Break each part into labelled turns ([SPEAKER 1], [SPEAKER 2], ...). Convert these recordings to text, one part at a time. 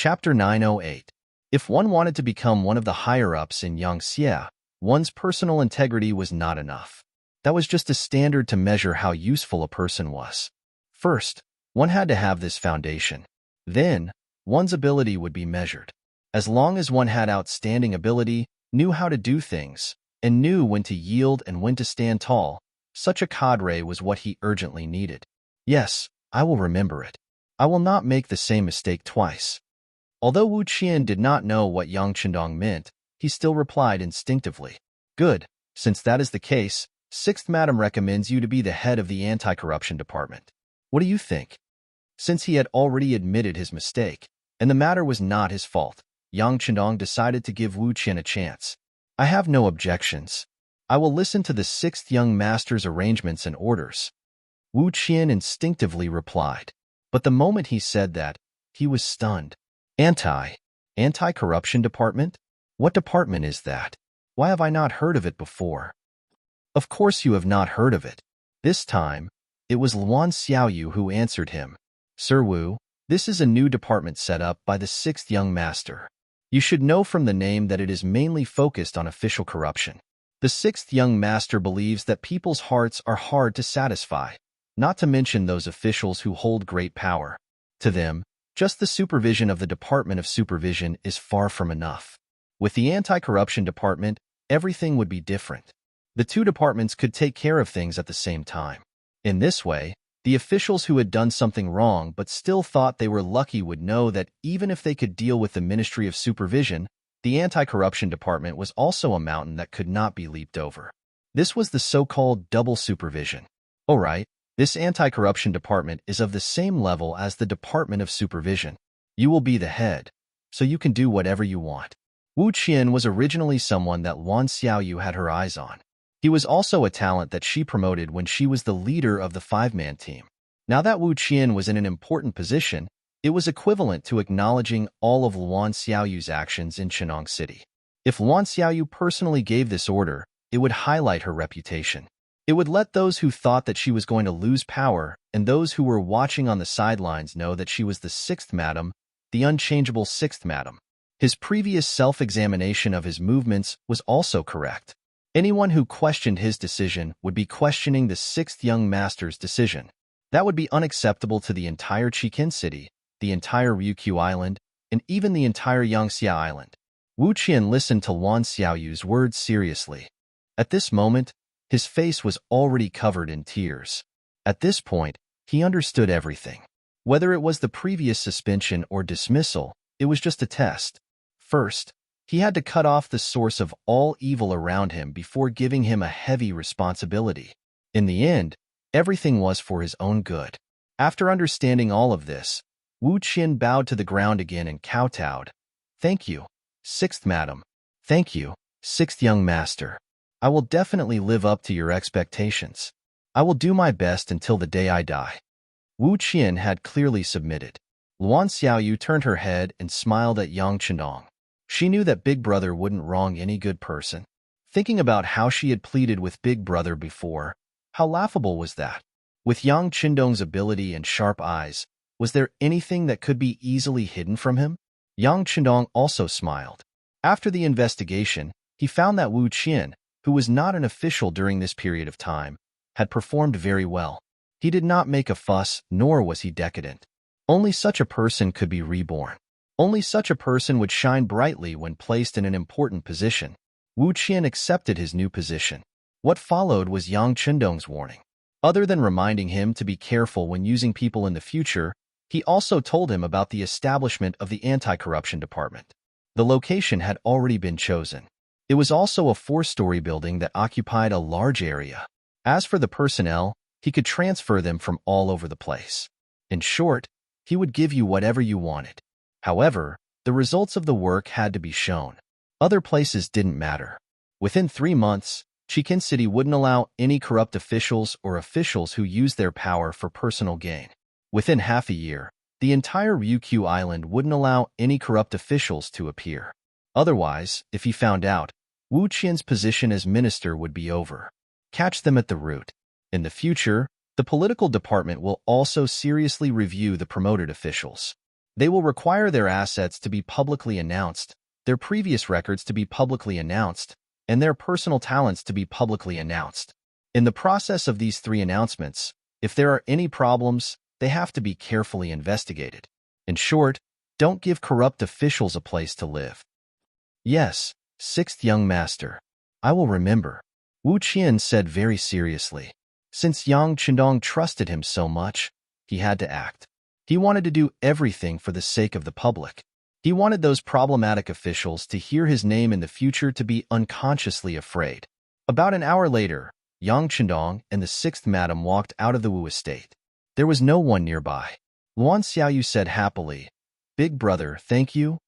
[SPEAKER 1] Chapter 908. If one wanted to become one of the higher-ups in Yangxia, one's personal integrity was not enough. That was just a standard to measure how useful a person was. First, one had to have this foundation. Then, one's ability would be measured. As long as one had outstanding ability, knew how to do things, and knew when to yield and when to stand tall, such a cadre was what he urgently needed. Yes, I will remember it. I will not make the same mistake twice. Although Wu Qian did not know what Yang Qindong meant, he still replied instinctively. Good, since that is the case, Sixth Madam recommends you to be the head of the anti-corruption department. What do you think? Since he had already admitted his mistake, and the matter was not his fault, Yang Qindong decided to give Wu Qian a chance. I have no objections. I will listen to the sixth young master's arrangements and orders. Wu Qian instinctively replied. But the moment he said that, he was stunned. Anti-corruption department? What department is that? Why have I not heard of it before? Of course you have not heard of it. This time, it was Luan Xiaoyu who answered him. Sir Wu, this is a new department set up by the sixth young master. You should know from the name that it is mainly focused on official corruption. The sixth young master believes that people's hearts are hard to satisfy, not to mention those officials who hold great power. To them, just the supervision of the Department of Supervision is far from enough. With the anti-corruption department, everything would be different. The two departments could take care of things at the same time. In this way, the officials who had done something wrong but still thought they were lucky would know that even if they could deal with the Ministry of Supervision, the anti-corruption department was also a mountain that could not be leaped over. This was the so-called double supervision. All right. This anti-corruption department is of the same level as the Department of Supervision. You will be the head, so you can do whatever you want. Wu Qian was originally someone that Luan Xiaoyu had her eyes on. He was also a talent that she promoted when she was the leader of the five-man team. Now that Wu Qian was in an important position, it was equivalent to acknowledging all of Luan Xiaoyu's actions in Chenong City. If Luan Xiaoyu personally gave this order, it would highlight her reputation. It would let those who thought that she was going to lose power and those who were watching on the sidelines know that she was the sixth madam, the unchangeable sixth madam. His previous self-examination of his movements was also correct. Anyone who questioned his decision would be questioning the sixth young master's decision. That would be unacceptable to the entire Chikin city, the entire Ryukyu Island, and even the entire Yangxia Island. Wu Qian listened to Luan Xiaoyu's words seriously. At this moment, his face was already covered in tears. At this point, he understood everything. Whether it was the previous suspension or dismissal, it was just a test. First, he had to cut off the source of all evil around him before giving him a heavy responsibility. In the end, everything was for his own good. After understanding all of this, Wu Qian bowed to the ground again and kowtowed. Thank you, sixth madam. Thank you, sixth young master. I will definitely live up to your expectations. I will do my best until the day I die. Wu Qian had clearly submitted. Luan Xiaoyu turned her head and smiled at Yang Qindong. She knew that Big Brother wouldn't wrong any good person. Thinking about how she had pleaded with Big Brother before, how laughable was that? With Yang Qindong's ability and sharp eyes, was there anything that could be easily hidden from him? Yang Qindong also smiled. After the investigation, he found that Wu Qian, who was not an official during this period of time, had performed very well. He did not make a fuss, nor was he decadent. Only such a person could be reborn. Only such a person would shine brightly when placed in an important position. Wu Qian accepted his new position. What followed was Yang Qindong's warning. Other than reminding him to be careful when using people in the future, he also told him about the establishment of the anti-corruption department. The location had already been chosen. It was also a 4-story building that occupied a large area. As for the personnel, he could transfer them from all over the place. In short, he would give you whatever you wanted. However, the results of the work had to be shown. Other places didn't matter. Within 3 months, Chikin City wouldn't allow any corrupt officials or officials who used their power for personal gain. Within half a year, the entire Ryukyu Island wouldn't allow any corrupt officials to appear. Otherwise, if he found out, Wu Qian's position as minister would be over. Catch them at the root. In the future, the political department will also seriously review the promoted officials. They will require their assets to be publicly announced, their previous records to be publicly announced, and their personal talents to be publicly announced. In the process of these 3 announcements, if there are any problems, they have to be carefully investigated. In short, don't give corrupt officials a place to live. Yes, 6th young master. I will remember, Wu Qian said very seriously. Since Yang Chendong trusted him so much, he had to act. He wanted to do everything for the sake of the public. He wanted those problematic officials to hear his name in the future to be unconsciously afraid. About an hour later, Yang Chendong and the 6th madam walked out of the Wu estate. There was no one nearby. Luan Xiaoyu said happily, "Big brother, thank you.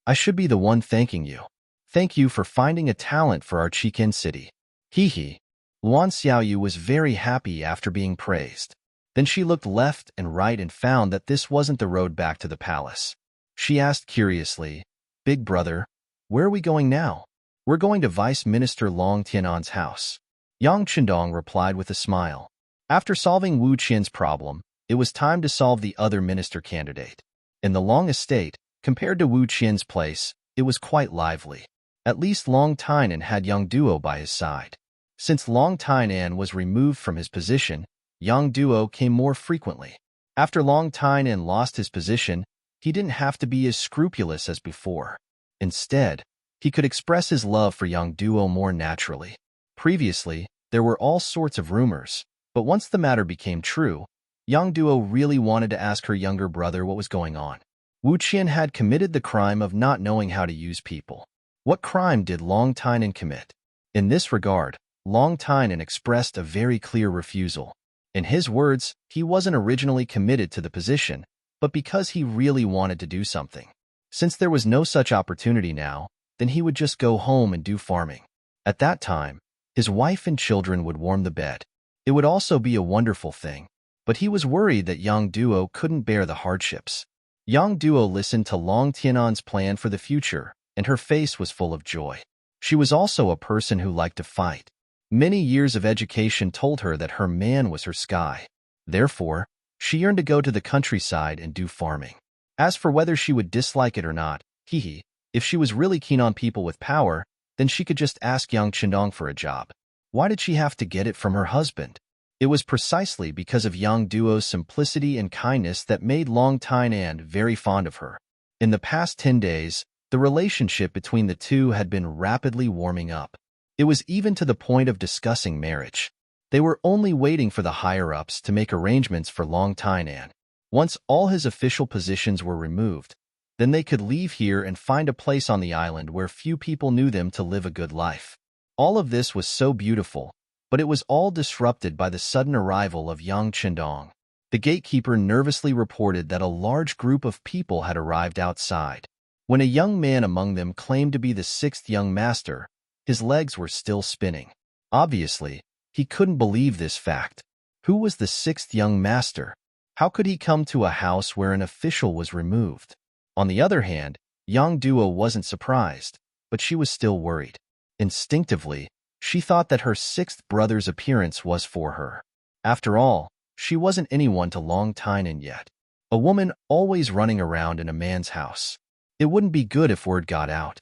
[SPEAKER 1] I should be the one thanking you. Thank you for finding a talent for our Chiken city." Hee. Luan Xiaoyu was very happy after being praised. Then she looked left and right and found that this wasn't the road back to the palace. She asked curiously, "Big brother, where are we going now?" "We're going to Vice Minister Long Tianan's house." Yang Chendong replied with a smile. After solving Wu Qian's problem, it was time to solve the other minister candidate. In the Long estate, compared to Wu Qian's place, it was quite lively. At least Long Tainan had Yang Duo by his side. Since Long Tainan was removed from his position, Yang Duo came more frequently. After Long Tainan lost his position, he didn't have to be as scrupulous as before. Instead, he could express his love for Yang Duo more naturally. Previously, there were all sorts of rumors, but once the matter became true, Yang Duo really wanted to ask her younger brother what was going on. Wu Qian had committed the crime of not knowing how to use people. What crime did Long Tainan commit? In this regard, Long Tainan expressed a very clear refusal. In his words, he wasn't originally committed to the position, but because he really wanted to do something. Since there was no such opportunity now, then he would just go home and do farming. At that time, his wife and children would warm the bed. It would also be a wonderful thing, but he was worried that Yang Duo couldn't bear the hardships. Yang Duo listened to Long Tianan's plan for the future, and her face was full of joy. She was also a person who liked to fight. Many years of education told her that her man was her sky. Therefore, she yearned to go to the countryside and do farming. As for whether she would dislike it or not, if she was really keen on people with power, then she could just ask Yang Chendong for a job. Why did she have to get it from her husband? It was precisely because of Yang Duo's simplicity and kindness that made Long Tainan very fond of her. In the past 10 days, the relationship between the two had been rapidly warming up. It was even to the point of discussing marriage. They were only waiting for the higher-ups to make arrangements for Long Tainan. Once all his official positions were removed, then they could leave here and find a place on the island where few people knew them to live a good life. All of this was so beautiful, but it was all disrupted by the sudden arrival of Yang Chendong. The gatekeeper nervously reported that a large group of people had arrived outside. When a young man among them claimed to be the 6th young master, his legs were still spinning. Obviously, he couldn't believe this fact. Who was the 6th young master? How could he come to a house where an official was removed? On the other hand, Yang Duo wasn't surprised, but she was still worried. Instinctively, she thought that her 6th brother's appearance was for her. After all, she wasn't anyone to Long Tainan yet. A woman always running around in a man's house. It wouldn't be good if word got out.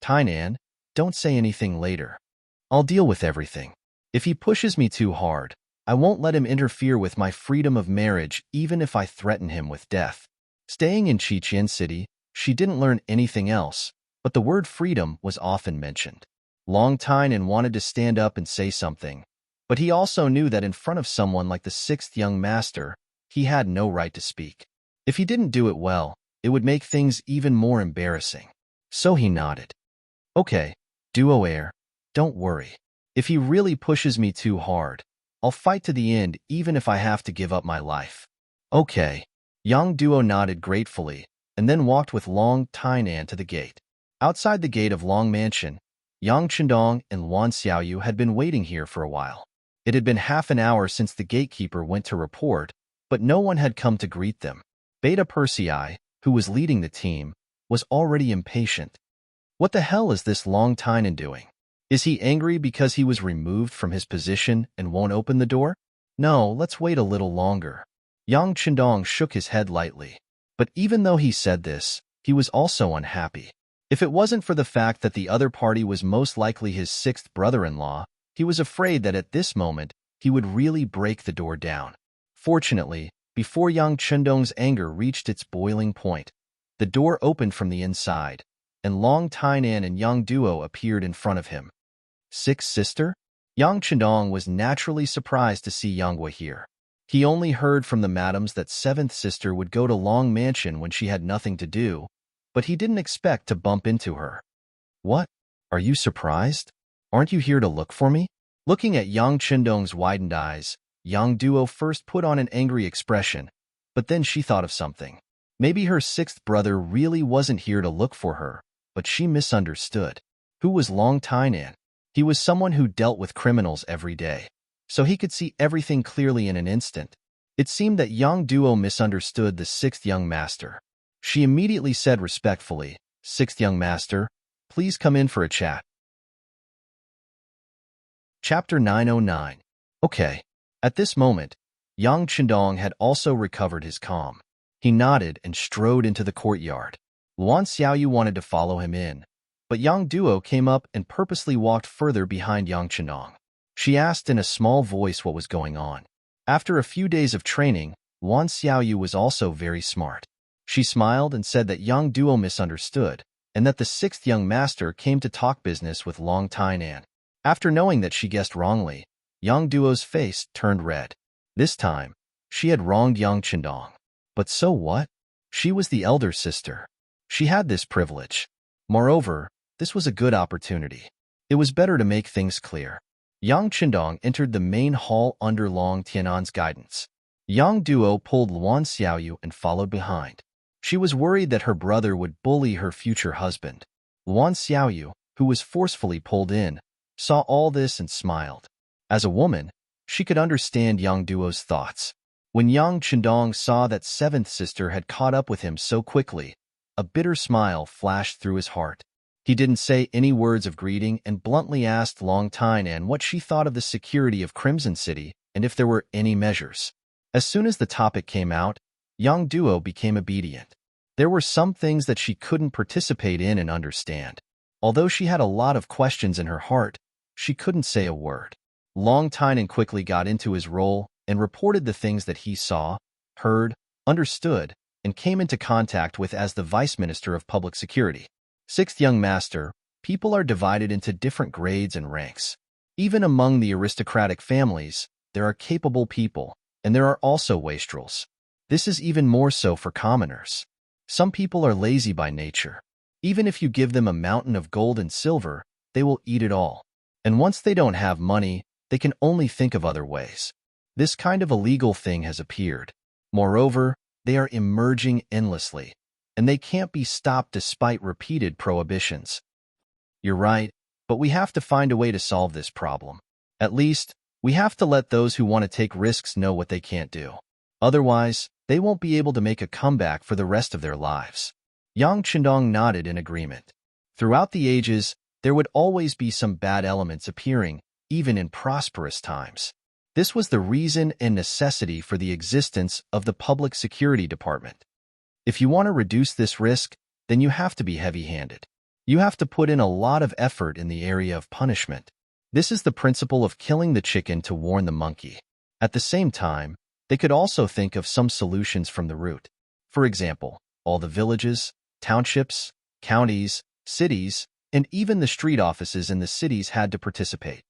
[SPEAKER 1] "Tainan, don't say anything later. I'll deal with everything. If he pushes me too hard, I won't let him interfere with my freedom of marriage even if I threaten him with death." Staying in Chichen City, she didn't learn anything else, but the word freedom was often mentioned. Long Tainan wanted to stand up and say something, but he also knew that in front of someone like the 6th young master, he had no right to speak. If he didn't do it well, it would make things even more embarrassing. So he nodded. "Okay, Duo Air, don't worry. If he really pushes me too hard, I'll fight to the end even if I have to give up my life." "Okay." Yang Duo nodded gratefully, and then walked with Long Tainan to the gate. Outside the gate of Long Mansion, Yang Chendong and Luan Xiaoyu had been waiting here for a while. It had been half an hour since the gatekeeper went to report, but no one had come to greet them. Beta Persei, who was leading the team, was already impatient. What the hell is this Long Tainan doing? Is he angry because he was removed from his position and won't open the door? No, let's wait a little longer. Yang Chendong shook his head lightly. But even though he said this, he was also unhappy. If it wasn't for the fact that the other party was most likely his sixth brother-in-law, he was afraid that at this moment, he would really break the door down. Fortunately, before Yang Chendong's anger reached its boiling point, the door opened from the inside, and Long Tainan and Yang Duo appeared in front of him. Sixth sister? Yang Chendong was naturally surprised to see Yang Gui here. He only heard from the madams that seventh sister would go to Long Mansion when she had nothing to do, but he didn't expect to bump into her. What? Are you surprised? Aren't you here to look for me? Looking at Yang Chendong's widened eyes, Yang Duo first put on an angry expression, but then she thought of something. Maybe her sixth brother really wasn't here to look for her, but she misunderstood. Who was Long Tainan? He was someone who dealt with criminals every day, so he could see everything clearly in an instant. It seemed that Yang Duo misunderstood the sixth young master. She immediately said respectfully, "Sixth young master, please come in for a chat." Chapter 909. Okay. At this moment, Yang Chendong had also recovered his calm. He nodded and strode into the courtyard. Luan Xiaoyu wanted to follow him in, but Yang Duo came up and purposely walked further behind Yang Chendong. She asked in a small voice what was going on. After a few days of training, Luan Xiaoyu was also very smart. She smiled and said that Yang Duo misunderstood, and that the sixth young master came to talk business with Long Tainan. After knowing that she guessed wrongly, Yang Duo's face turned red. This time, she had wronged Yang Chendong. But so what? She was the elder sister. She had this privilege. Moreover, this was a good opportunity. It was better to make things clear. Yang Chendong entered the main hall under Long Tianan's guidance. Yang Duo pulled Luan Xiaoyu and followed behind. She was worried that her brother would bully her future husband. Luan Xiaoyu, who was forcefully pulled in, saw all this and smiled. As a woman, she could understand Yang Duo's thoughts. When Yang Chendong saw that seventh sister had caught up with him so quickly, a bitter smile flashed through his heart. He didn't say any words of greeting and bluntly asked Long Tainan what she thought of the security of Crimson City and if there were any measures. As soon as the topic came out, Yang Duo became obedient. There were some things that she couldn't participate in and understand. Although she had a lot of questions in her heart, she couldn't say a word. Long Tainan quickly got into his role and reported the things that he saw, heard, understood, and came into contact with as the Vice Minister of Public Security. Sixth young master, people are divided into different grades and ranks. Even among the aristocratic families, there are capable people, and there are also wastrels. This is even more so for commoners. Some people are lazy by nature. Even if you give them a mountain of gold and silver, they will eat it all. And once they don't have money, they can only think of other ways. This kind of illegal thing has appeared. Moreover, they are emerging endlessly, and they can't be stopped despite repeated prohibitions. You're right, but we have to find a way to solve this problem. At least, we have to let those who want to take risks know what they can't do. Otherwise, they won't be able to make a comeback for the rest of their lives. Yang Chendong nodded in agreement. Throughout the ages, there would always be some bad elements appearing, even in prosperous times. This was the reason and necessity for the existence of the Public Security Department. If you want to reduce this risk, then you have to be heavy-handed. You have to put in a lot of effort in the area of punishment. This is the principle of killing the chicken to warn the monkey. At the same time, they could also think of some solutions from the root. For example, all the villages, townships, counties, cities, and even the street offices in the cities had to participate.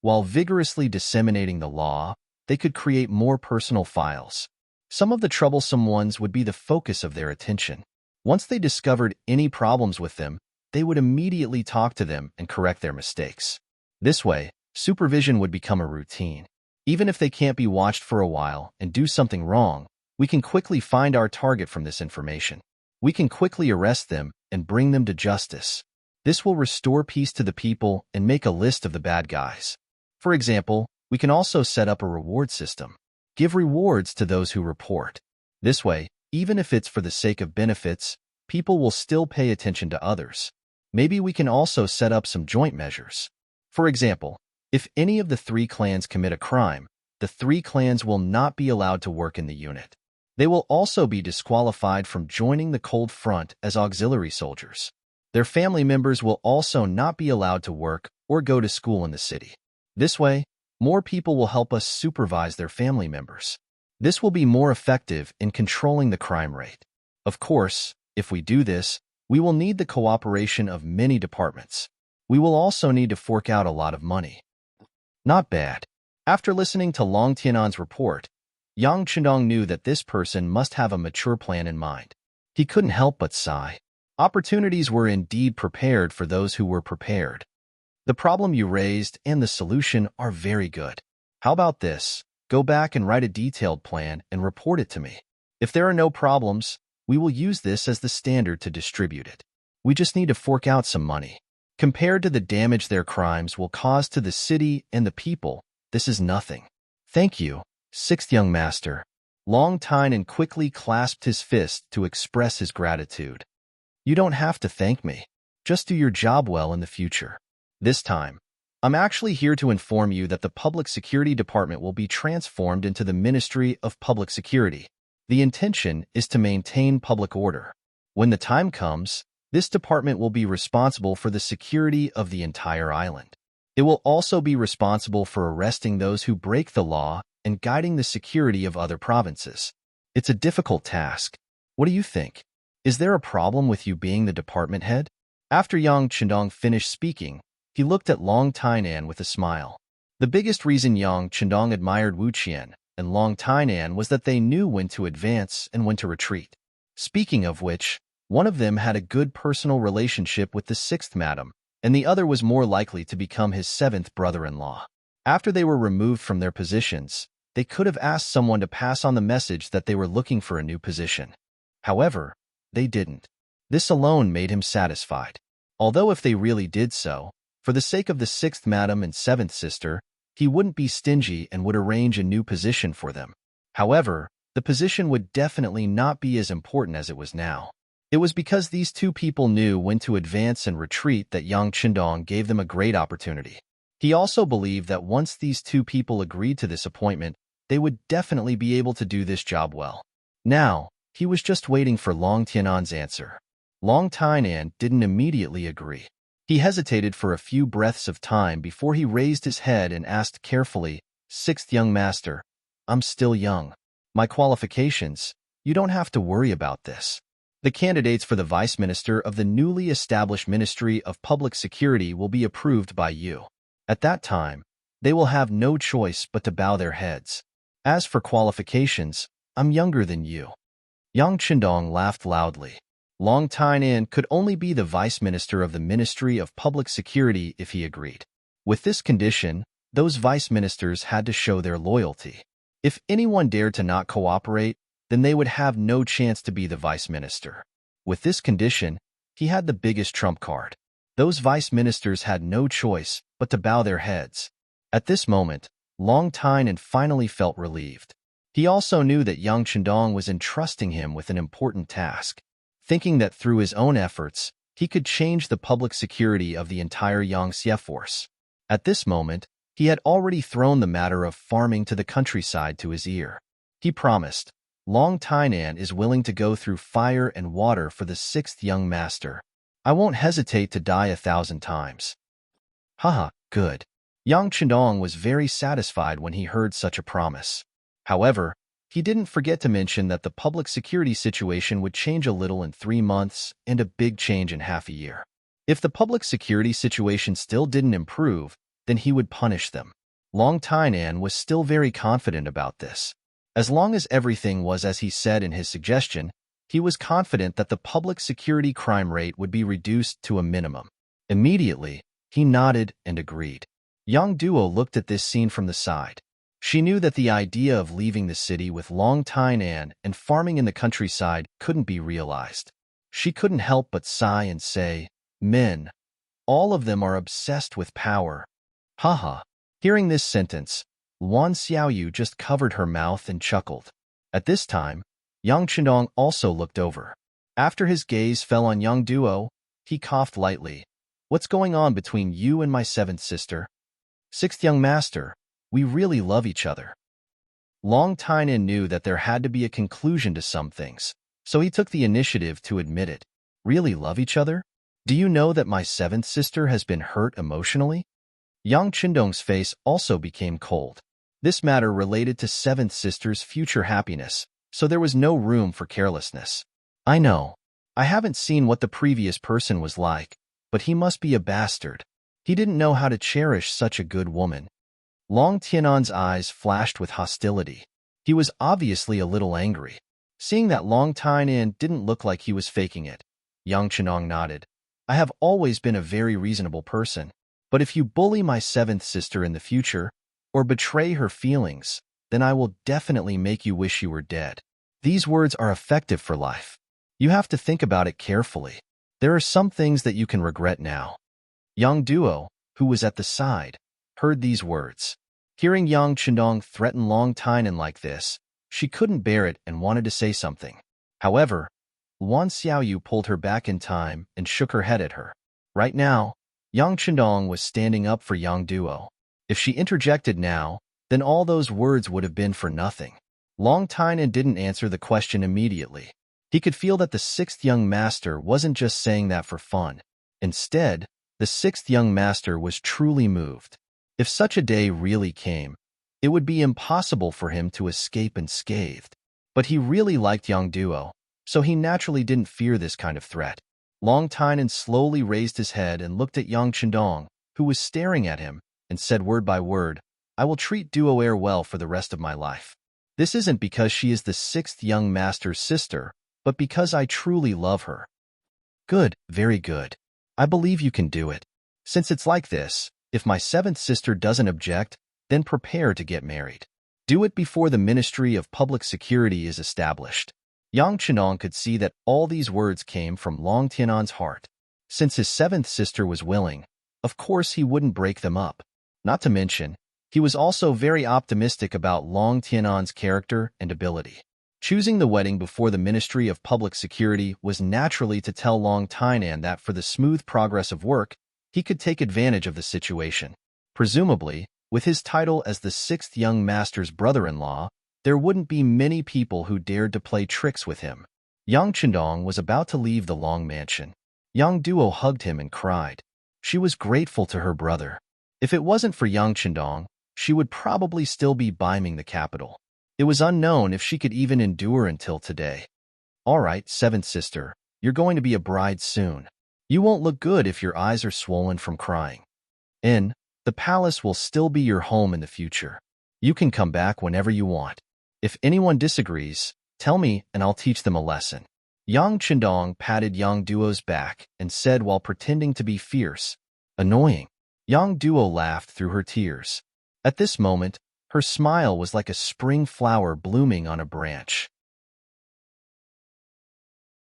[SPEAKER 1] While vigorously disseminating the law, they could create more personal files. Some of the troublesome ones would be the focus of their attention. Once they discovered any problems with them, they would immediately talk to them and correct their mistakes. This way, supervision would become a routine. Even if they can't be watched for a while and do something wrong, we can quickly find our target from this information. We can quickly arrest them and bring them to justice. This will restore peace to the people and make a list of the bad guys. For example, we can also set up a reward system. Give rewards to those who report. This way, even if it's for the sake of benefits, people will still pay attention to others. Maybe we can also set up some joint measures. For example, if any of the three clans commit a crime, the three clans will not be allowed to work in the unit. They will also be disqualified from joining the cold front as auxiliary soldiers. Their family members will also not be allowed to work or go to school in the city. This way, more people will help us supervise their family members. This will be more effective in controlling the crime rate. Of course, if we do this, we will need the cooperation of many departments. We will also need to fork out a lot of money. Not bad. After listening to Long Tianan's report, Yang Chendong knew that this person must have a mature plan in mind. He couldn't help but sigh. Opportunities were indeed prepared for those who were prepared. The problem you raised and the solution are very good. How about this? Go back and write a detailed plan and report it to me. If there are no problems, we will use this as the standard to distribute it. We just need to fork out some money. Compared to the damage their crimes will cause to the city and the people, this is nothing. Thank you, sixth young master. Long Tainan quickly clasped his fist to express his gratitude. You don't have to thank me. Just do your job well in the future. This time, I'm actually here to inform you that the Public Security Department will be transformed into the Ministry of Public Security. The intention is to maintain public order. When the time comes, this department will be responsible for the security of the entire island. It will also be responsible for arresting those who break the law and guiding the security of other provinces. It's a difficult task. What do you think? Is there a problem with you being the department head? After Yang Chendong finished speaking, he looked at Long Tainan with a smile. The biggest reason Yang Chendong admired Wu Qian and Long Tainan was that they knew when to advance and when to retreat. Speaking of which, one of them had a good personal relationship with the sixth madam, and the other was more likely to become his seventh brother-in-law. After they were removed from their positions, they could have asked someone to pass on the message that they were looking for a new position. However, they didn't. This alone made him satisfied. Although if they really did so, for the sake of the sixth madam and seventh sister, he wouldn't be stingy and would arrange a new position for them. However, the position would definitely not be as important as it was now. It was because these two people knew when to advance and retreat that Yang Chendong gave them a great opportunity. He also believed that once these two people agreed to this appointment, they would definitely be able to do this job well. Now, he was just waiting for Long Tianan's answer. Long Tainan didn't immediately agree. He hesitated for a few breaths of time before he raised his head and asked carefully, "Sixth young master, I'm still young. My qualifications, you don't have to worry about this. The candidates for the vice minister of the newly established Ministry of Public Security will be approved by you. At that time, they will have no choice but to bow their heads. As for qualifications, I'm younger than you." Yang Chendong laughed loudly. Long Tainan could only be the vice minister of the Ministry of Public Security if he agreed. With this condition, those vice ministers had to show their loyalty. If anyone dared to not cooperate, then they would have no chance to be the vice minister. With this condition, he had the biggest trump card. Those vice ministers had no choice but to bow their heads. At this moment, Long Tainan finally felt relieved. He also knew that Yang Chendong was entrusting him with an important task, thinking that through his own efforts, he could change the public security of the entire Yangtze force. At this moment, he had already thrown the matter of farming to the countryside to his ear. He promised, "Long Tainan is willing to go through fire and water for the sixth young master. I won't hesitate to die 1,000 times." Haha, good. Yang Chendong was very satisfied when he heard such a promise. However, he didn't forget to mention that the public security situation would change a little in 3 months and a big change in half a year. If the public security situation still didn't improve, then he would punish them. Long Tainan was still very confident about this. As long as everything was as he said in his suggestion, he was confident that the public security crime rate would be reduced to a minimum. Immediately, he nodded and agreed. Yang Duo looked at this scene from the side. She knew that the idea of leaving the city with Long Tainan and farming in the countryside couldn't be realized. She couldn't help but sigh and say, "Men, all of them are obsessed with power." Haha. Hearing this sentence, Luan Xiaoyu just covered her mouth and chuckled. At this time, Yang Chendong also looked over. After his gaze fell on Yang Duo, he coughed lightly. "What's going on between you and my seventh sister?" "Sixth young master, we really love each other." Long Tainan knew that there had to be a conclusion to some things, so he took the initiative to admit it. Really love each other? Do you know that my seventh sister has been hurt emotionally? Yang Qindong's face also became cold. This matter related to seventh sister's future happiness, so there was no room for carelessness. I know. I haven't seen what the previous person was like, but he must be a bastard. He didn't know how to cherish such a good woman. Long Tianan's eyes flashed with hostility. He was obviously a little angry. Seeing that Long Tainan didn't look like he was faking it, Yang Qinong nodded. I have always been a very reasonable person, but if you bully my seventh sister in the future, or betray her feelings, then I will definitely make you wish you were dead. These words are effective for life. You have to think about it carefully. There are some things that you can regret now. Yang Duo, who was at the side, heard these words. Hearing Yang Qindong threaten Long Tainan like this, she couldn't bear it and wanted to say something. However, Luan Xiaoyu pulled her back in time and shook her head at her. Right now, Yang Qindong was standing up for Yang Duo. If she interjected now, then all those words would have been for nothing. Long Tainan didn't answer the question immediately. He could feel that the sixth young master wasn't just saying that for fun. Instead, the sixth young master was truly moved. If such a day really came, it would be impossible for him to escape unscathed. But he really liked Yang Duo, so he naturally didn't fear this kind of threat. Long Tainan slowly raised his head and looked at Yang Qindong, who was staring at him, and said word by word, I will treat Duo Air well for the rest of my life. This isn't because she is the sixth young master's sister, but because I truly love her. Good, very good. I believe you can do it. Since it's like this, if my seventh sister doesn't object, then prepare to get married. Do it before the Ministry of Public Security is established. Yang Qinong could see that all these words came from Long Tianan's heart. Since his seventh sister was willing, of course he wouldn't break them up. Not to mention, he was also very optimistic about Long Tianan's character and ability. Choosing the wedding before the Ministry of Public Security was naturally to tell Long Tainan that for the smooth progress of work, he could take advantage of the situation. Presumably, with his title as the sixth young master's brother-in-law, there wouldn't be many people who dared to play tricks with him. Yang Qindong was about to leave the Long mansion. Yang Duo hugged him and cried. She was grateful to her brother. If it wasn't for Yang Qindong, she would probably still be biming the capital. It was unknown if she could even endure until today. All right, seventh sister, you're going to be a bride soon. You won't look good if your eyes are swollen from crying. The palace will still be your home in the future. You can come back whenever you want. If anyone disagrees, tell me and I'll teach them a lesson. Yang Qindong patted Yang Duo's back and said while pretending to be fierce, annoying. Yang Duo laughed through her tears. At this moment, her smile was like a spring flower blooming on a branch.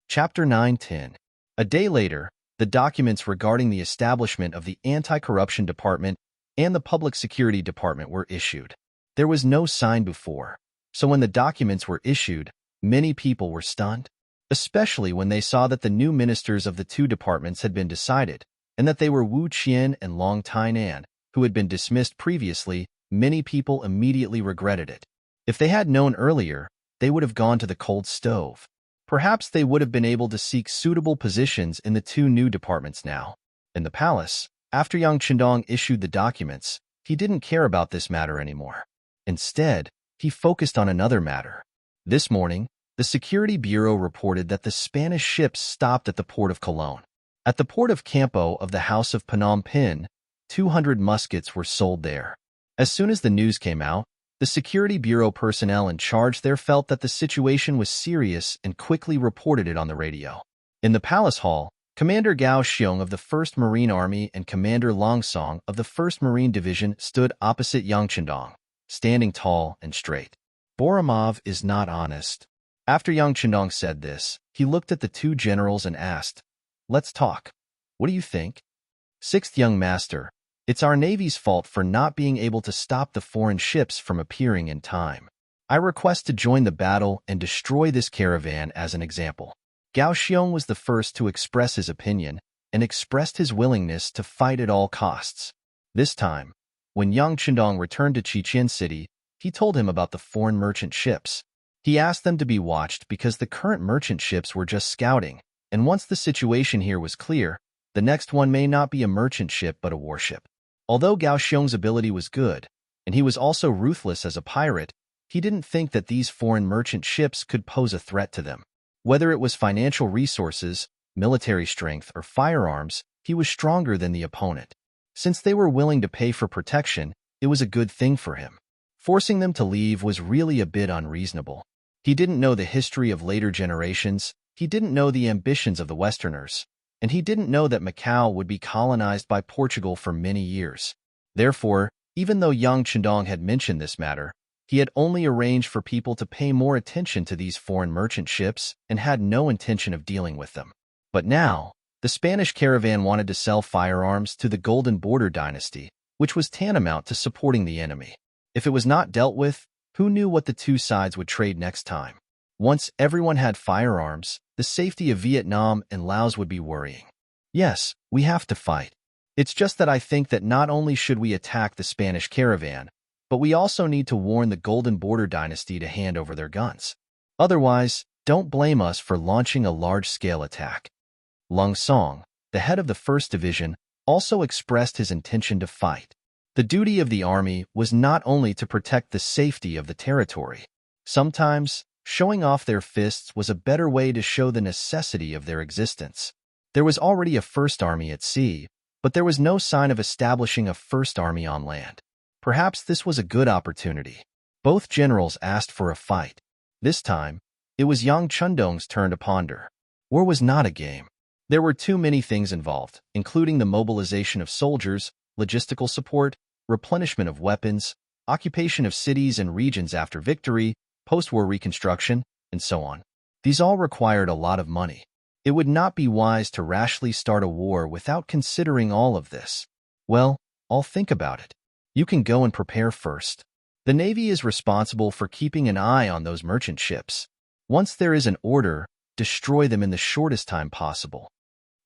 [SPEAKER 1] Chapter 9-10. A day later, the documents regarding the establishment of the Anti-Corruption Department and the Public Security Department were issued. There was no sign before, so when the documents were issued, many people were stunned, especially when they saw that the new ministers of the two departments had been decided, and that they were Wu Qian and Long Tainan, who had been dismissed previously. Many people immediately regretted it. If they had known earlier, they would have gone to the cold stove. Perhaps they would have been able to seek suitable positions in the two new departments now. In the palace, after Yang Qindong issued the documents, he didn't care about this matter anymore. Instead, he focused on another matter. This morning, the Security Bureau reported that the Spanish ships stopped at the port of Cologne. At the port of Campo of the House of Phnom Penh, 200 muskets were sold there. As soon as the news came out, the Security Bureau personnel in charge there felt that the situation was serious and quickly reported it on the radio. In the palace hall, Commander Gao Xiong of the 1st Marine Army and Commander Long Song of the 1st Marine Division stood opposite Yang Qindong, standing tall and straight. Borimov is not honest. After Yang Qindong said this, he looked at the two generals and asked, Let's talk. What do you think? Sixth young master, it's our Navy's fault for not being able to stop the foreign ships from appearing in time. I request to join the battle and destroy this caravan as an example. Gao Xiong was the first to express his opinion and expressed his willingness to fight at all costs. This time, when Yang Qindong returned to Chichen City, he told him about the foreign merchant ships. He asked them to be watched because the current merchant ships were just scouting, and once the situation here was clear, the next one may not be a merchant ship but a warship. Although Gao Xiong's ability was good, and he was also ruthless as a pirate, he didn't think that these foreign merchant ships could pose a threat to them. Whether it was financial resources, military strength, or firearms, he was stronger than the opponent. Since they were willing to pay for protection, it was a good thing for him. Forcing them to leave was really a bit unreasonable. He didn't know the history of later generations, he didn't know the ambitions of the Westerners, and he didn't know that Macau would be colonized by Portugal for many years. Therefore, even though Yang Chendong had mentioned this matter, he had only arranged for people to pay more attention to these foreign merchant ships and had no intention of dealing with them. But now, the Spanish caravan wanted to sell firearms to the Golden Border dynasty, which was tantamount to supporting the enemy. If it was not dealt with, who knew what the two sides would trade next time? Once everyone had firearms, the safety of Vietnam and Laos would be worrying. Yes, we have to fight. It's just that I think that not only should we attack the Spanish caravan, but we also need to warn the Golden Border dynasty to hand over their guns. Otherwise, don't blame us for launching a large-scale attack. Lung Song, the head of the 1st Division, also expressed his intention to fight. The duty of the army was not only to protect the safety of the territory. Sometimes, showing off their fists was a better way to show the necessity of their existence. There was already a 1st Army at sea, but there was no sign of establishing a 1st Army on land. Perhaps this was a good opportunity. Both generals asked for a fight. This time, it was Yang Chendong's turn to ponder. War was not a game. There were too many things involved, including the mobilization of soldiers, logistical support, replenishment of weapons, occupation of cities and regions after victory, post-war reconstruction, and so on. These all required a lot of money. It would not be wise to rashly start a war without considering all of this. Well, I'll think about it. You can go and prepare first. The Navy is responsible for keeping an eye on those merchant ships. Once there is an order, destroy them in the shortest time possible.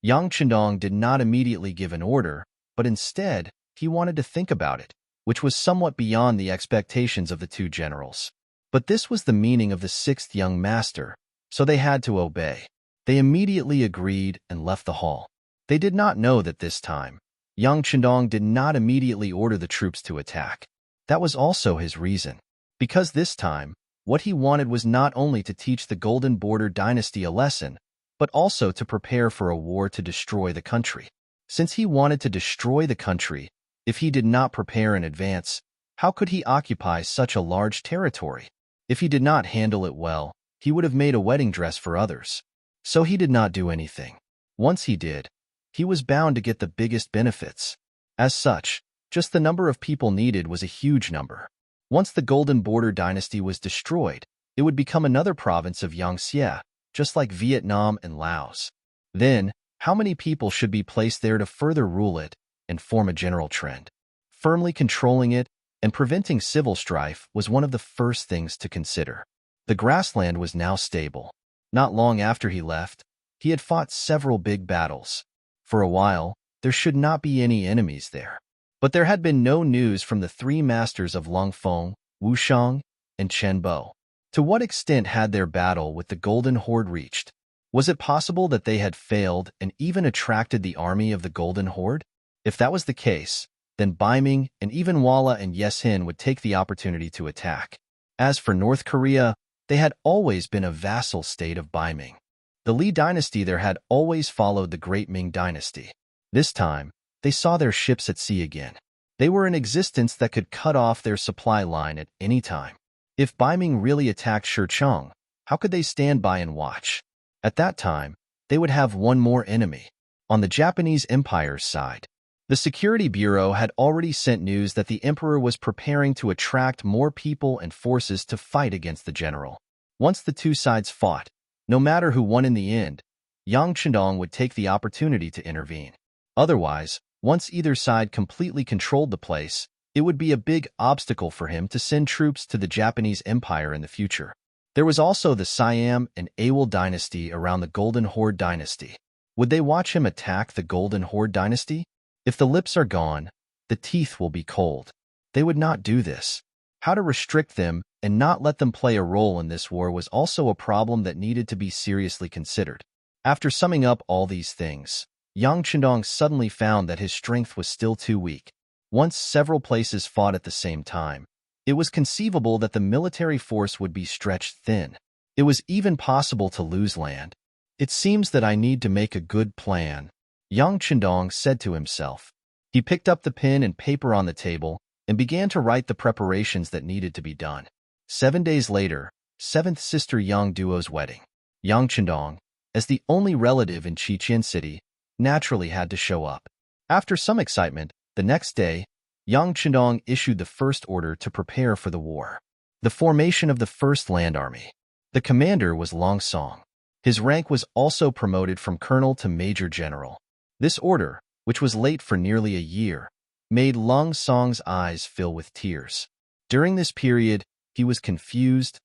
[SPEAKER 1] Yang Chendong did not immediately give an order, but instead, he wanted to think about it, which was somewhat beyond the expectations of the two generals. But this was the meaning of the 6th young master, so they had to obey. They immediately agreed and left the hall. They did not know that this time, Yang Chendong did not immediately order the troops to attack. That was also his reason. Because this time, what he wanted was not only to teach the Golden Border dynasty a lesson, but also to prepare for a war to destroy the country. Since he wanted to destroy the country, if he did not prepare in advance, how could he occupy such a large territory? If he did not handle it well, he would have made a wedding dress for others. So he did not do anything. Once he did, he was bound to get the biggest benefits. As such, just the number of people needed was a huge number. Once the Golden Border dynasty was destroyed, it would become another province of Yangtze, just like Vietnam and Laos. Then, how many people should be placed there to further rule it and form a general trend? Firmly controlling it and preventing civil strife was one of the first things to consider. The grassland was now stable. Not long after he left, he had fought several big battles. For a while, there should not be any enemies there. But there had been no news from the 3 masters of Lung Feng, Wu Shang, and Chen Bo. To what extent had their battle with the Golden Horde reached? Was it possible that they had failed and even attracted the army of the Golden Horde? If that was the case, then Bai Ming and even Walla and Yes Hin would take the opportunity to attack. As for North Korea, they had always been a vassal state of Bai Ming. The Li dynasty there had always followed the Great Ming dynasty. This time, they saw their ships at sea again. They were in existence that could cut off their supply line at any time. If Bai Ming really attacked Shechong, how could they stand by and watch? At that time, they would have one more enemy. On the Japanese Empire's side, the Security Bureau had already sent news that the Emperor was preparing to attract more people and forces to fight against the general. Once the two sides fought, no matter who won in the end, Yang Chendong would take the opportunity to intervene. Otherwise, once either side completely controlled the place, it would be a big obstacle for him to send troops to the Japanese Empire in the future. There was also the Siam and Awol dynasty around the Golden Horde dynasty. Would they watch him attack the Golden Horde dynasty? If the lips are gone, the teeth will be cold. They would not do this. How to restrict them and not let them play a role in this war was also a problem that needed to be seriously considered. After summing up all these things, Yang Chendong suddenly found that his strength was still too weak. Once several places fought at the same time, it was conceivable that the military force would be stretched thin. It was even possible to lose land. It seems that I need to make a good plan, Yang Chendong said to himself. He picked up the pen and paper on the table and began to write the preparations that needed to be done. 7 days later, seventh sister Yang Duo's wedding. Yang Chendong, as the only relative in Chichen City, naturally had to show up. After some excitement, the next day, Yang Chendong issued the first order to prepare for the war. The formation of the First Land Army. The commander was Long Song. His rank was also promoted from colonel to major general. This order, which was late for nearly a year, made Long Song's eyes fill with tears. During this period, he was confused,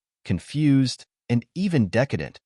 [SPEAKER 1] and even decadent,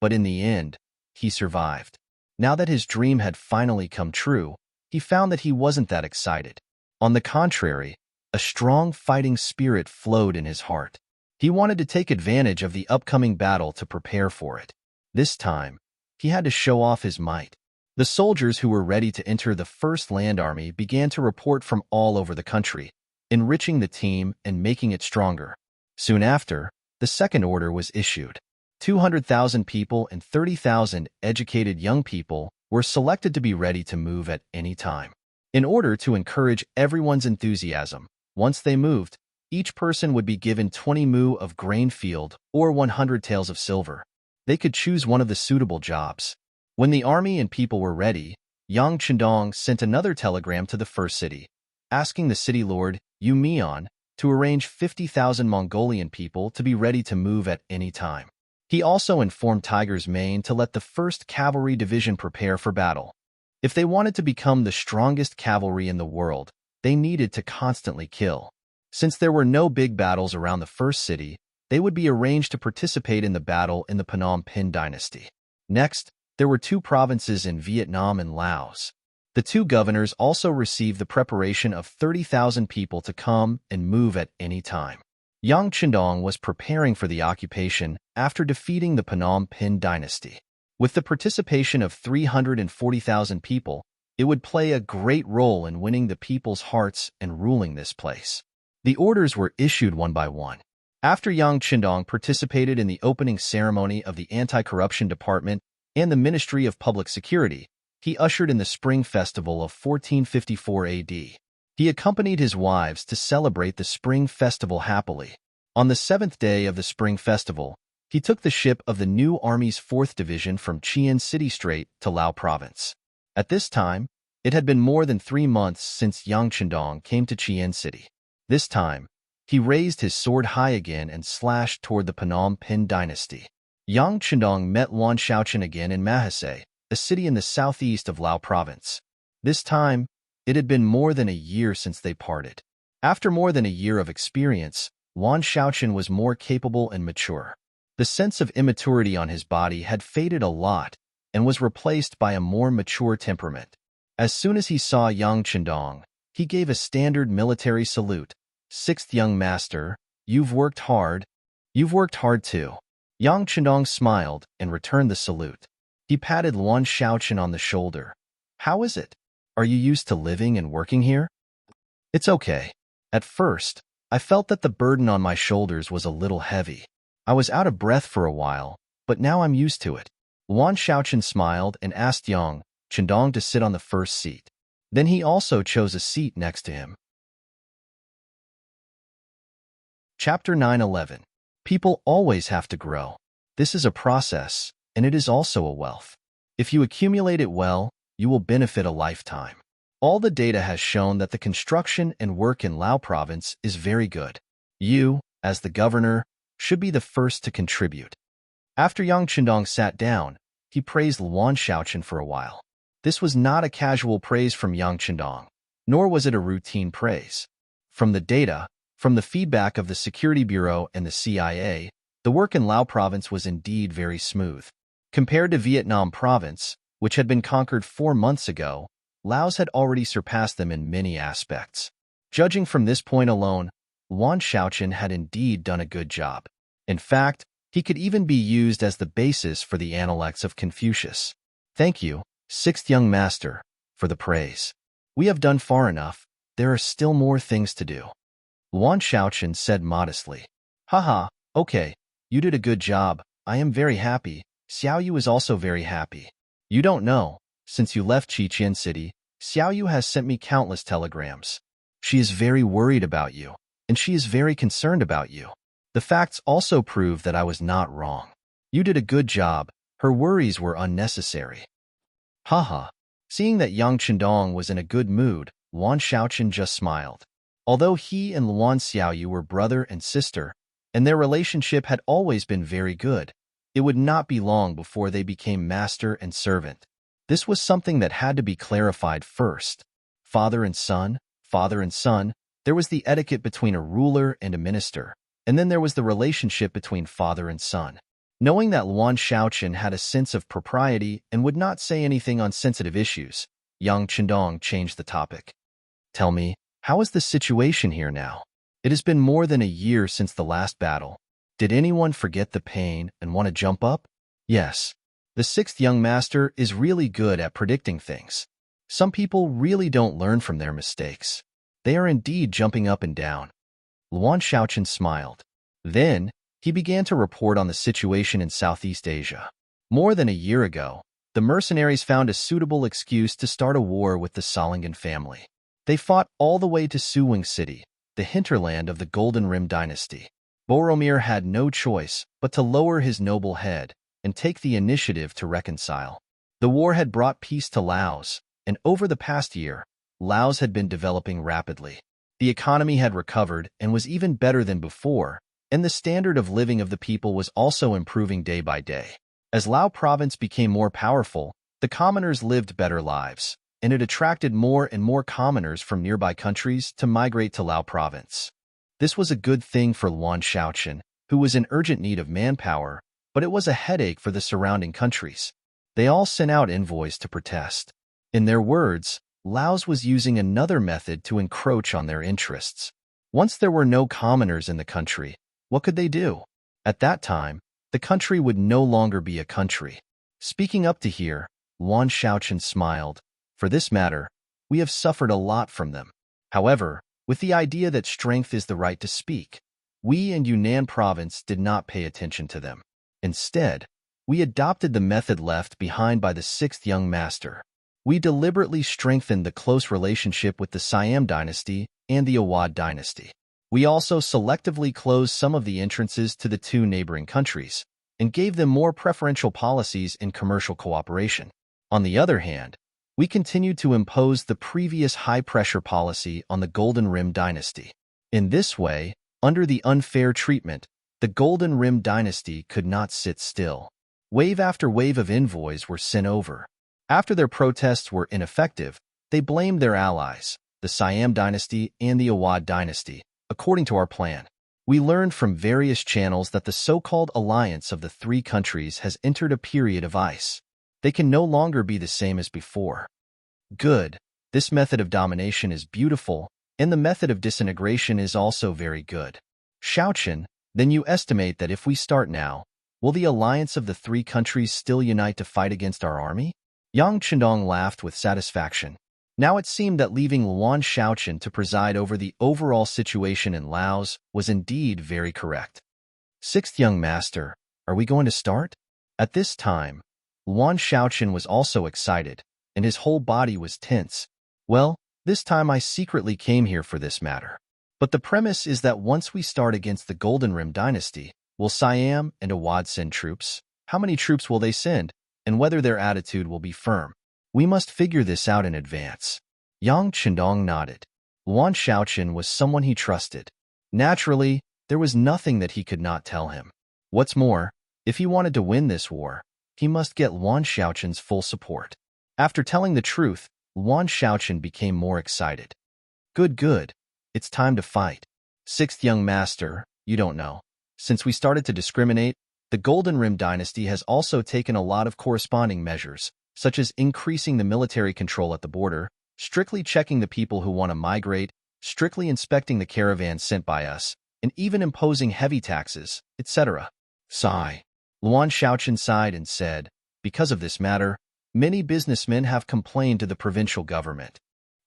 [SPEAKER 1] but in the end, he survived. Now that his dream had finally come true, he found that he wasn't that excited. On the contrary, a strong fighting spirit flowed in his heart. He wanted to take advantage of the upcoming battle to prepare for it. This time, he had to show off his might. The soldiers who were ready to enter the First Land Army began to report from all over the country, enriching the team and making it stronger. Soon after, the second order was issued. 200,000 people and 30,000 educated young people were selected to be ready to move at any time. In order to encourage everyone's enthusiasm, once they moved, each person would be given 20 mu of grain field or 100 taels of silver. They could choose one of the suitable jobs. When the army and people were ready, Yang Chendong sent another telegram to the first city, asking the city lord, Yu Mian, to arrange 50,000 Mongolian people to be ready to move at any time. He also informed Tiger's Mane to let the 1st Cavalry Division prepare for battle. If they wanted to become the strongest cavalry in the world, they needed to constantly kill. Since there were no big battles around the first city, they would be arranged to participate in the battle in the Phnom Penh dynasty. Next, there were 2 provinces in Vietnam and Laos. The 2 governors also received the preparation of 30,000 people to come and move at any time. Yang Chendong was preparing for the occupation after defeating the Phnom Penh dynasty. With the participation of 340,000 people, it would play a great role in winning the people's hearts and ruling this place. The orders were issued one by one. After Yang Chendong participated in the opening ceremony of the Anti-Corruption Department and the Ministry of Public Security, he ushered in the Spring Festival of 1454 AD. He accompanied his wives to celebrate the Spring Festival happily. On the 7th day of the Spring Festival, he took the ship of the new Army's 4th Division from Chien City Strait to Lao Province. At this time, it had been more than 3 months since Yang Chendong came to Chien City. This time, he raised his sword high again and slashed toward the Phnom Penh dynasty. Yang Chendong met Luan Shaochen again in Mahase, a city in the southeast of Lao Province. This time, it had been more than a year since they parted. After more than a year of experience, Luan Shaochen was more capable and mature. The sense of immaturity on his body had faded a lot and was replaced by a more mature temperament. As soon as he saw Yang Chendong, he gave a standard military salute. "Sixth young master, you've worked hard. You've worked hard too." Yang Chendong smiled and returned the salute. He patted Luan Shaochen on the shoulder. "How is it? Are you used to living and working here?" "It's okay. At first, I felt that the burden on my shoulders was a little heavy. I was out of breath for a while, but now I'm used to it." Luan Shaochen smiled and asked Yang Chendong to sit on the first seat. Then he also chose a seat next to him. Chapter 9:11. People always have to grow. This is a process, and it is also a wealth. If you accumulate it well, you will benefit a lifetime. All the data has shown that the construction and work in Lao Province is very good. You, as the governor, should be the first to contribute. After Yang Chendong sat down, he praised Luan Shaochen for a while. This was not a casual praise from Yang Chendong, nor was it a routine praise. From the data, from the feedback of the Security Bureau and the CIA, the work in Lao Province was indeed very smooth. Compared to Vietnam Province, which had been conquered 4 months ago, Laos had already surpassed them in many aspects. Judging from this point alone, Luan Shaoqian had indeed done a good job. In fact, he could even be used as the basis for the Analects of Confucius. Thank you, sixth young master, for the praise. We have done far enough. There are still more things to do. Luan Shaoqian said modestly. Haha, okay, you did a good job. I am very happy. Xiao Yu is also very happy. You don't know, since you left Qiqian City, Xiao Yu has sent me countless telegrams. She is very worried about you, and she is very concerned about you. The facts also prove that I was not wrong. You did a good job. Her worries were unnecessary. Haha. Seeing that Yang Chendong was in a good mood, Luan Shaoqian just smiled. Although he and Luan Xiaoyu were brother and sister, and their relationship had always been very good, it would not be long before they became master and servant. This was something that had to be clarified first. Father and son, there was the etiquette between a ruler and a minister, and then there was the relationship between father and son. Knowing that Luan Shaoqian had a sense of propriety and would not say anything on sensitive issues, Yang Chendong changed the topic. Tell me, how is the situation here now? It has been more than a year since the last battle. Did anyone forget the pain and want to jump up? Yes. The sixth young master is really good at predicting things. Some people really don't learn from their mistakes. They are indeed jumping up and down. Luan Shaoqian smiled. Then, he began to report on the situation in Southeast Asia. More than a year ago, the mercenaries found a suitable excuse to start a war with the Solingen family. They fought all the way to Suwing City, the hinterland of the Golden Rim dynasty. Boromir had no choice but to lower his noble head and take the initiative to reconcile. The war had brought peace to Laos, and over the past year, Laos had been developing rapidly. The economy had recovered and was even better than before, and the standard of living of the people was also improving day by day. As Lao province became more powerful, the commoners lived better lives, and it attracted more and more commoners from nearby countries to migrate to Lao province. This was a good thing for Luan Shaoqian, who was in urgent need of manpower, but it was a headache for the surrounding countries. They all sent out envoys to protest. In their words, Laos was using another method to encroach on their interests. Once there were no commoners in the country, what could they do? At that time, the country would no longer be a country. Speaking up to here, Luan Shaoqian smiled. For this matter, we have suffered a lot from them. However, with the idea that strength is the right to speak, we in Yunnan province did not pay attention to them. Instead, we adopted the method left behind by the sixth young master. We deliberately strengthened the close relationship with the Siam dynasty and the Awad dynasty. We also selectively closed some of the entrances to the two neighboring countries and gave them more preferential policies in commercial cooperation. On the other hand, we continued to impose the previous high-pressure policy on the Golden Rim dynasty. In this way, under the unfair treatment, the Golden Rim dynasty could not sit still. Wave after wave of envoys were sent over. After their protests were ineffective, they blamed their allies, the Siam dynasty and the Awad dynasty, according to our plan. We learned from various channels that the so-called alliance of the three countries has entered a period of ice. They can no longer be the same as before. Good. This method of domination is beautiful, and the method of disintegration is also very good. Shaoqian, then you estimate that if we start now, will the alliance of the three countries still unite to fight against our army? Yang Chendong laughed with satisfaction. Now it seemed that leaving Luan Shaoqian to preside over the overall situation in Laos was indeed very correct. Sixth young master, are we going to start? At this time, Luan Shaoqian was also excited, and his whole body was tense. Well, this time I secretly came here for this matter. But the premise is that once we start against the Golden Rim dynasty, will Siam and Awad send troops? How many troops will they send, and whether their attitude will be firm? We must figure this out in advance. Yang Chendong nodded. Luan Shaoqian was someone he trusted. Naturally, there was nothing that he could not tell him. What's more, if he wanted to win this war, he must get Luan Shaoqian's full support. After telling the truth, Luan Shaoqian became more excited. Good. It's time to fight. Sixth young master, you don't know. Since we started to discriminate, the Golden Rim dynasty has also taken a lot of corresponding measures, such as increasing the military control at the border, strictly checking the people who want to migrate, strictly inspecting the caravans sent by us, and even imposing heavy taxes, etc. Sigh. Luan Shaoqian sighed and said, because of this matter, many businessmen have complained to the provincial government.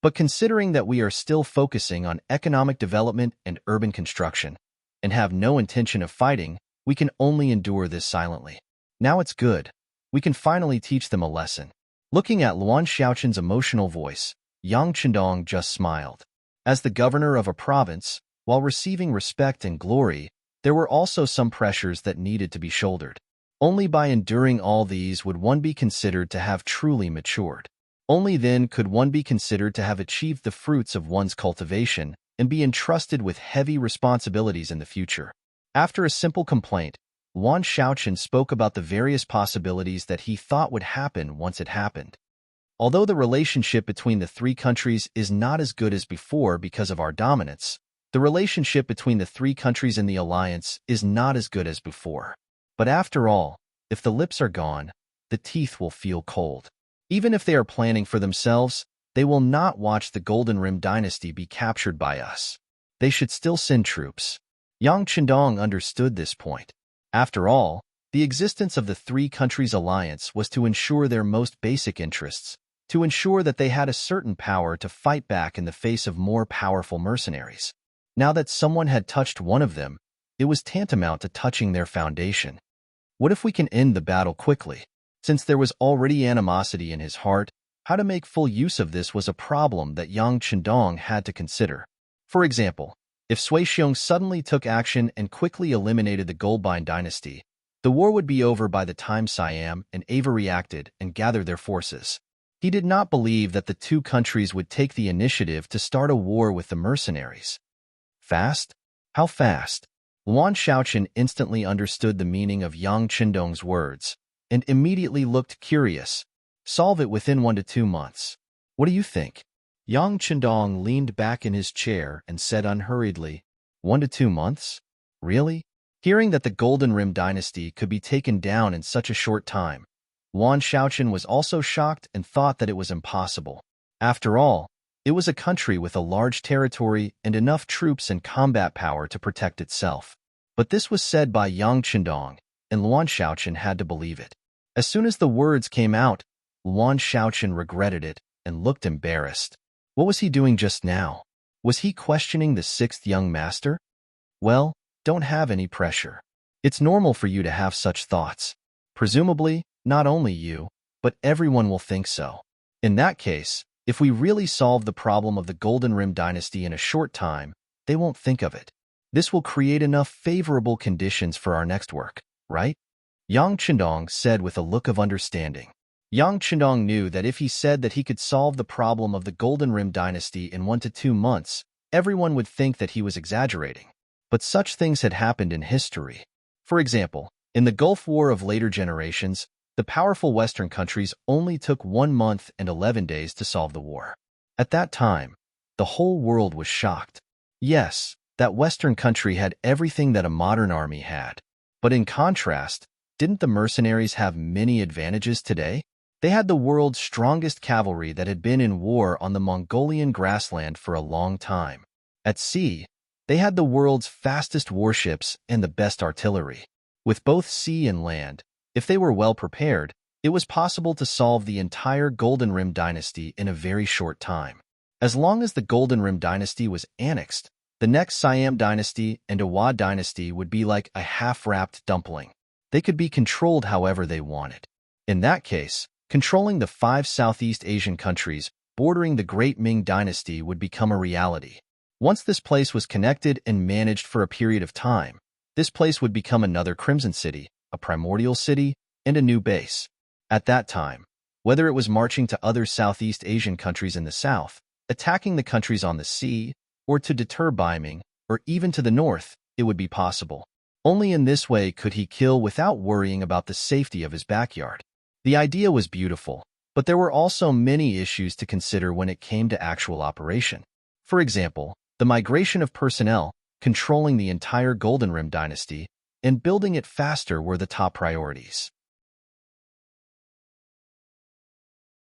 [SPEAKER 1] But considering that we are still focusing on economic development and urban construction, and have no intention of fighting, we can only endure this silently. Now it's good. We can finally teach them a lesson. Looking at Luan Shaoqian's emotional voice, Yang Chendong just smiled. As the governor of a province, while receiving respect and glory, there were also some pressures that needed to be shouldered. Only by enduring all these would one be considered to have truly matured. Only then could one be considered to have achieved the fruits of one's cultivation and be entrusted with heavy responsibilities in the future. After a simple complaint, Luan Shaoqian spoke about the various possibilities that he thought would happen once it happened. Although the relationship between the three countries is not as good as before because of our dominance, the relationship between the three countries in the alliance is not as good as before. But after all, if the lips are gone, the teeth will feel cold. Even if they are planning for themselves, they will not watch the Golden Rim dynasty be captured by us. They should still send troops. Yang Chendong understood this point. After all, the existence of the three countries' alliance was to ensure their most basic interests, to ensure that they had a certain power to fight back in the face of more powerful mercenaries. Now that someone had touched one of them, it was tantamount to touching their foundation. What if we can end the battle quickly? Since there was already animosity in his heart, how to make full use of this was a problem that Yang Chendong had to consider. For example, if Sui Xiong suddenly took action and quickly eliminated the Goldbine dynasty, the war would be over by the time Siam and Ava reacted and gathered their forces. He did not believe that the two countries would take the initiative to start a war with the mercenaries. Fast? How fast? Luan Shaoqian instantly understood the meaning of Yang Chendong's words and immediately looked curious. Solve it within 1 to 2 months. What do you think? Yang Chendong leaned back in his chair and said unhurriedly, 1 to 2 months? Really? Hearing that the Golden Rim dynasty could be taken down in such a short time, Luan Shaoqian was also shocked and thought that it was impossible. After all, it was a country with a large territory and enough troops and combat power to protect itself. But this was said by Yang Chendong, and Luan Shaoqian had to believe it. As soon as the words came out, Luan Shaoqian regretted it and looked embarrassed. What was he doing just now? Was he questioning the sixth young master? Well, don't have any pressure. It's normal for you to have such thoughts. Presumably, not only you, but everyone will think so. In that case, if we really solve the problem of the Golden Rim dynasty in a short time, they won't think of it. This will create enough favorable conditions for our next work, right? Yang Chendong said with a look of understanding. Yang Chendong knew that if he said that he could solve the problem of the Golden Rim dynasty in 1 to 2 months, everyone would think that he was exaggerating. But such things had happened in history. For example, in the Gulf War of later generations, the powerful Western countries only took 1 month and 11 days to solve the war. At that time, the whole world was shocked. Yes, that Western country had everything that a modern army had. But in contrast, didn't the mercenaries have many advantages today? They had the world's strongest cavalry that had been in war on the Mongolian grassland for a long time. At sea, they had the world's fastest warships and the best artillery. With both sea and land, if they were well prepared, it was possible to solve the entire Golden Rim dynasty in a very short time. As long as the Golden Rim dynasty was annexed, the next Siam dynasty and Awa dynasty would be like a half-wrapped dumpling. They could be controlled however they wanted. In that case, controlling the 5 Southeast Asian countries bordering the Great Ming dynasty would become a reality. Once this place was connected and managed for a period of time, this place would become another Crimson City, a primordial city, and a new base. At that time, whether it was marching to other Southeast Asian countries in the south, attacking the countries on the sea, or to deter Ming, or even to the north, it would be possible. Only in this way could he kill without worrying about the safety of his backyard. The idea was beautiful, but there were also many issues to consider when it came to actual operation. For example, the migration of personnel, controlling the entire Golden Rim dynasty, and building it faster were the top priorities.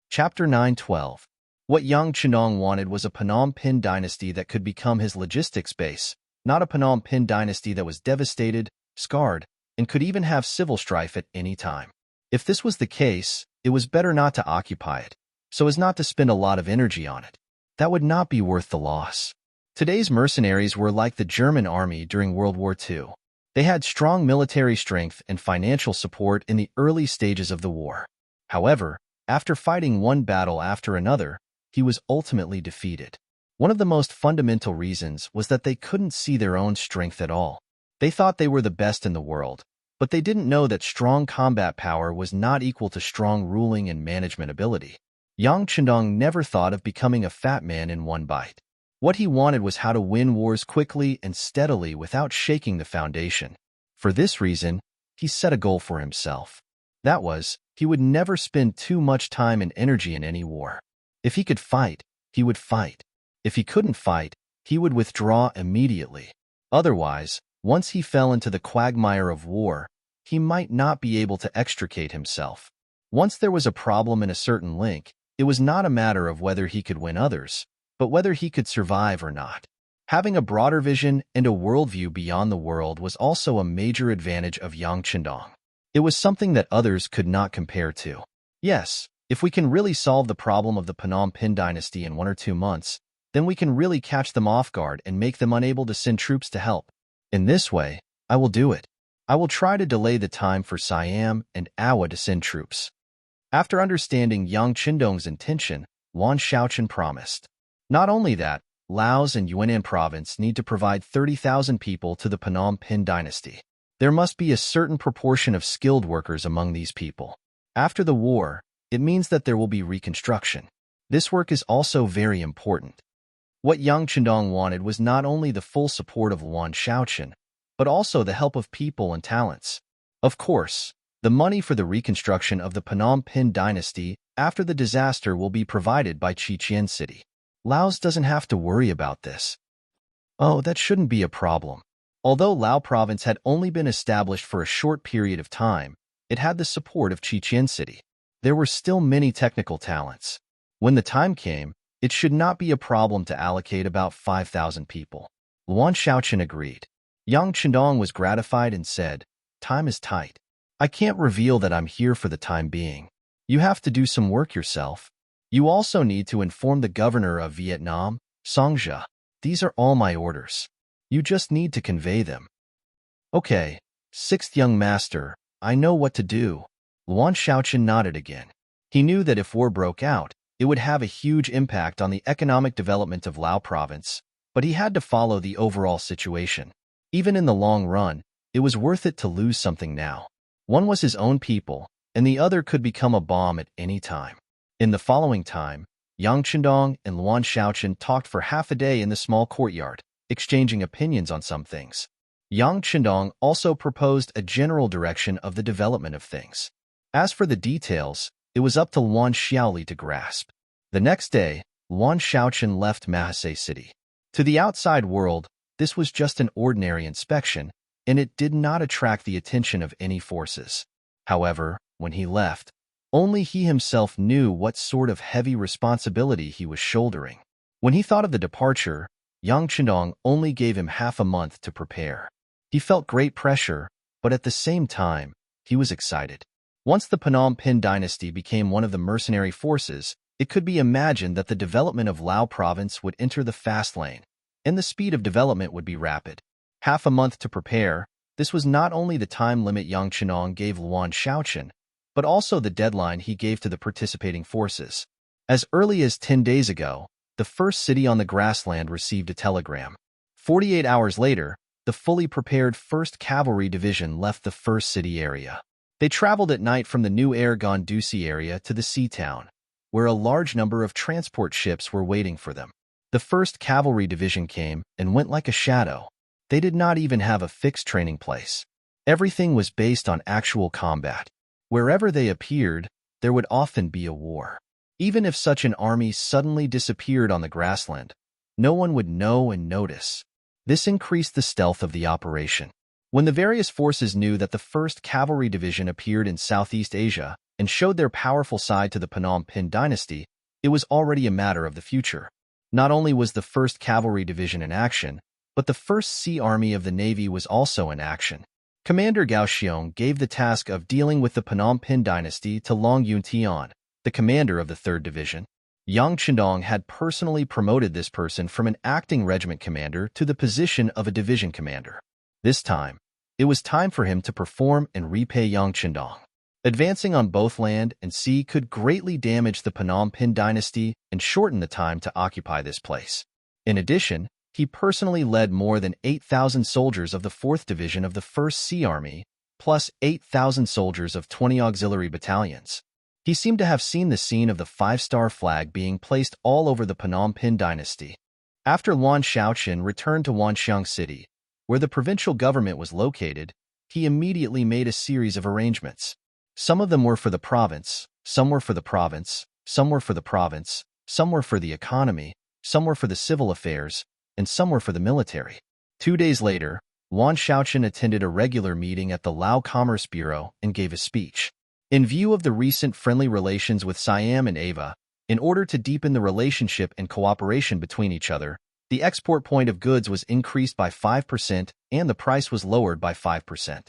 [SPEAKER 1] Chapter 9:12. What Yang Chenong wanted was a Phnom Penh dynasty that could become his logistics base, not a Phnom Penh dynasty that was devastated, scarred, and could even have civil strife at any time. If this was the case, it was better not to occupy it, so as not to spend a lot of energy on it. That would not be worth the loss. Today's mercenaries were like the German army during World War II. They had strong military strength and financial support in the early stages of the war. However, after fighting one battle after another, he was ultimately defeated. One of the most fundamental reasons was that they couldn't see their own strength at all. They thought they were the best in the world, but they didn't know that strong combat power was not equal to strong ruling and management ability. Yang Chendong never thought of becoming a fat man in one bite. What he wanted was how to win wars quickly and steadily without shaking the foundation. For this reason, he set a goal for himself. That was, he would never spend too much time and energy in any war. If he could fight, he would fight. If he couldn't fight, he would withdraw immediately. Otherwise, once he fell into the quagmire of war, he might not be able to extricate himself. Once there was a problem in a certain link, it was not a matter of whether he could win others, but whether he could survive or not. Having a broader vision and a worldview beyond the world was also a major advantage of Yang Chendong. It was something that others could not compare to. Yes, if we can really solve the problem of the Phnom Penh dynasty in 1 or 2 months, then we can really catch them off guard and make them unable to send troops to help. In this way, I will do it. I will try to delay the time for Siam and Awa to send troops. After understanding Yang Chendong's intention, Yuan Shaoqian promised. Not only that, Laos and Yunnan province need to provide 30,000 people to the Phnom Penh dynasty. There must be a certain proportion of skilled workers among these people. After the war, it means that there will be reconstruction. This work is also very important. What Yang Chendong wanted was not only the full support of Yuan Shaoqian, but also the help of people and talents. Of course, the money for the reconstruction of the Phnom Penh dynasty after the disaster will be provided by Chichen City. Laos doesn't have to worry about this. Oh, that shouldn't be a problem. Although Lao province had only been established for a short period of time, it had the support of Chichen City. There were still many technical talents. When the time came, it should not be a problem to allocate about 5,000 people. Yuan Shaoqian agreed. Yang Chendong was gratified and said, "Time is tight. I can't reveal that I'm here for the time being. You have to do some work yourself. You also need to inform the governor of Vietnam, Songja. These are all my orders. You just need to convey them." Okay, sixth young master, I know what to do. Yuan Shaoqian nodded again. He knew that if war broke out, it would have a huge impact on the economic development of Lao province, but he had to follow the overall situation. Even in the long run, it was worth it to lose something now. One was his own people, and the other could become a bomb at any time. In the following time, Yang Chendong and Yuan Shaoqian talked for half a day in the small courtyard, exchanging opinions on some things. Yang Chendong also proposed a general direction of the development of things. As for the details, it was up to Yuan Xiaoli to grasp. The next day, Yuan Shaoqian left Mahase City. To the outside world, this was just an ordinary inspection, and it did not attract the attention of any forces. However, when he left, only he himself knew what sort of heavy responsibility he was shouldering. When he thought of the departure, Yang Chendong only gave him half a month to prepare. He felt great pressure, but at the same time, he was excited. Once the Phnom Penh dynasty became one of the mercenary forces, it could be imagined that the development of Lao province would enter the fast lane, and the speed of development would be rapid. Half a month to prepare, this was not only the time limit Yang Chendong gave Yuan Shaoqian, but also the deadline he gave to the participating forces. As early as 10 days ago, the first city on the grassland received a telegram. 48 hours later, the fully prepared 1st Cavalry Division left the first city area. They traveled at night from the new Air Gondousi area to the sea town, where a large number of transport ships were waiting for them. The 1st Cavalry Division came and went like a shadow. They did not even have a fixed training place. Everything was based on actual combat. Wherever they appeared, there would often be a war. Even if such an army suddenly disappeared on the grassland, no one would know and notice. This increased the stealth of the operation. When the various forces knew that the 1st Cavalry Division appeared in Southeast Asia and showed their powerful side to the Phnom Penh dynasty, it was already a matter of the future. Not only was the 1st Cavalry Division in action, but the 1st Sea Army of the Navy was also in action. Commander Gao Xiong gave the task of dealing with the Phnom Penh dynasty to Long Yuntian, the commander of the 3rd Division. Yang Chendong had personally promoted this person from an acting regiment commander to the position of a division commander. This time, it was time for him to perform and repay Yang Chendong. Advancing on both land and sea could greatly damage the Phnom Penh dynasty and shorten the time to occupy this place. In addition, he personally led more than 8,000 soldiers of the 4th Division of the 1st Sea Army, plus 8,000 soldiers of 20 auxiliary battalions. He seemed to have seen the scene of the 5-star flag being placed all over the Phnom Penh dynasty. After Luan Shaoqin returned to Wanxiang City, where the provincial government was located, he immediately made a series of arrangements. Some of them were for the province, some were for the province, some were for the province, some were for the economy, some were for the civil affairs, and some were for the military. 2 days later, Luan Shaoqin attended a regular meeting at the Lao Commerce Bureau and gave a speech. In view of the recent friendly relations with Siam and Ava, in order to deepen the relationship and cooperation between each other, the export point of goods was increased by 5% and the price was lowered by 5%.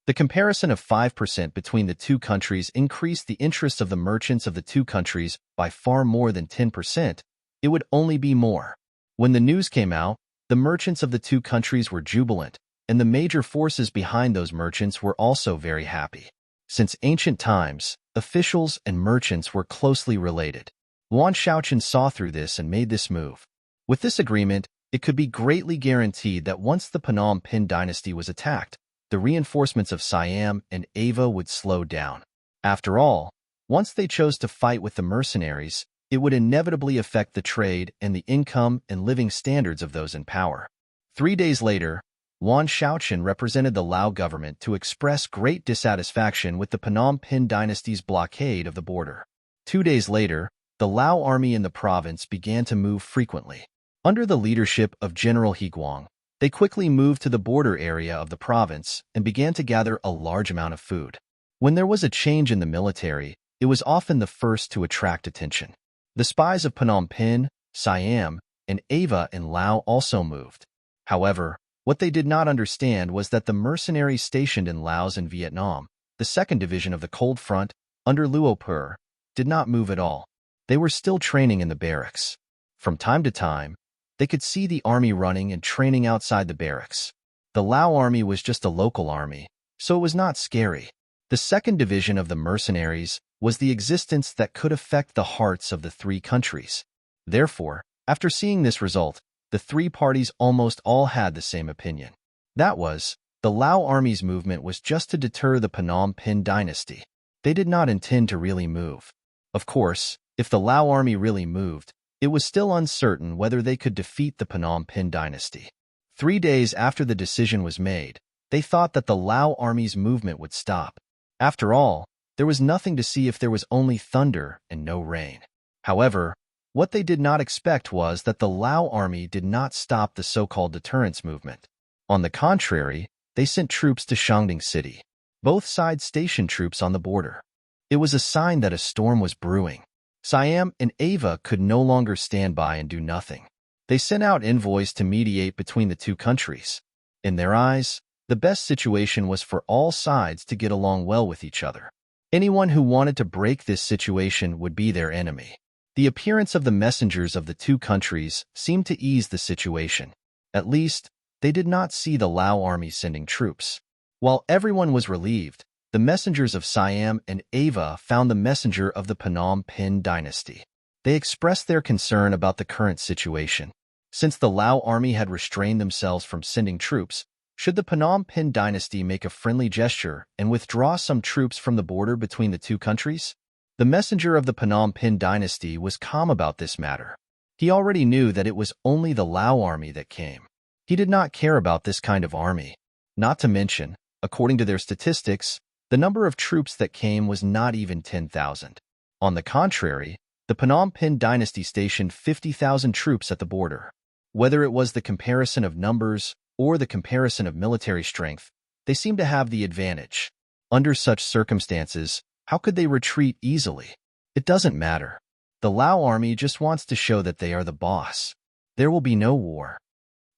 [SPEAKER 1] The comparison of 5% between the two countries increased the interest of the merchants of the two countries by far more than 10%. It would only be more. When the news came out, the merchants of the two countries were jubilant, and the major forces behind those merchants were also very happy. Since ancient times, officials and merchants were closely related. Luan Shaoqin saw through this and made this move. With this agreement, it could be greatly guaranteed that once the Phnom Penh dynasty was attacked, the reinforcements of Siam and Ava would slow down. After all, once they chose to fight with the mercenaries, it would inevitably affect the trade and the income and living standards of those in power. 3 days later, Luan Shaoqin represented the Lao government to express great dissatisfaction with the Phnom Penh dynasty's blockade of the border. 2 days later, the Lao army in the province began to move frequently. Under the leadership of General He Guang, they quickly moved to the border area of the province and began to gather a large amount of food. When there was a change in the military, it was often the first to attract attention. The spies of Phnom Penh, Siam, and Ava in Lao also moved. However, what they did not understand was that the mercenaries stationed in Laos and Vietnam, the 2nd Division of the Cold Front, under Luo Per, did not move at all. They were still training in the barracks. From time to time, they could see the army running and training outside the barracks. The Lao army was just a local army, so it was not scary. The 2nd Division of the mercenaries was the existence that could affect the hearts of the 3 countries. Therefore, after seeing this result, the 3 parties almost all had the same opinion. That was, the Lao army's movement was just to deter the Phnom Penh dynasty. They did not intend to really move. Of course, if the Lao army really moved, it was still uncertain whether they could defeat the Phnom Penh dynasty. 3 days after the decision was made, they thought that the Lao army's movement would stop. After all, there was nothing to see if there was only thunder and no rain. However, what they did not expect was that the Lao army did not stop the so-called deterrence movement. On the contrary, they sent troops to Shandong City. Both sides stationed troops on the border. It was a sign that a storm was brewing. Siam and Ava could no longer stand by and do nothing. They sent out envoys to mediate between the two countries. In their eyes, the best situation was for all sides to get along well with each other. Anyone who wanted to break this situation would be their enemy. The appearance of the messengers of the two countries seemed to ease the situation. At least, they did not see the Lao army sending troops. While everyone was relieved, the messengers of Siam and Ava found the messenger of the Phnom Penh dynasty. They expressed their concern about the current situation. Since the Lao army had restrained themselves from sending troops, should the Phnom Penh dynasty make a friendly gesture and withdraw some troops from the border between the two countries? The messenger of the Phnom Penh dynasty was calm about this matter. He already knew that it was only the Lao army that came. He did not care about this kind of army. Not to mention, according to their statistics, the number of troops that came was not even 10,000. On the contrary, the Phnom Penh dynasty stationed 50,000 troops at the border. Whether it was the comparison of numbers or the comparison of military strength, they seemed to have the advantage. Under such circumstances, how could they retreat easily? It doesn't matter. The Lao army just wants to show that they are the boss. There will be no war.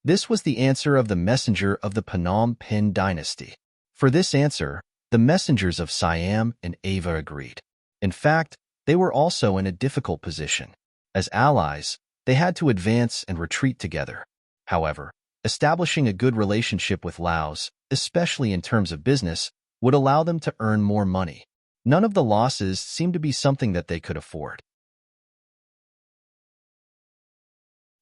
[SPEAKER 1] This was the answer of the messenger of the Phnom Penh dynasty. For this answer, the messengers of Siam and Ava agreed. In fact, they were also in a difficult position. As allies, they had to advance and retreat together. However, establishing a good relationship with Laos, especially in terms of business, would allow them to earn more money. None of the losses seemed to be something that they could afford.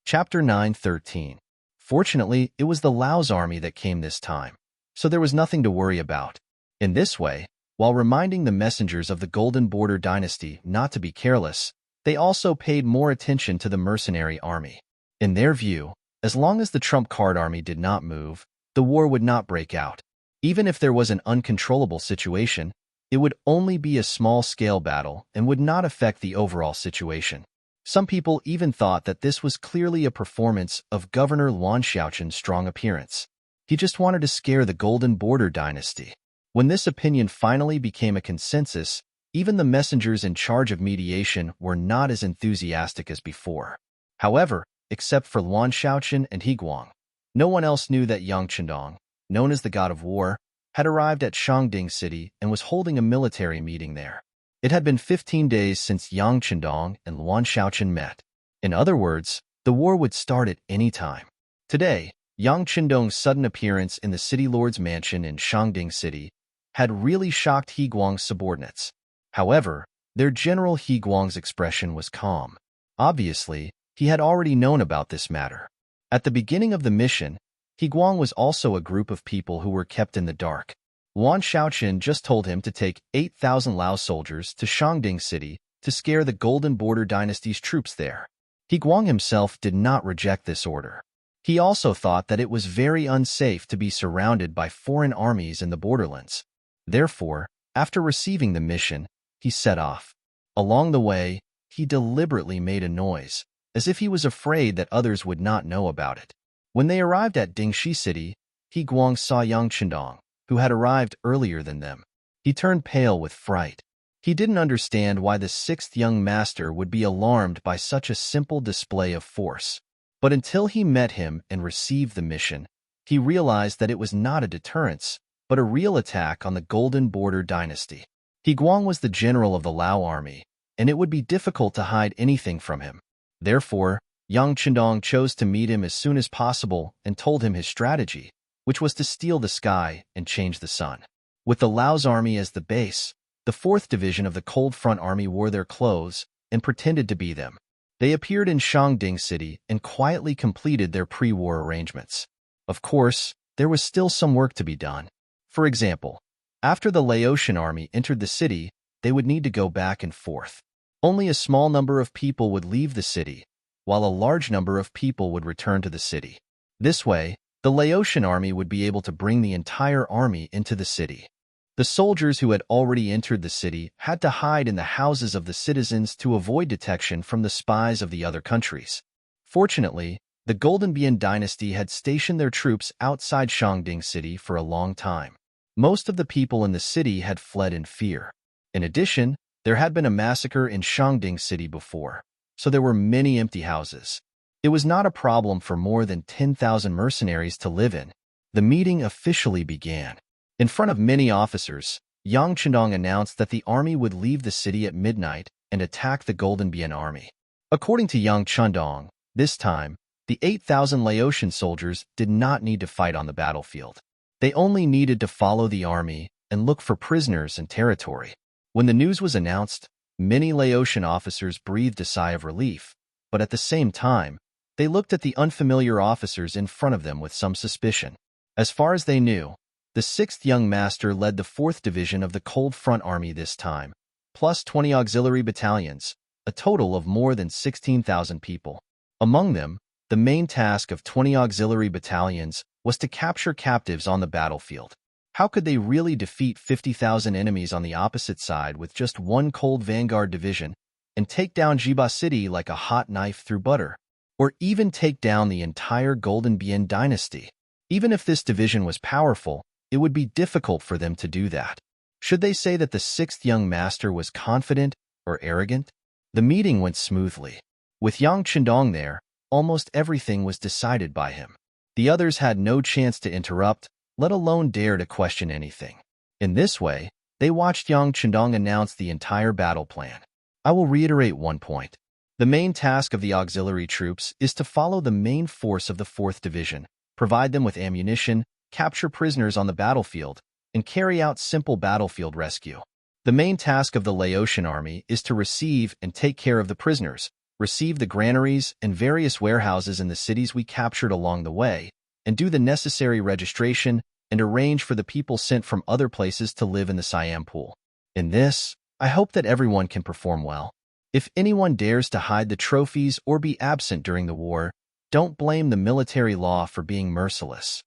[SPEAKER 1] Chapter 9:13. Fortunately, it was the Laos army that came this time, so there was nothing to worry about. In this way, while reminding the messengers of the Golden Border dynasty not to be careless, they also paid more attention to the mercenary army. In their view, as long as the trump card army did not move, the war would not break out. Even if there was an uncontrollable situation, it would only be a small-scale battle and would not affect the overall situation. Some people even thought that this was clearly a performance of Governor Luan Xiaoqian's strong appearance. He just wanted to scare the Golden Border dynasty. When this opinion finally became a consensus, even the messengers in charge of mediation were not as enthusiastic as before. However, except for Luan Xiaoqian and He Guang, no one else knew that Yang Chendong, known as the God of War, had arrived at Shangding City and was holding a military meeting there. It had been 15 days since Yang Chendong and Luan Xiaoqian met. In other words, the war would start at any time. Today, Yang Chendong's sudden appearance in the city lord's mansion in Shangding City had really shocked He Guang's subordinates. However, their general He Guang's expression was calm. Obviously, he had already known about this matter. At the beginning of the mission, He Guang was also a group of people who were kept in the dark. Luan Xiaoqian just told him to take 8,000 Lao soldiers to Shangding City to scare the Golden Border dynasty's troops there. He Guang himself did not reject this order. He also thought that it was very unsafe to be surrounded by foreign armies in the borderlands. Therefore, after receiving the mission, he set off. Along the way, he deliberately made a noise, as if he was afraid that others would not know about it. When they arrived at Dingxi City, He Guang saw Yang Chendong, who had arrived earlier than them. He turned pale with fright. He didn't understand why the sixth young master would be alarmed by such a simple display of force. But until he met him and received the mission, he realized that it was not a deterrence, but a real attack on the Golden Border dynasty. He Guang was the general of the Lao army, and it would be difficult to hide anything from him. Therefore, Yang Chendong chose to meet him as soon as possible and told him his strategy, which was to steal the sky and change the sun. With the Laos army as the base, the 4th Division of the Cold Front Army wore their clothes and pretended to be them. They appeared in Shangding City and quietly completed their pre-war arrangements. Of course, there was still some work to be done. For example, after the Laotian army entered the city, they would need to go back and forth. Only a small number of people would leave the city, while a large number of people would return to the city. This way, the Laotian army would be able to bring the entire army into the city. The soldiers who had already entered the city had to hide in the houses of the citizens to avoid detection from the spies of the other countries. Fortunately, the Golden Bian dynasty had stationed their troops outside Shangding City for a long time. Most of the people in the city had fled in fear. In addition, there had been a massacre in Shangding City before, so there were many empty houses. It was not a problem for more than 10,000 mercenaries to live in. The meeting officially began. In front of many officers, Yang Chendong announced that the army would leave the city at midnight and attack the Golden Bian army. According to Yang Chendong, this time, the 8,000 Laotian soldiers did not need to fight on the battlefield. They only needed to follow the army and look for prisoners and territory. When the news was announced, many Laotian officers breathed a sigh of relief, but at the same time, they looked at the unfamiliar officers in front of them with some suspicion. As far as they knew, the 6th young master led the 4th Division of the Cold Front Army this time, plus 20 auxiliary battalions, a total of more than 16,000 people. Among them, the main task of 20 auxiliary battalions was to capture captives on the battlefield. How could they really defeat 50,000 enemies on the opposite side with just one cold vanguard division and take down Jiba City like a hot knife through butter? Or even take down the entire Golden Bian dynasty? Even if this division was powerful, it would be difficult for them to do that. Should they say that the 6th young master was confident or arrogant? The meeting went smoothly. With Yang Chendong there, almost everything was decided by him. The others had no chance to interrupt, let alone dare to question anything. In this way, they watched Yang Chendong announce the entire battle plan. I will reiterate one point. The main task of the auxiliary troops is to follow the main force of the 4th Division, provide them with ammunition, capture prisoners on the battlefield, and carry out simple battlefield rescue. The main task of the Laotian army is to receive and take care of the prisoners, receive the granaries and various warehouses in the cities we captured along the way, and do the necessary registration and arrange for the people sent from other places to live in the Siam pool. In this, I hope that everyone can perform well. If anyone dares to hide the trophies or be absent during the war, don't blame the military law for being merciless.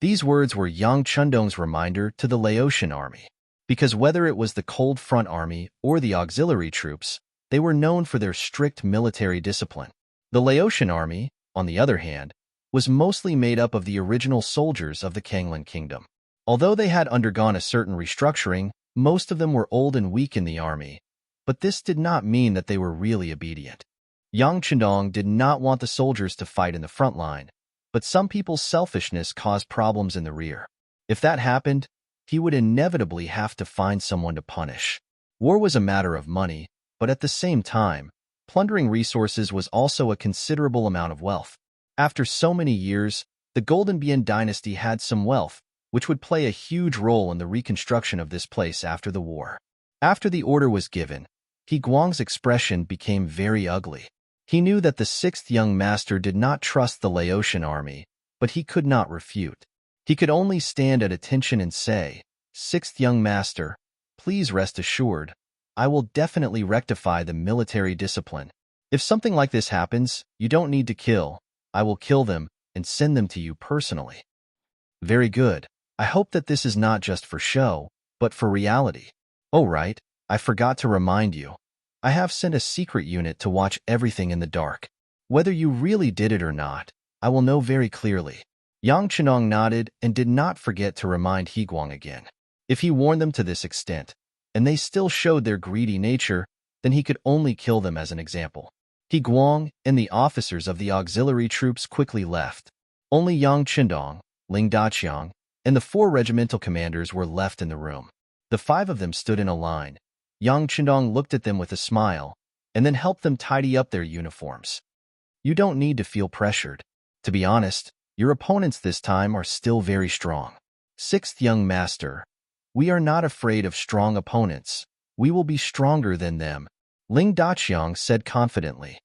[SPEAKER 1] These words were Yang Chendong's reminder to the Laotian army, because whether it was the Cold Front Army or the auxiliary troops, they were known for their strict military discipline. The Laotian army, on the other hand, was mostly made up of the original soldiers of the Kanglan Kingdom. Although they had undergone a certain restructuring, most of them were old and weak in the army, but this did not mean that they were really obedient. Yang Chendong did not want the soldiers to fight in the front line, but some people's selfishness caused problems in the rear. If that happened, he would inevitably have to find someone to punish. War was a matter of money, but at the same time, plundering resources was also a considerable amount of wealth. After so many years, the Golden Bian dynasty had some wealth, which would play a huge role in the reconstruction of this place after the war. After the order was given, He Guang's expression became very ugly. He knew that the 6th young master did not trust the Laotian army, but he could not refute. He could only stand at attention and say, "6th young master, please rest assured, I will definitely rectify the military discipline. If something like this happens, you don't need to kill. I will kill them and send them to you personally." Very good. I hope that this is not just for show, but for reality. Oh right, I forgot to remind you. I have sent a secret unit to watch everything in the dark. Whether you really did it or not, I will know very clearly. Yang Chendong nodded and did not forget to remind He Guang again. If he warned them to this extent, and they still showed their greedy nature, then he could only kill them as an example. He Guang and the officers of the auxiliary troops quickly left. Only Yang Chendong, Ling Daqiang, and the 4 regimental commanders were left in the room. The 5 of them stood in a line. Yang Chendong looked at them with a smile, and then helped them tidy up their uniforms. You don't need to feel pressured. To be honest, your opponents this time are still very strong. 6th young master, we are not afraid of strong opponents. We will be stronger than them, Ling Daqiang said confidently.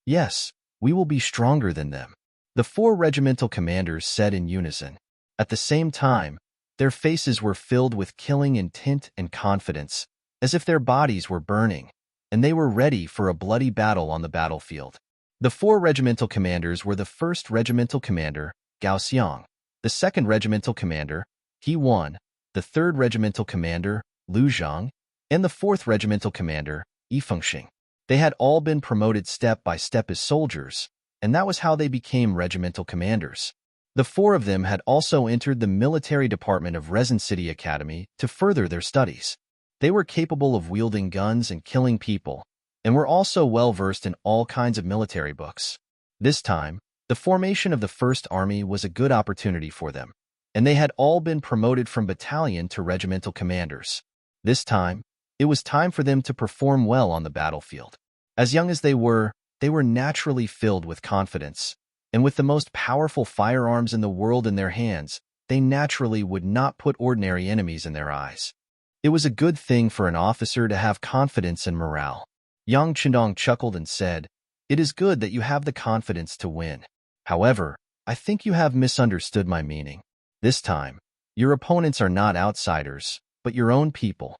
[SPEAKER 1] Yes, we will be stronger than them, the 4 regimental commanders said in unison. At the same time, their faces were filled with killing intent and confidence, as if their bodies were burning, and they were ready for a bloody battle on the battlefield. The 4 regimental commanders were the 1st regimental commander, Gao Xiang, the 2nd regimental commander, He Wan, the 3rd regimental commander, Lu Zhang, and the 4th regimental commander, Yi Fengxing. They had all been promoted step by step as soldiers, and that was how they became regimental commanders. The 4 of them had also entered the military department of Resin City Academy to further their studies. They were capable of wielding guns and killing people, and were also well-versed in all kinds of military books. This time, the formation of the 1st Army was a good opportunity for them, and they had all been promoted from battalion to regimental commanders. This time, it was time for them to perform well on the battlefield. As young as they were naturally filled with confidence, and with the most powerful firearms in the world in their hands, they naturally would not put ordinary enemies in their eyes. It was a good thing for an officer to have confidence and morale. Yang Chendong chuckled and said, "It is good that you have the confidence to win. However, I think you have misunderstood my meaning. This time, your opponents are not outsiders, but your own people."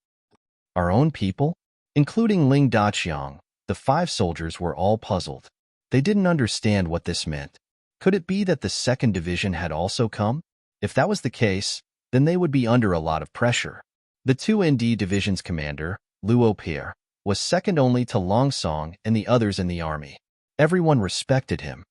[SPEAKER 1] Our own people? Including Ling Daqiang, the 5 soldiers were all puzzled. They didn't understand what this meant. Could it be that the 2nd Division had also come? If that was the case, then they would be under a lot of pressure. The 2ND Division's commander, Luo Pierre, was second only to Long Song and the others in the army. Everyone respected him.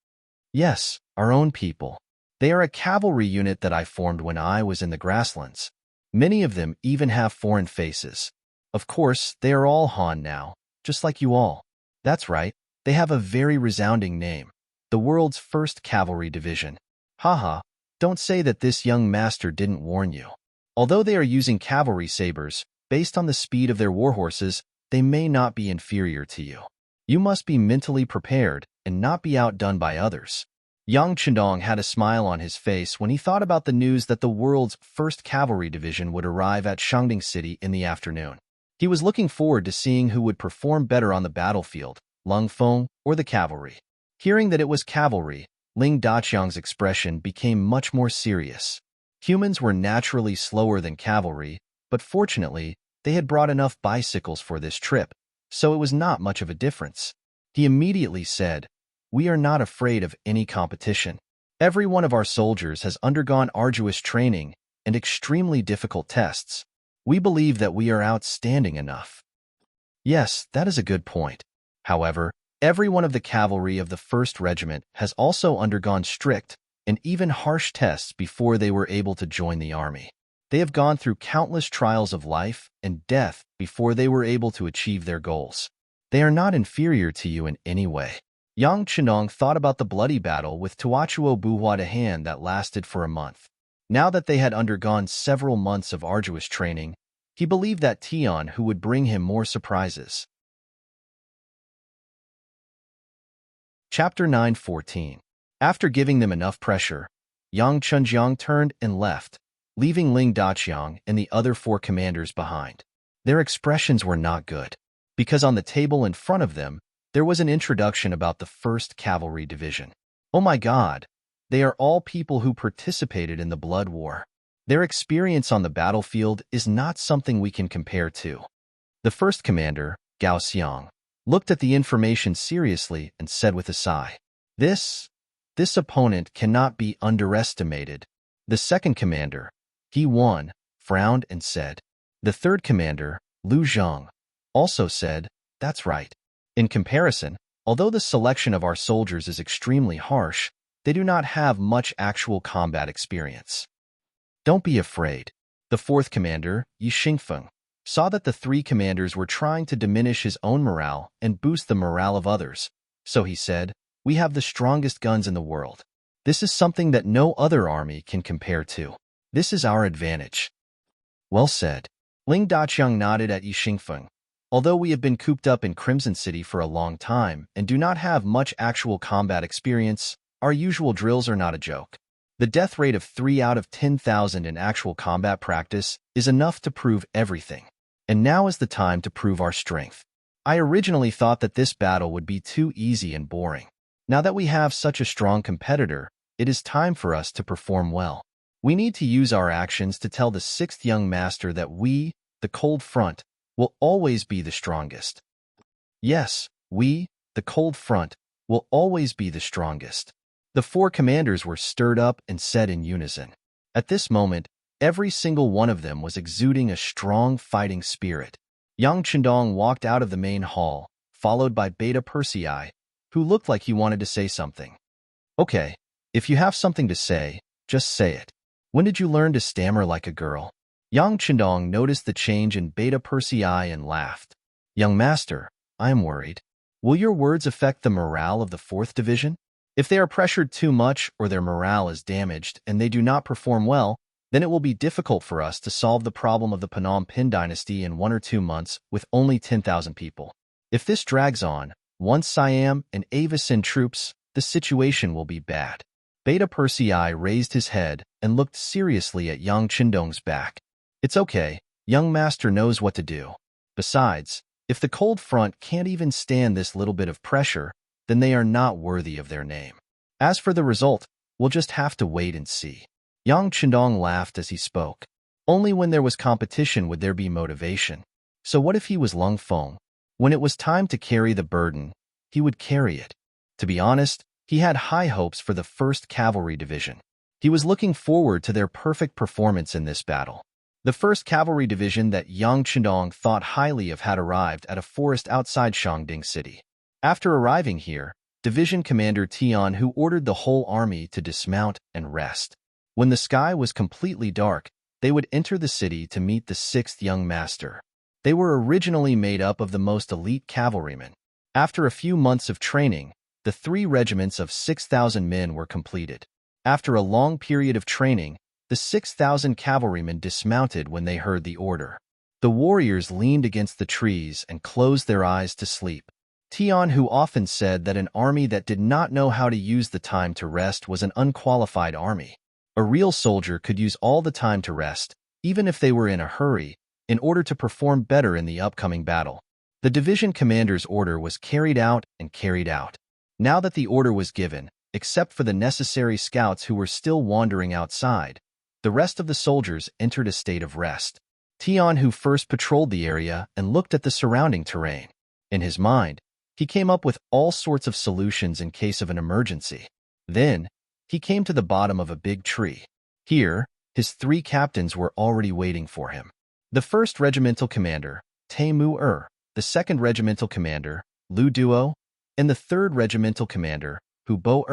[SPEAKER 1] Yes, our own people. They are a cavalry unit that I formed when I was in the grasslands. Many of them even have foreign faces. Of course, they are all Han now, just like you all. That's right, they have a very resounding name. The world's first cavalry division. Haha, don't say that this young master didn't warn you. Although they are using cavalry sabers, based on the speed of their warhorses, they may not be inferior to you. You must be mentally prepared and not be outdone by others. Yang Chendong had a smile on his face when he thought about the news that the world's first cavalry division would arrive at Shangding City in the afternoon. He was looking forward to seeing who would perform better on the battlefield, Lung Feng or the cavalry. Hearing that it was cavalry, Ling Daqiang's expression became much more serious. Humans were naturally slower than cavalry, but fortunately, they had brought enough bicycles for this trip, so it was not much of a difference. He immediately said, "We are not afraid of any competition. Every one of our soldiers has undergone arduous training and extremely difficult tests. We believe that we are outstanding enough." Yes, that is a good point. However, every one of the cavalry of the 1st Regiment has also undergone strict and even harsh tests before they were able to join the army. They have gone through countless trials of life and death before they were able to achieve their goals. They are not inferior to you in any way. Yang Chenong thought about the bloody battle with Tuachuo Buhuadahan that lasted for a month. Now that they had undergone several months of arduous training, he believed that Tian who would bring him more surprises. Chapter 9:14. After giving them enough pressure, Yang Chunjiang turned and left, leaving Ling Daqiang and the other 4 commanders behind. Their expressions were not good, because on the table in front of them, there was an introduction about the 1st Cavalry Division. Oh my God, they are all people who participated in the Blood War. Their experience on the battlefield is not something we can compare to. The 1st commander, Gao Xiang, looked at the information seriously and said with a sigh, This opponent cannot be underestimated." The 2nd commander, He Wan, frowned and said. The 3rd commander, Lu Zhang, also said, "That's right." In comparison, although the selection of our soldiers is extremely harsh, they do not have much actual combat experience. Don't be afraid. The 4th commander, Yi Xingfeng, saw that the 3 commanders were trying to diminish his own morale and boost the morale of others, so he said, "We have the strongest guns in the world. This is something that no other army can compare to. This is our advantage." Well said. Ling Daqiang nodded at Yi Xingfeng. Although we have been cooped up in Crimson City for a long time and do not have much actual combat experience, our usual drills are not a joke. The death rate of 3 out of 10,000 in actual combat practice is enough to prove everything. And now is the time to prove our strength. I originally thought that this battle would be too easy and boring. Now that we have such a strong competitor, it is time for us to perform well. We need to use our actions to tell the 6th young master that we, the Cold Front, will always be the strongest. Yes, we, the Cold Front, will always be the strongest. The 4 commanders were stirred up and said in unison. At this moment, every single one of them was exuding a strong fighting spirit. Yang Chendong walked out of the main hall, followed by Beta Persei, who looked like he wanted to say something. Okay, if you have something to say, just say it. When did you learn to stammer like a girl? Yang Chendong noticed the change in Beta Persei and laughed. Young master, I am worried. Will your words affect the morale of the 4th Division? If they are pressured too much or their morale is damaged and they do not perform well, then it will be difficult for us to solve the problem of the Phnom Penh dynasty in 1 or 2 months with only 10,000 people. If this drags on, once Siam and Ava send troops, the situation will be bad. Beta Persei raised his head and looked seriously at Yang Chendong's back. It's okay, young master knows what to do. Besides, if the Cold Front can't even stand this little bit of pressure, then they are not worthy of their name. As for the result, we'll just have to wait and see. Yang Chendong laughed as he spoke. Only when there was competition would there be motivation. So what if he was Lung Feng? When it was time to carry the burden, he would carry it. To be honest, he had high hopes for the 1st Cavalry Division. He was looking forward to their perfect performance in this battle. The 1st Cavalry Division that Yang Chendong thought highly of had arrived at a forest outside Shangding City. After arriving here, Division Commander Tian who ordered the whole army to dismount and rest. When the sky was completely dark, they would enter the city to meet the 6th young master. They were originally made up of the most elite cavalrymen. After a few months of training, the 3 regiments of 6,000 men were completed. After a long period of training, the 6,000 cavalrymen dismounted when they heard the order. The warriors leaned against the trees and closed their eyes to sleep. Tian, who often said that an army that did not know how to use the time to rest was an unqualified army. A real soldier could use all the time to rest, even if they were in a hurry, in order to perform better in the upcoming battle. The division commander's order was carried out and carried out. Now that the order was given, except for the necessary scouts who were still wandering outside, the rest of the soldiers entered a state of rest. Tian, who first patrolled the area and looked at the surrounding terrain. In his mind, he came up with all sorts of solutions in case of an emergency. Then, he came to the bottom of a big tree. Here, his 3 captains were already waiting for him. The 1st regimental commander, Taimu, the 2nd regimental commander, Lu Duo, and the 3rd regimental commander, Hu Bo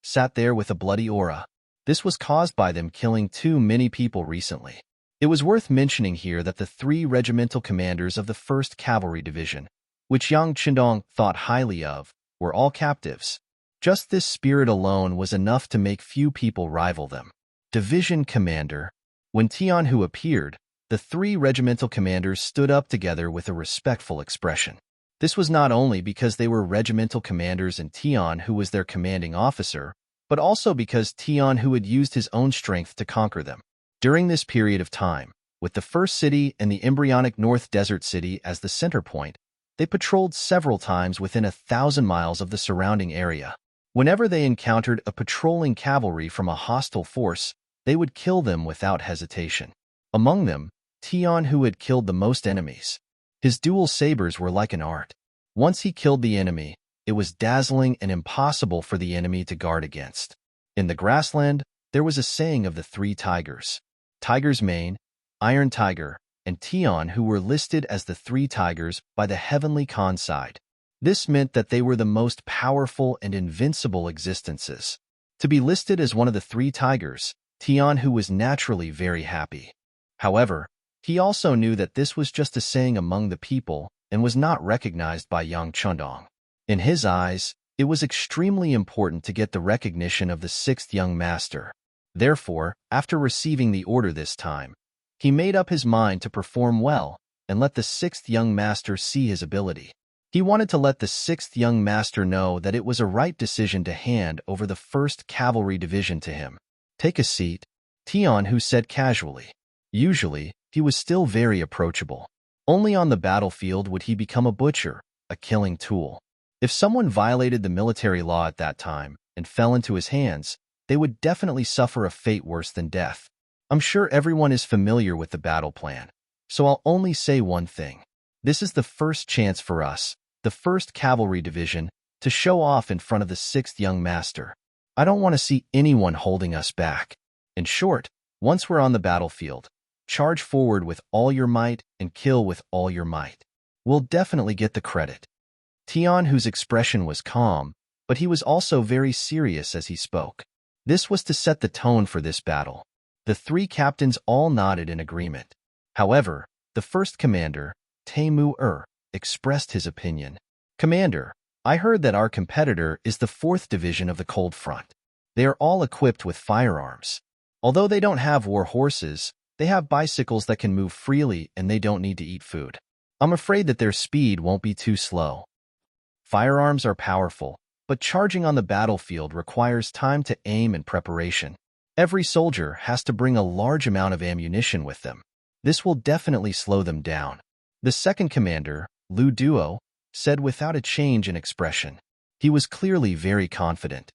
[SPEAKER 1] sat there with a bloody aura. This was caused by them killing too many people recently. It was worth mentioning here that the 3 regimental commanders of the 1st Cavalry Division, which Yang Qindong thought highly of, were all captives. Just this spirit alone was enough to make few people rival them. Division Commander. When Tian Hu appeared, the 3 regimental commanders stood up together with a respectful expression. This was not only because they were regimental commanders and Tian Hu was their commanding officer, but also because Tian Hu had used his own strength to conquer them. During this period of time, with the first city and the embryonic North Desert City as the center point, they patrolled several times within 1,000 miles of the surrounding area. Whenever they encountered a patrolling cavalry from a hostile force, they would kill them without hesitation. Among them, Tian Hu had killed the most enemies. His dual sabers were like an art. Once he killed the enemy, it was dazzling and impossible for the enemy to guard against. In the grassland, there was a saying of the 3 tigers. Tiger's Mane, Iron Tiger, and Tian Hu were listed as the 3 tigers by the heavenly Khan side. This meant that they were the most powerful and invincible existences. To be listed as one of the 3 tigers, Tian Hu was naturally very happy. However, he also knew that this was just a saying among the people and was not recognized by Yang Qindong. In his eyes, it was extremely important to get the recognition of the 6th young master. Therefore, after receiving the order this time, he made up his mind to perform well and let the 6th young master see his ability. He wanted to let the 6th young master know that it was a right decision to hand over the 1st Cavalry Division to him. "Take a seat," Tian Hu said casually. Usually, he was still very approachable. Only on the battlefield would he become a butcher, a killing tool. If someone violated the military law at that time and fell into his hands, they would definitely suffer a fate worse than death. I'm sure everyone is familiar with the battle plan, so I'll only say one thing. This is the first chance for us, the 1st Cavalry Division, to show off in front of the 6th young master. I don't want to see anyone holding us back. In short, once we're on the battlefield, charge forward with all your might and kill with all your might. We'll definitely get the credit. Tian Hu's expression was calm, but he was also very serious as he spoke. This was to set the tone for this battle. The 3 captains all nodded in agreement. However, the 1st commander, Taimu, expressed his opinion. "Commander, I heard that our competitor is the 4th Division of the Cold Front. They are all equipped with firearms. Although they don't have war horses, they have bicycles that can move freely and they don't need to eat food. I'm afraid that their speed won't be too slow. Firearms are powerful, but charging on the battlefield requires time to aim and preparation. Every soldier has to bring a large amount of ammunition with them. This will definitely slow them down." The 2nd commander, Lu Duo, said without a change in expression. He was clearly very confident.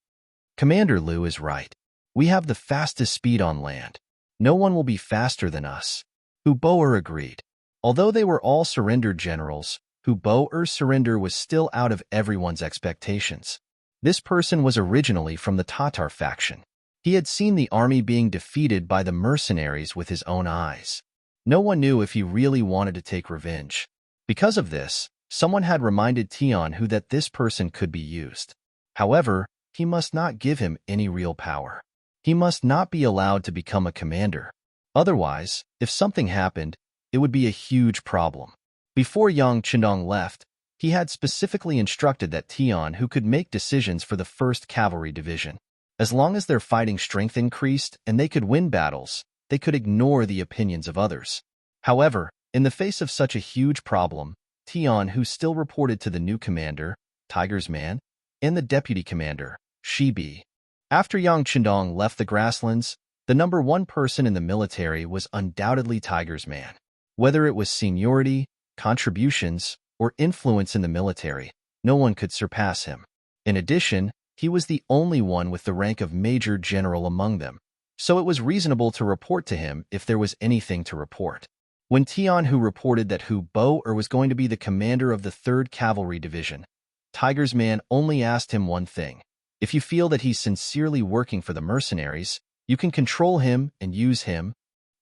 [SPEAKER 1] "Commander Lu is right. We have the fastest speed on land. No one will be faster than us." Hu Bo agreed. Although they were all surrendered generals, Hu Bo's surrender was still out of everyone's expectations. This person was originally from the Tatar faction. He had seen the army being defeated by the mercenaries with his own eyes. No one knew if he really wanted to take revenge. Because of this, someone had reminded Tian Hu that this person could be used. However, he must not give him any real power. He must not be allowed to become a commander. Otherwise, if something happened, it would be a huge problem. Before Yang Qindong left, He had specifically instructed that Tian who could make decisions for the 1st Cavalry Division. As long as their fighting strength increased and they could win battles, they could ignore the opinions of others. However, in the face of such a huge problem, Tian who still reported to the new commander, Tiger's Man, and the deputy commander, Shibi. After Yang Chendong left the grasslands, the number one person in the military was undoubtedly Tiger's Man. Whether it was seniority, contributions, or influence in the military, no one could surpass him. In addition, he was the only one with the rank of Major General among them, so it was reasonable to report to him if there was anything to report. When Tian Hu reported that Hu Bo-er was going to be the commander of the 3rd Cavalry Division, Tiger's Man only asked him one thing. If you feel that he's sincerely working for the mercenaries, you can control him and use him.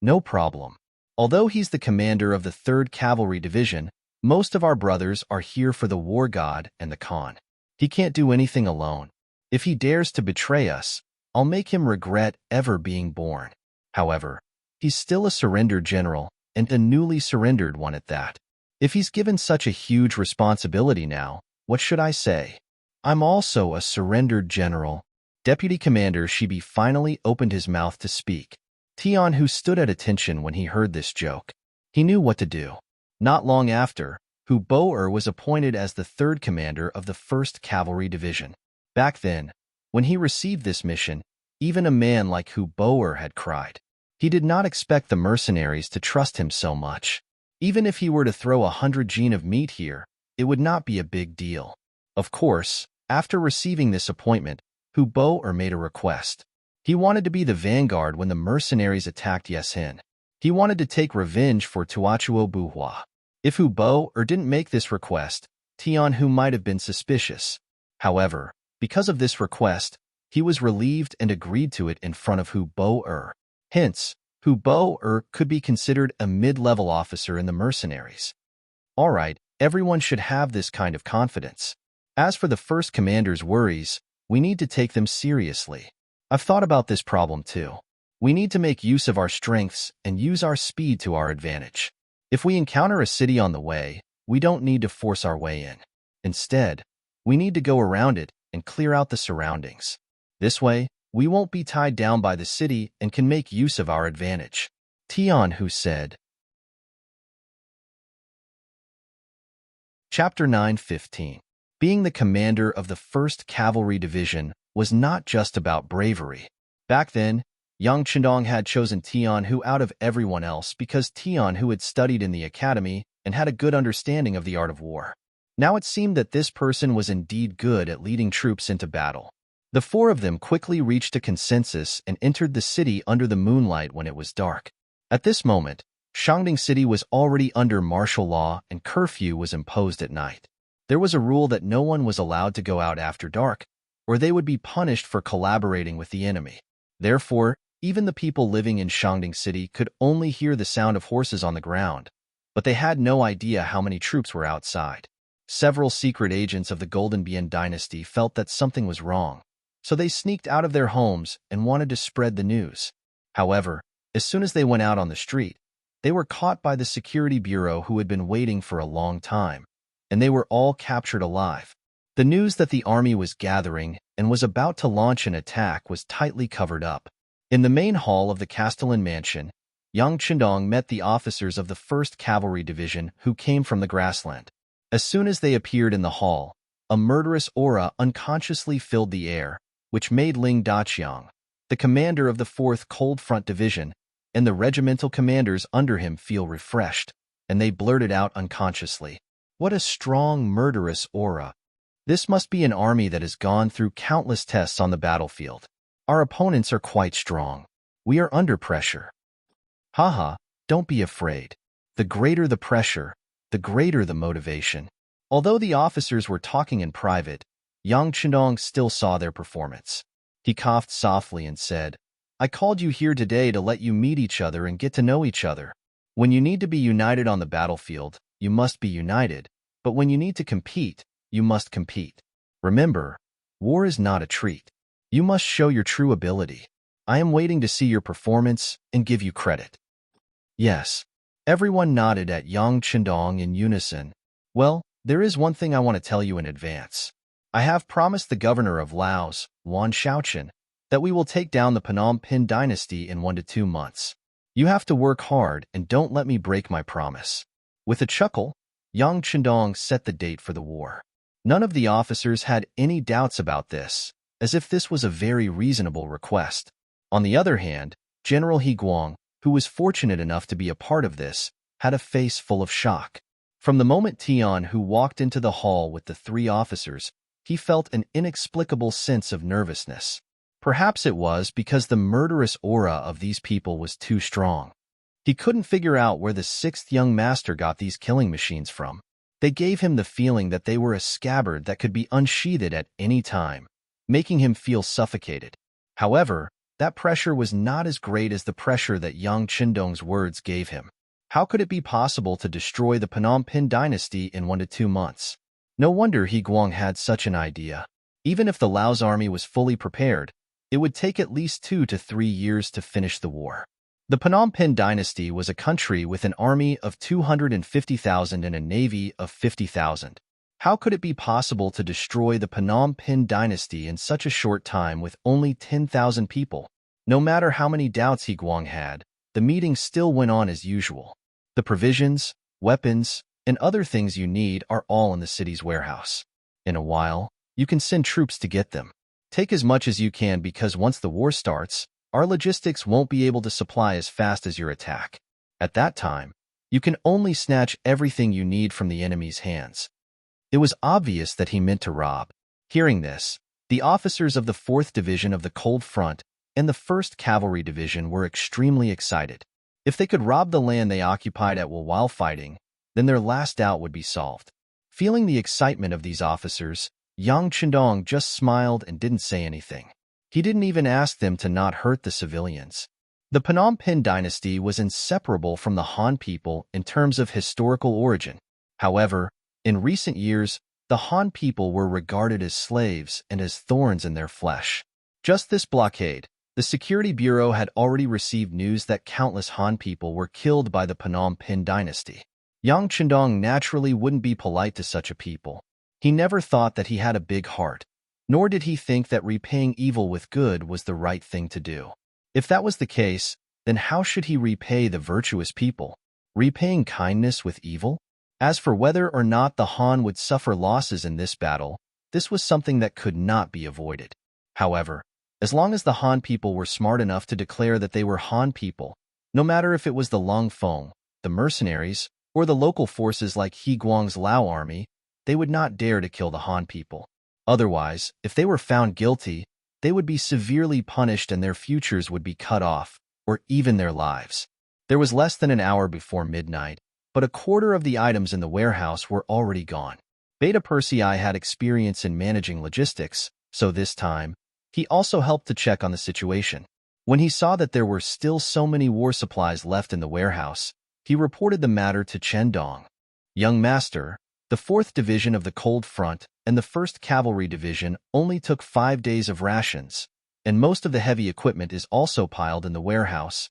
[SPEAKER 1] No problem. Although he's the commander of the 3rd Cavalry Division, most of our brothers are here for the War God and the Khan. He can't do anything alone. If he dares to betray us, I'll make him regret ever being born. However, he's still a surrendered general, and a newly surrendered one at that. If he's given such a huge responsibility now, what should I say? I'm also a surrendered general. Deputy Commander Shibi finally opened his mouth to speak. Tian Hu stood at attention when he heard this joke. He knew what to do. Not long after, Hu Bo-er was appointed as the 3rd commander of the 1st Cavalry Division. Back then, when he received this mission, even a man like Hu Bo-er had cried. He did not expect the mercenaries to trust him so much. Even if he were to throw 100 gene of meat here, it would not be a big deal. Of course, after receiving this appointment, Hu Bo-er made a request. He wanted to be the vanguard when the mercenaries attacked Yesin. He wanted to take revenge for Tuachuo Buhua. If Hu Bo-er didn't make this request, Tian Hu might have been suspicious. However, because of this request, he was relieved and agreed to it in front of Hu Bo-er. Hence, Hu Bo-er could be considered a mid-level officer in the mercenaries. Alright, everyone should have this kind of confidence. As for the 1st commander's worries, we need to take them seriously. I've thought about this problem too. We need to make use of our strengths and use our speed to our advantage. If we encounter a city on the way, we don't need to force our way in. Instead, we need to go around it and clear out the surroundings. This way, we won't be tied down by the city and can make use of our advantage. Tian Hu said. Chapter 9:15. Being the commander of the 1st Cavalry Division was not just about bravery. Back then, Yang Chendong had chosen Tian Hu out of everyone else because Tian Hu had studied in the academy and had a good understanding of the art of war. Now it seemed that this person was indeed good at leading troops into battle. The 4 of them quickly reached a consensus and entered the city under the moonlight when it was dark. At this moment, Shangding City was already under martial law and curfew was imposed at night. There was a rule that no one was allowed to go out after dark, or they would be punished for collaborating with the enemy. Therefore, even the people living in Shangding City could only hear the sound of horses on the ground, but they had no idea how many troops were outside. Several secret agents of the Golden Bian dynasty felt that something was wrong, so they sneaked out of their homes and wanted to spread the news. However, as soon as they went out on the street, they were caught by the security bureau who had been waiting for a long time, and they were all captured alive. The news that the army was gathering and was about to launch an attack was tightly covered up. In the main hall of the Castellan mansion, Yang Chendong met the officers of the 1st Cavalry Division who came from the grassland. As soon as they appeared in the hall, a murderous aura unconsciously filled the air, which made Ling Daqiang, the commander of the 4th Cold Front Division, and the regimental commanders under him feel refreshed, and they blurted out unconsciously, "What a strong, murderous aura! This must be an army that has gone through countless tests on the battlefield. Our opponents are quite strong. We are under pressure." Haha, don't be afraid. The greater the pressure, the greater the motivation. Although the officers were talking in private, Yang Chendong still saw their performance. He coughed softly and said, "I called you here today to let you meet each other and get to know each other. When you need to be united on the battlefield, you must be united, but when you need to compete, you must compete. Remember, war is not a treat. You must show your true ability. I am waiting to see your performance and give you credit." Yes. Everyone nodded at Yang Chendong in unison. Well, there is one thing I want to tell you in advance. I have promised the governor of Laos, Wan Shaoqian, that we will take down the Phnom Penh dynasty in 1 to 2 months. You have to work hard and don't let me break my promise. With a chuckle, Yang Chendong set the date for the war. None of the officers had any doubts about this, as if this was a very reasonable request. On the other hand, General He Guang, who was fortunate enough to be a part of this, had a face full of shock. From the moment Tian Hu walked into the hall with the 3 officers, he felt an inexplicable sense of nervousness. Perhaps it was because the murderous aura of these people was too strong. He couldn't figure out where the 6th young master got these killing machines from. They gave him the feeling that they were a scabbard that could be unsheathed at any time, making him feel suffocated. However, that pressure was not as great as the pressure that Yang Chendong's words gave him. How could it be possible to destroy the Phnom Penh dynasty in 1 to 2 months? No wonder He Guang had such an idea. Even if the Laos army was fully prepared, it would take at least 2 to 3 years to finish the war. The Phnom Penh dynasty was a country with an army of 250,000 and a navy of 50,000. How could it be possible to destroy the Phnom Penh dynasty in such a short time with only 10,000 people? No matter how many doubts He Guang had, the meeting still went on as usual. The provisions, weapons, and other things you need are all in the city's warehouse. In a while, you can send troops to get them. Take as much as you can because once the war starts, our logistics won't be able to supply as fast as your attack. At that time, you can only snatch everything you need from the enemy's hands. It was obvious that he meant to rob. Hearing this, the officers of the 4th Division of the Cold Front and the 1st Cavalry Division were extremely excited. If they could rob the land they occupied at will while fighting, then their last doubt would be solved. Feeling the excitement of these officers, Yang Chendong just smiled and didn't say anything. He didn't even ask them to not hurt the civilians. The Phnom Penh dynasty was inseparable from the Han people in terms of historical origin. However, in recent years, the Han people were regarded as slaves and as thorns in their flesh. Just this blockade, the Security Bureau had already received news that countless Han people were killed by the Phnom Penh dynasty. Yang Chendong naturally wouldn't be polite to such a people. He never thought that he had a big heart, nor did he think that repaying evil with good was the right thing to do. If that was the case, then how should he repay the virtuous people? Repaying kindness with evil? As for whether or not the Han would suffer losses in this battle, this was something that could not be avoided. However, as long as the Han people were smart enough to declare that they were Han people, no matter if it was the Lung Feng, the mercenaries, or the local forces like He Guang's Lao army, they would not dare to kill the Han people. Otherwise, if they were found guilty, they would be severely punished and their futures would be cut off, or even their lives. There was less than an hour before midnight, but a quarter of the items in the warehouse were already gone. Beta Persei had experience in managing logistics, so this time, he also helped to check on the situation. When he saw that there were still so many war supplies left in the warehouse, he reported the matter to Chendong. Young Master, the 4th Division of the Cold Front and the 1st Cavalry Division only took 5 days of rations, and most of the heavy equipment is also piled in the warehouse.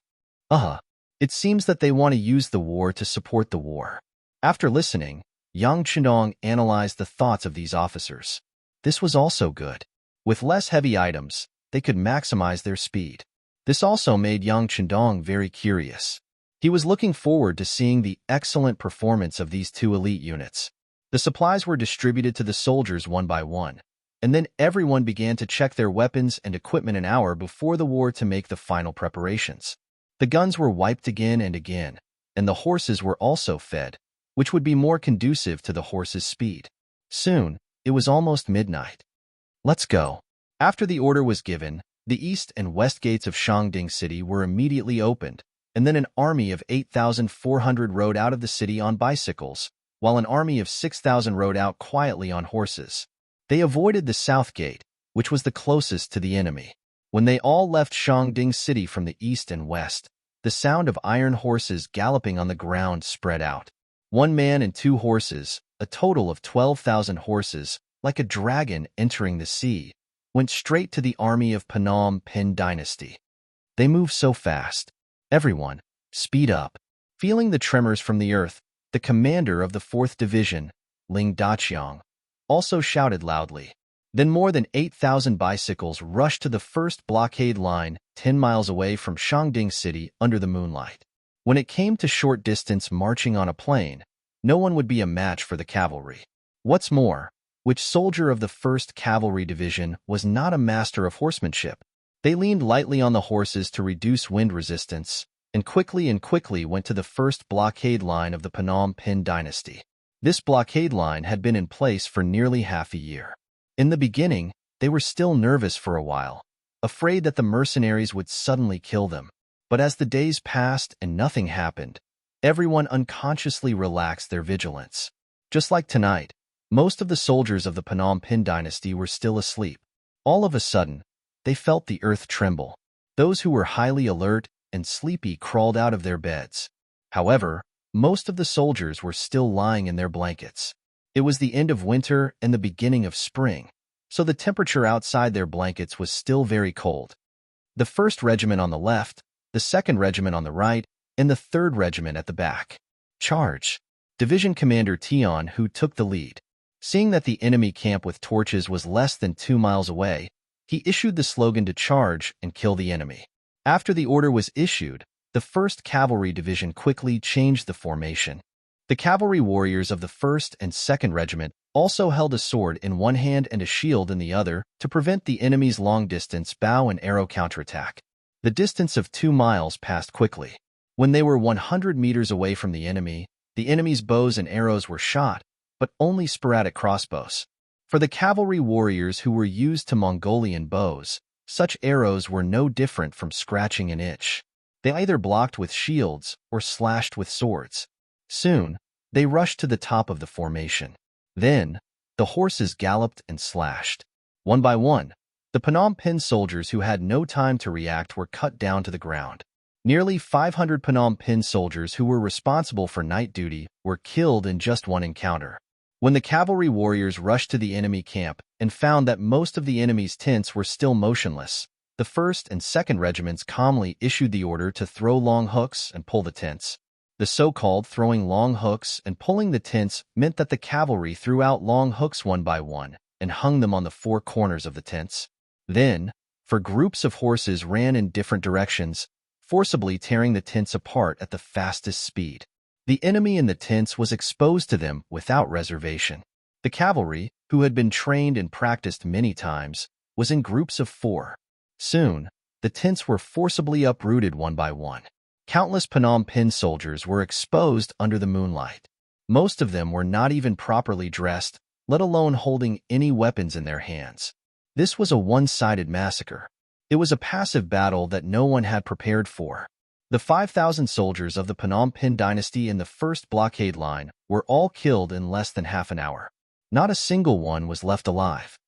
[SPEAKER 1] It seems that they want to use the war to support the war. After listening, Yang Chendong analyzed the thoughts of these officers. This was also good. With less heavy items, they could maximize their speed. This also made Yang Chendong very curious. He was looking forward to seeing the excellent performance of these 2 elite units. The supplies were distributed to the soldiers one by one, and then everyone began to check their weapons and equipment an hour before the war to make the final preparations. The guns were wiped again and again, and the horses were also fed, which would be more conducive to the horses' speed. Soon, it was almost midnight. Let's go. After the order was given, the east and west gates of Shangding City were immediately opened, and then an army of 8,400 rode out of the city on bicycles, while an army of 6,000 rode out quietly on horses. They avoided the south gate, which was the closest to the enemy. When they all left Shangding City from the east and west, the sound of iron horses galloping on the ground spread out. 1 man and 2 horses, a total of 12,000 horses, like a dragon entering the sea, went straight to the army of Phnom Penh dynasty. They moved so fast. Everyone, speed up. Feeling the tremors from the earth, the commander of the 4th Division, Ling Daqiang, also shouted loudly. Then more than 8,000 bicycles rushed to the first blockade line 10 miles away from Shangding City under the moonlight. When it came to short distance marching on a plain, no one would be a match for the cavalry. What's more, which soldier of the 1st Cavalry Division was not a master of horsemanship? They leaned lightly on the horses to reduce wind resistance, and quickly went to the first blockade line of the Phnom Penh dynasty. This blockade line had been in place for nearly half a year. In the beginning, they were still nervous for a while, afraid that the mercenaries would suddenly kill them. But as the days passed and nothing happened, everyone unconsciously relaxed their vigilance. Just like tonight, most of the soldiers of the Phnom Penh dynasty were still asleep. All of a sudden, they felt the earth tremble. Those who were highly alert and sleepy crawled out of their beds. However, most of the soldiers were still lying in their blankets. It was the end of winter and the beginning of spring, so the temperature outside their blankets was still very cold. The 1st Regiment on the left, the 2nd Regiment on the right, and the 3rd Regiment at the back. Charge! Division Commander Tian, who took the lead. Seeing that the enemy camp with torches was less than 2 miles away, he issued the slogan to charge and kill the enemy. After the order was issued, the 1st Cavalry Division quickly changed the formation. The cavalry warriors of the 1st and 2nd Regiment also held a sword in one hand and a shield in the other to prevent the enemy's long-distance bow and arrow counterattack. The distance of 2 miles passed quickly. When they were 100 meters away from the enemy's bows and arrows were shot, but only sporadic crossbows. For the cavalry warriors who were used to Mongolian bows, such arrows were no different from scratching an itch. They either blocked with shields or slashed with swords. Soon, they rushed to the top of the formation. Then, the horses galloped and slashed. One by one, the Phnom Penh soldiers who had no time to react were cut down to the ground. Nearly 500 Phnom Penh soldiers who were responsible for night duty were killed in just one encounter. When the cavalry warriors rushed to the enemy camp and found that most of the enemy's tents were still motionless, the 1st and 2nd Regiments calmly issued the order to throw long hooks and pull the tents. The so-called throwing long hooks and pulling the tents meant that the cavalry threw out long hooks one by one and hung them on the 4 corners of the tents. Then, for groups of horses ran in different directions, forcibly tearing the tents apart at the fastest speed. The enemy in the tents was exposed to them without reservation. The cavalry, who had been trained and practiced many times, was in groups of 4. Soon, the tents were forcibly uprooted one by one. Countless Phnom Penh soldiers were exposed under the moonlight. Most of them were not even properly dressed, let alone holding any weapons in their hands. This was a one-sided massacre. It was a passive battle that no one had prepared for. The 5,000 soldiers of the Phnom Penh dynasty in the 1st blockade line were all killed in less than half an hour. Not a single one was left alive.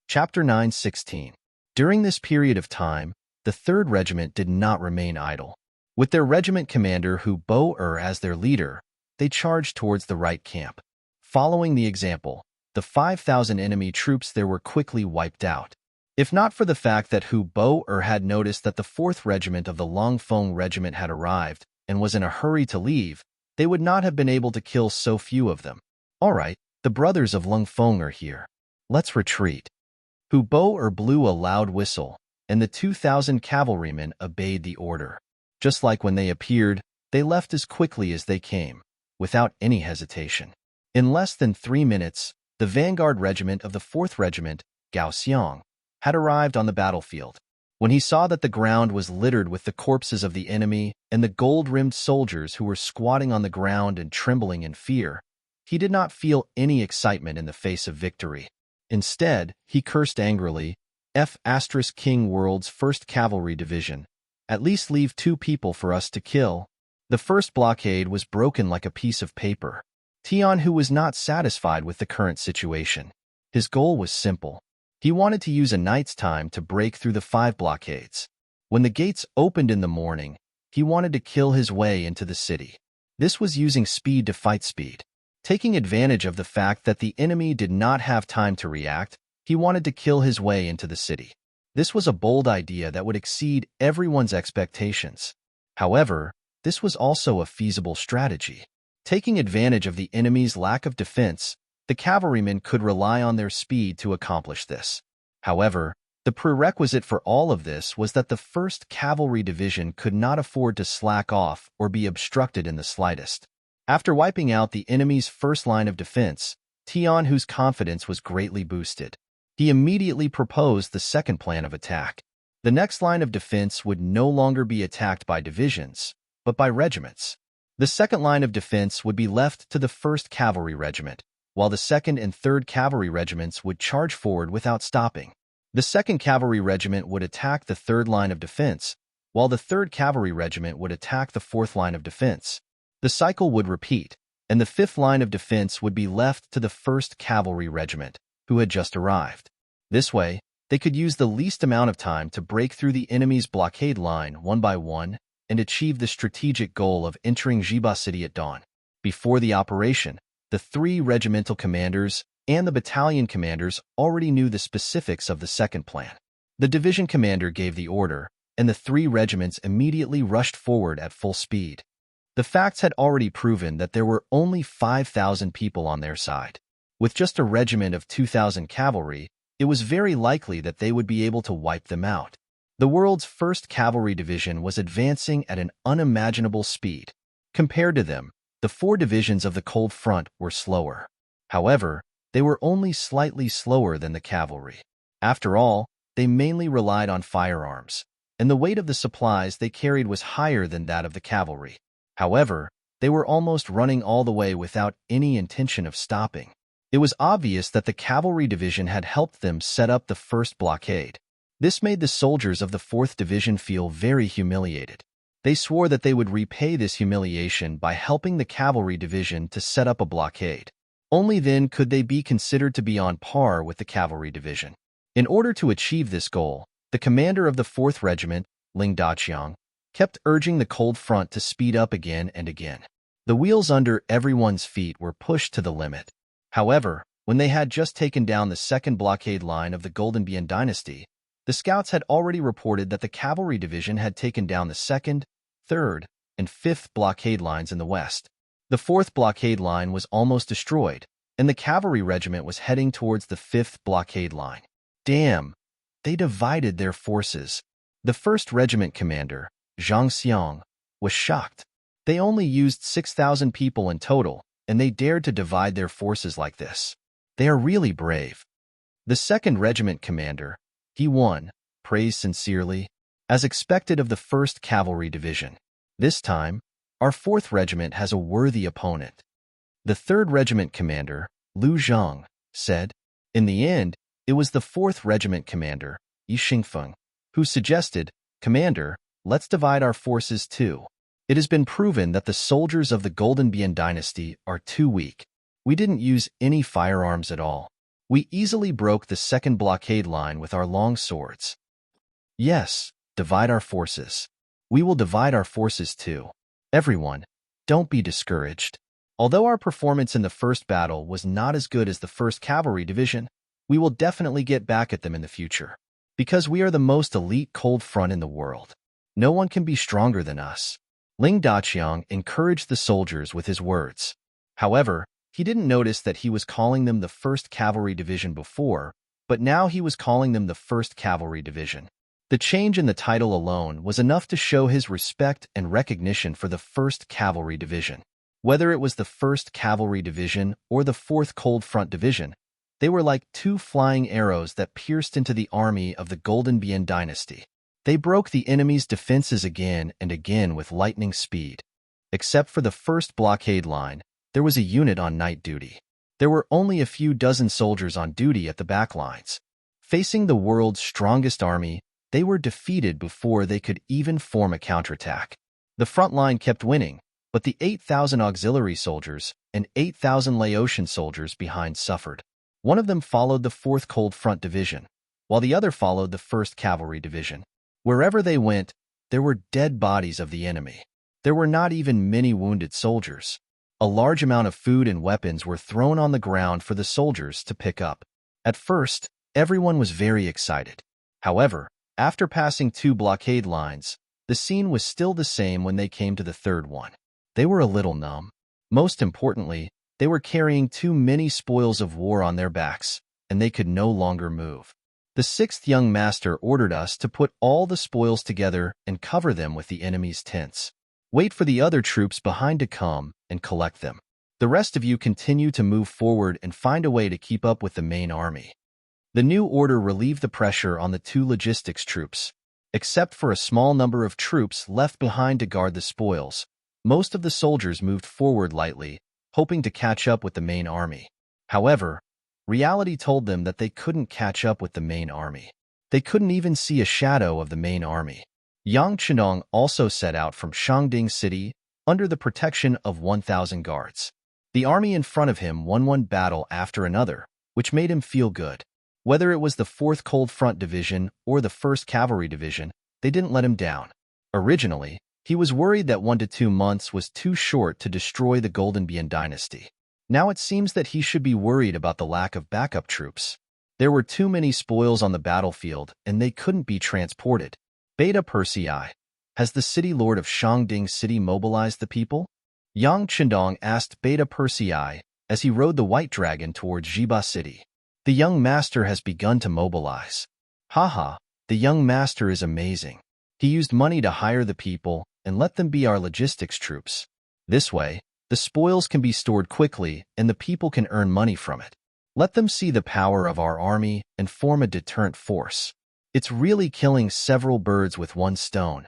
[SPEAKER 1] Chapter 9:16. During this period of time, the 3rd Regiment did not remain idle. With their regiment commander Hu Bo-er as their leader, they charged towards the right camp. Following the example, the 5,000 enemy troops there were quickly wiped out. If not for the fact that Hu Bo-er had noticed that the 4th Regiment of the Long Fong Regiment had arrived and was in a hurry to leave, they would not have been able to kill so few of them. All right, the brothers of Lung Fong are here. Let's retreat. Hu Bo-er blew a loud whistle, and the 2,000 cavalrymen obeyed the order. Just like when they appeared, they left as quickly as they came, without any hesitation. In less than 3 minutes, the vanguard regiment of the 4th Regiment, Gao Xiang, had arrived on the battlefield. When he saw that the ground was littered with the corpses of the enemy and the gold-rimmed soldiers who were squatting on the ground and trembling in fear, he did not feel any excitement in the face of victory. Instead, he cursed angrily, King World's 1st Cavalry Division. At least leave 2 people for us to kill. The 1st blockade was broken like a piece of paper. Tian, who was not satisfied with the current situation. His goal was simple. He wanted to use a night's time to break through the 5 blockades. When the gates opened in the morning, he wanted to kill his way into the city. This was using speed to fight speed. Taking advantage of the fact that the enemy did not have time to react, he wanted to kill his way into the city. This was a bold idea that would exceed everyone's expectations. However, this was also a feasible strategy. Taking advantage of the enemy's lack of defense, the cavalrymen could rely on their speed to accomplish this. However, the prerequisite for all of this was that the 1st Cavalry Division could not afford to slack off or be obstructed in the slightest. After wiping out the enemy's first line of defense, Tian, whose confidence was greatly boosted, he immediately proposed the second plan of attack. The next line of defense would no longer be attacked by divisions, but by regiments. The second line of defense would be left to the 1st Cavalry Regiment, while the 2nd and 3rd Cavalry Regiments would charge forward without stopping. The 2nd Cavalry Regiment would attack the 3rd line of defense, while the 3rd Cavalry Regiment would attack the 4th line of defense. The cycle would repeat, and the 5th line of defense would be left to the 1st Cavalry Regiment, who had just arrived. This way, they could use the least amount of time to break through the enemy's blockade line one by one and achieve the strategic goal of entering Jiba City at dawn. Before the operation, the 3 regimental commanders and the battalion commanders already knew the specifics of the second plan. The division commander gave the order, and the 3 regiments immediately rushed forward at full speed. The facts had already proven that there were only 5,000 people on their side. With just a regiment of 2,000 cavalry, it was very likely that they would be able to wipe them out. The world's 1st Cavalry Division was advancing at an unimaginable speed. Compared to them, the 4 divisions of the Cold Front were slower. However, they were only slightly slower than the cavalry. After all, they mainly relied on firearms, and the weight of the supplies they carried was higher than that of the cavalry. However, they were almost running all the way without any intention of stopping. It was obvious that the cavalry division had helped them set up the first blockade. This made the soldiers of the 4th Division feel very humiliated. They swore that they would repay this humiliation by helping the cavalry division to set up a blockade. Only then could they be considered to be on par with the cavalry division. In order to achieve this goal, the commander of the 4th Regiment, Ling Daqiang, kept urging the Cold Front to speed up again and again. The wheels under everyone's feet were pushed to the limit. However, when they had just taken down the 2nd blockade line of the Golden Bian Dynasty, the scouts had already reported that the cavalry division had taken down the 2nd, 3rd, and 5th blockade lines in the west. The 4th blockade line was almost destroyed, and the cavalry regiment was heading towards the 5th blockade line. Damn! They divided their forces. The 1st Regiment commander, Zhang Xiang, was shocked. They only used 6,000 people in total, and they dared to divide their forces like this. They are really brave. The 2nd Regiment commander, He Won, praised sincerely, as expected of the 1st Cavalry Division. This time, our 4th Regiment has a worthy opponent. The 3rd Regiment commander, Lu Zhang, said. In the end, it was the 4th Regiment commander, Yi Xingfeng, who suggested, "Commander, let's divide our forces too. It has been proven that the soldiers of the Golden Bian Dynasty are too weak. We didn't use any firearms at all. We easily broke the 2nd blockade line with our long swords. Yes, divide our forces. We will divide our forces too. Everyone, don't be discouraged. Although our performance in the first battle was not as good as the 1st Cavalry Division, we will definitely get back at them in the future. Because we are the most elite cold front in the world. No one can be stronger than us." Ling Daqiang encouraged the soldiers with his words. However, he didn't notice that he was calling them the 1st Cavalry Division before, but now he was calling them the 1st Cavalry Division. The change in the title alone was enough to show his respect and recognition for the 1st Cavalry Division. Whether it was the 1st Cavalry Division or the 4th Cold Front Division, they were like 2 flying arrows that pierced into the army of the Golden Bian Dynasty. They broke the enemy's defenses again and again with lightning speed. Except for the 1st blockade line, there was a unit on night duty. There were only a few dozen soldiers on duty at the back lines. Facing the world's strongest army, they were defeated before they could even form a counterattack. The front line kept winning, but the 8,000 auxiliary soldiers and 8,000 Laotian soldiers behind suffered. One of them followed the 4th Cold Front Division, while the other followed the 1st Cavalry Division. Wherever they went, there were dead bodies of the enemy. There were not even many wounded soldiers. A large amount of food and weapons were thrown on the ground for the soldiers to pick up. At first, everyone was very excited. However, after passing 2 blockade lines, The scene was still the same when they came to the third one. They were a little numb. Most importantly, they were carrying too many spoils of war on their backs, and they could no longer move. The sixth young master ordered us to put all the spoils together and cover them with the enemy's tents. Wait for the other troops behind to come and collect them. The rest of you continue to move forward and find a way to keep up with the main army. The new order relieved the pressure on the two logistics troops. Except for a small number of troops left behind to guard the spoils, most of the soldiers moved forward lightly, hoping to catch up with the main army. However, reality told them that they couldn't catch up with the main army. They couldn't even see a shadow of the main army. Yang Chenong also set out from Shangding City under the protection of 1,000 guards. The army in front of him won one battle after another, which made him feel good. Whether it was the 4th Cold Front Division or the 1st Cavalry Division, they didn't let him down. Originally, he was worried that 1 to 2 months was too short to destroy the Golden Bian dynasty. Now it seems that he should be worried about the lack of backup troops. There were too many spoils on the battlefield, and they couldn't be transported. Beta Persei, has the city lord of Shangding City mobilized the people? Yang Chendong asked Beta Persei as he rode the White Dragon towards Jiba City. The young master has begun to mobilize. Haha, the young master is amazing. He used money to hire the people and let them be our logistics troops. This way, the spoils can be stored quickly and the people can earn money from it. Let them see the power of our army and form a deterrent force. It's really killing several birds with one stone.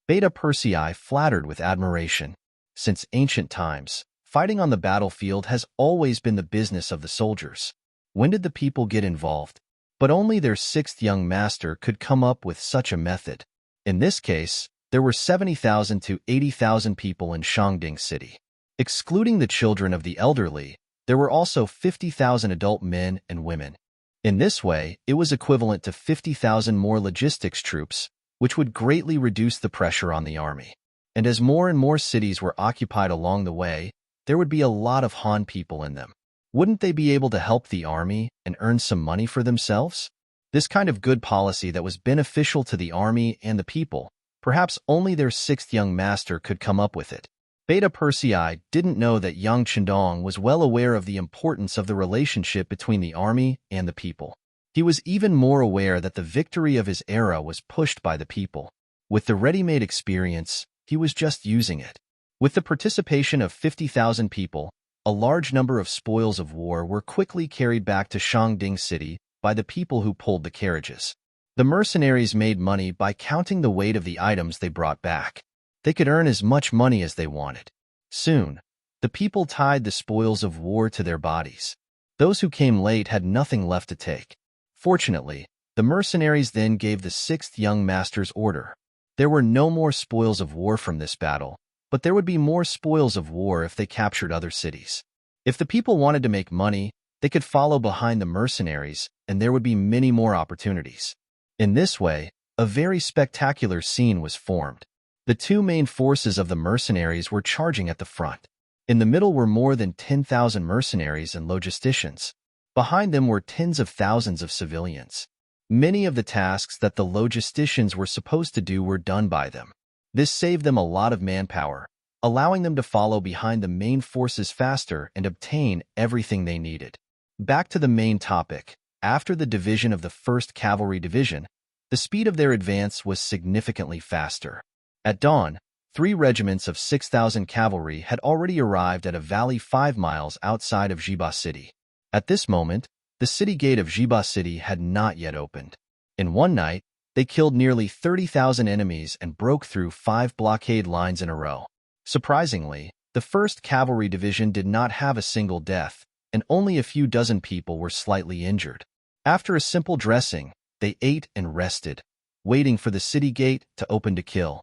[SPEAKER 1] Beta Persei flattered with admiration. Since ancient times, fighting on the battlefield has always been the business of the soldiers. When did the people get involved? But only their sixth young master could come up with such a method. In this case, there were 70,000 to 80,000 people in Shangding City. Excluding the children of the elderly, there were also 50,000 adult men and women. In this way, it was equivalent to 50,000 more logistics troops, which would greatly reduce the pressure on the army. And as more and more cities were occupied along the way, there would be a lot of Han people in them. Wouldn't they be able to help the army and earn some money for themselves? This kind of good policy that was beneficial to the army and the people, perhaps only their sixth young master could come up with it. Beta Persei didn't know that Yang Chendong was well aware of the importance of the relationship between the army and the people. He was even more aware that the victory of his era was pushed by the people. With the ready-made experience, he was just using it. With the participation of 50,000 people, a large number of spoils of war were quickly carried back to Shangding City by the people who pulled the carriages. The mercenaries made money by counting the weight of the items they brought back. They could earn as much money as they wanted. Soon, the people tied the spoils of war to their bodies. Those who came late had nothing left to take. Fortunately, the mercenaries then gave the sixth young master's order. There were no more spoils of war from this battle, but there would be more spoils of war if they captured other cities. If the people wanted to make money, they could follow behind the mercenaries, and there would be many more opportunities. In this way, a very spectacular scene was formed. The two main forces of the mercenaries were charging at the front. In the middle were more than 10,000 mercenaries and logisticians. Behind them were tens of thousands of civilians. Many of the tasks that the logisticians were supposed to do were done by them. This saved them a lot of manpower, allowing them to follow behind the main forces faster and obtain everything they needed. Back to the main topic. After the division of the 1st Cavalry Division, the speed of their advance was significantly faster. At dawn, 3 regiments of 6,000 cavalry had already arrived at a valley 5 miles outside of Jiba City. At this moment, the city gate of Jiba City had not yet opened. In one night, they killed nearly 30,000 enemies and broke through 5 blockade lines in a row. Surprisingly, the 1st Cavalry Division did not have a single death, and only a few dozen people were slightly injured. After a simple dressing, they ate and rested, waiting for the city gate to open to kill.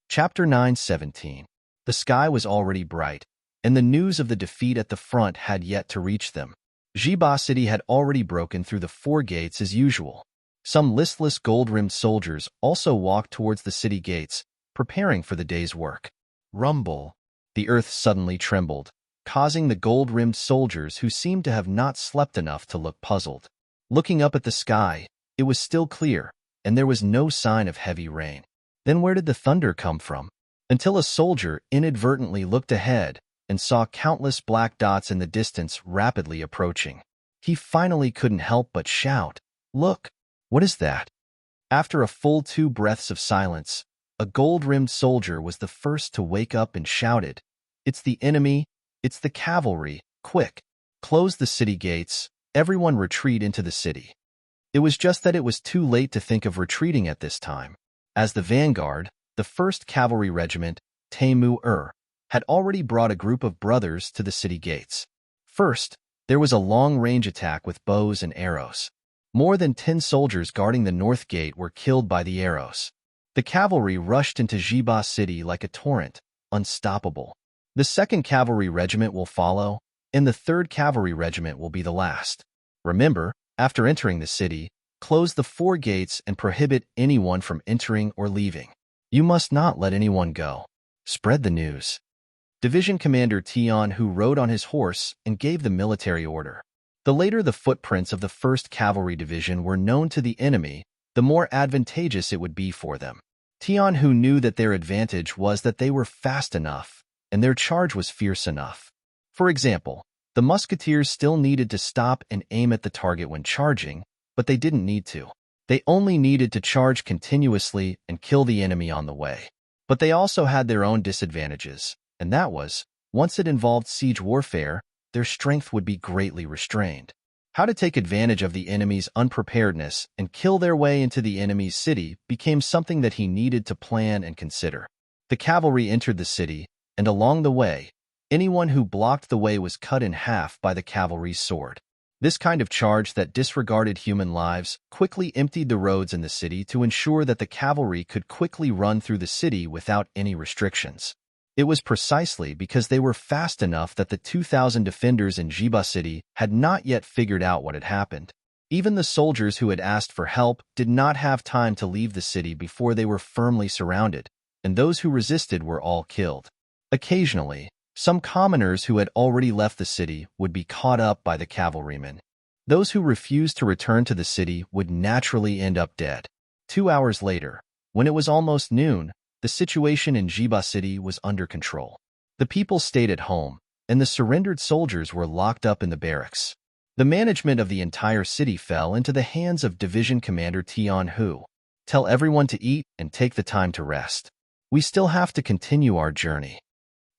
[SPEAKER 1] Chapter 9:17. The sky was already bright, and the news of the defeat at the front had yet to reach them. Jiba City had already broken through the 4 gates as usual. Some listless gold-rimmed soldiers also walked towards the city gates, preparing for the day's work. Rumble. The earth suddenly trembled, causing the gold-rimmed soldiers who seemed to have not slept enough to look puzzled. Looking up at the sky, It was still clear, and there was no sign of heavy rain. Then where did the thunder come from? Until a soldier inadvertently looked ahead and saw countless black dots in the distance rapidly approaching. He finally couldn't help but shout, "Look! What is that?" After a full 2 breaths of silence, a gold-rimmed soldier was the first to wake up and shouted, "It's the enemy! It's the cavalry! Quick! Close the city gates! Everyone retreat into the city!" It was just that it was too late to think of retreating at this time, as the vanguard, the 1st Cavalry Regiment, Tamu-er, had already brought a group of brothers to the city gates. First, there was a long-range attack with bows and arrows. More than 10 soldiers guarding the north gate were killed by the arrows. The cavalry rushed into Jiba City like a torrent, unstoppable. The 2nd Cavalry Regiment will follow, and the 3rd Cavalry Regiment will be the last. Remember, after entering the city, close the 4 gates and prohibit anyone from entering or leaving. You must not let anyone go. Spread the news. Division Commander Tian Hu rode on his horse and gave the military order. The later the footprints of the 1st Cavalry Division were known to the enemy, the more advantageous it would be for them. Tian Hu knew that their advantage was that they were fast enough, and their charge was fierce enough. For example, the musketeers still needed to stop and aim at the target when charging, but they didn't need to. They only needed to charge continuously and kill the enemy on the way. But they also had their own disadvantages, and that was, once it involved siege warfare, their strength would be greatly restrained. How to take advantage of the enemy's unpreparedness and kill their way into the enemy's city became something that he needed to plan and consider. The cavalry entered the city, and along the way, anyone who blocked the way was cut in half by the cavalry's sword. This kind of charge that disregarded human lives quickly emptied the roads in the city to ensure that the cavalry could quickly run through the city without any restrictions. It was precisely because they were fast enough that the 2,000 defenders in Jiba City had not yet figured out what had happened. Even the soldiers who had asked for help did not have time to leave the city before they were firmly surrounded, and those who resisted were all killed. Occasionally, some commoners who had already left the city would be caught up by the cavalrymen. Those who refused to return to the city would naturally end up dead. 2 hours later, when it was almost noon, the situation in Jiba City was under control. The people stayed at home, and the surrendered soldiers were locked up in the barracks. The management of the entire city fell into the hands of Division Commander Tian Hu. Tell everyone to eat and take the time to rest. We still have to continue our journey.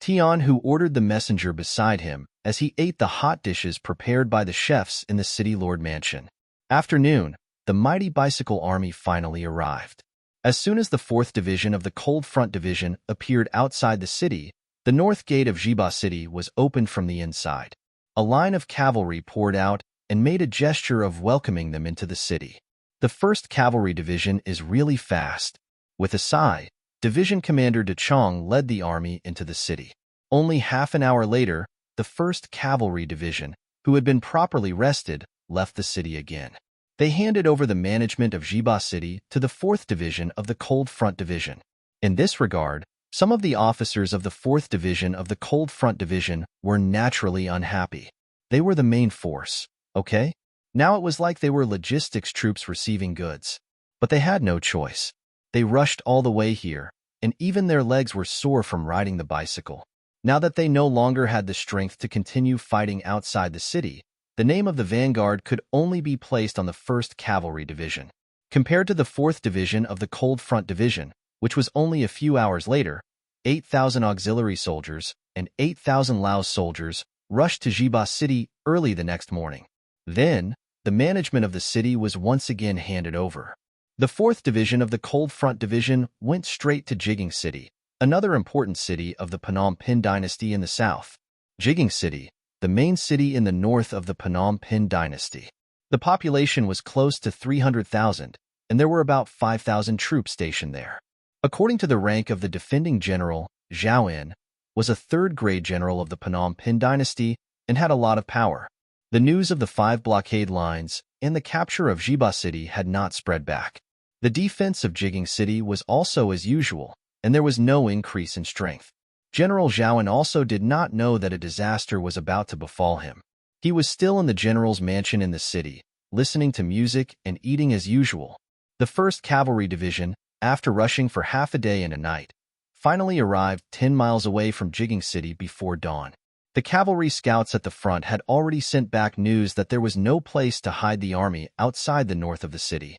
[SPEAKER 1] Tian Hu ordered the messenger beside him as he ate the hot dishes prepared by the chefs in the city lord mansion. After noon, the mighty bicycle army finally arrived. As soon as the 4th Division of the Cold Front Division appeared outside the city, the north gate of Jiba City was opened from the inside. A line of cavalry poured out and made a gesture of welcoming them into the city. The 1st Cavalry Division is really fast. With a sigh, Division Commander De Chong led the army into the city. Only half an hour later, the 1st Cavalry Division, who had been properly rested, left the city again. They handed over the management of Jiba City to the 4th Division of the Cold Front Division. In this regard, some of the officers of the 4th Division of the Cold Front Division were naturally unhappy. They were the main force, okay? Now it was like they were logistics troops receiving goods. But they had no choice. They rushed all the way here, and even their legs were sore from riding the bicycle. Now that they no longer had the strength to continue fighting outside the city, the name of the vanguard could only be placed on the 1st Cavalry Division. Compared to the 4th Division of the Cold Front Division, which was only a few hours later, 8,000 auxiliary soldiers and 8,000 Laos soldiers rushed to Jiba City early the next morning. Then, the management of the city was once again handed over. The 4th Division of the Cold Front Division went straight to Jigging City, another important city of the Phnom Penh dynasty in the south. Jigging City, the main city in the north of the Phnom Penh dynasty. The population was close to 300,000, and there were about 5,000 troops stationed there. According to the rank of the defending general, Zhao En was a third-grade general of the Phnom Penh dynasty and had a lot of power. The news of the 5 blockade lines and the capture of Jiba City had not spread back. The defense of Jigging City was also as usual, and there was no increase in strength. General Zhao En also did not know that a disaster was about to befall him. He was still in the general's mansion in the city, listening to music and eating as usual. The 1st Cavalry Division, after rushing for half a day and a night, finally arrived 10 miles away from Jigging City before dawn. The cavalry scouts at the front had already sent back news that there was no place to hide the army outside the north of the city.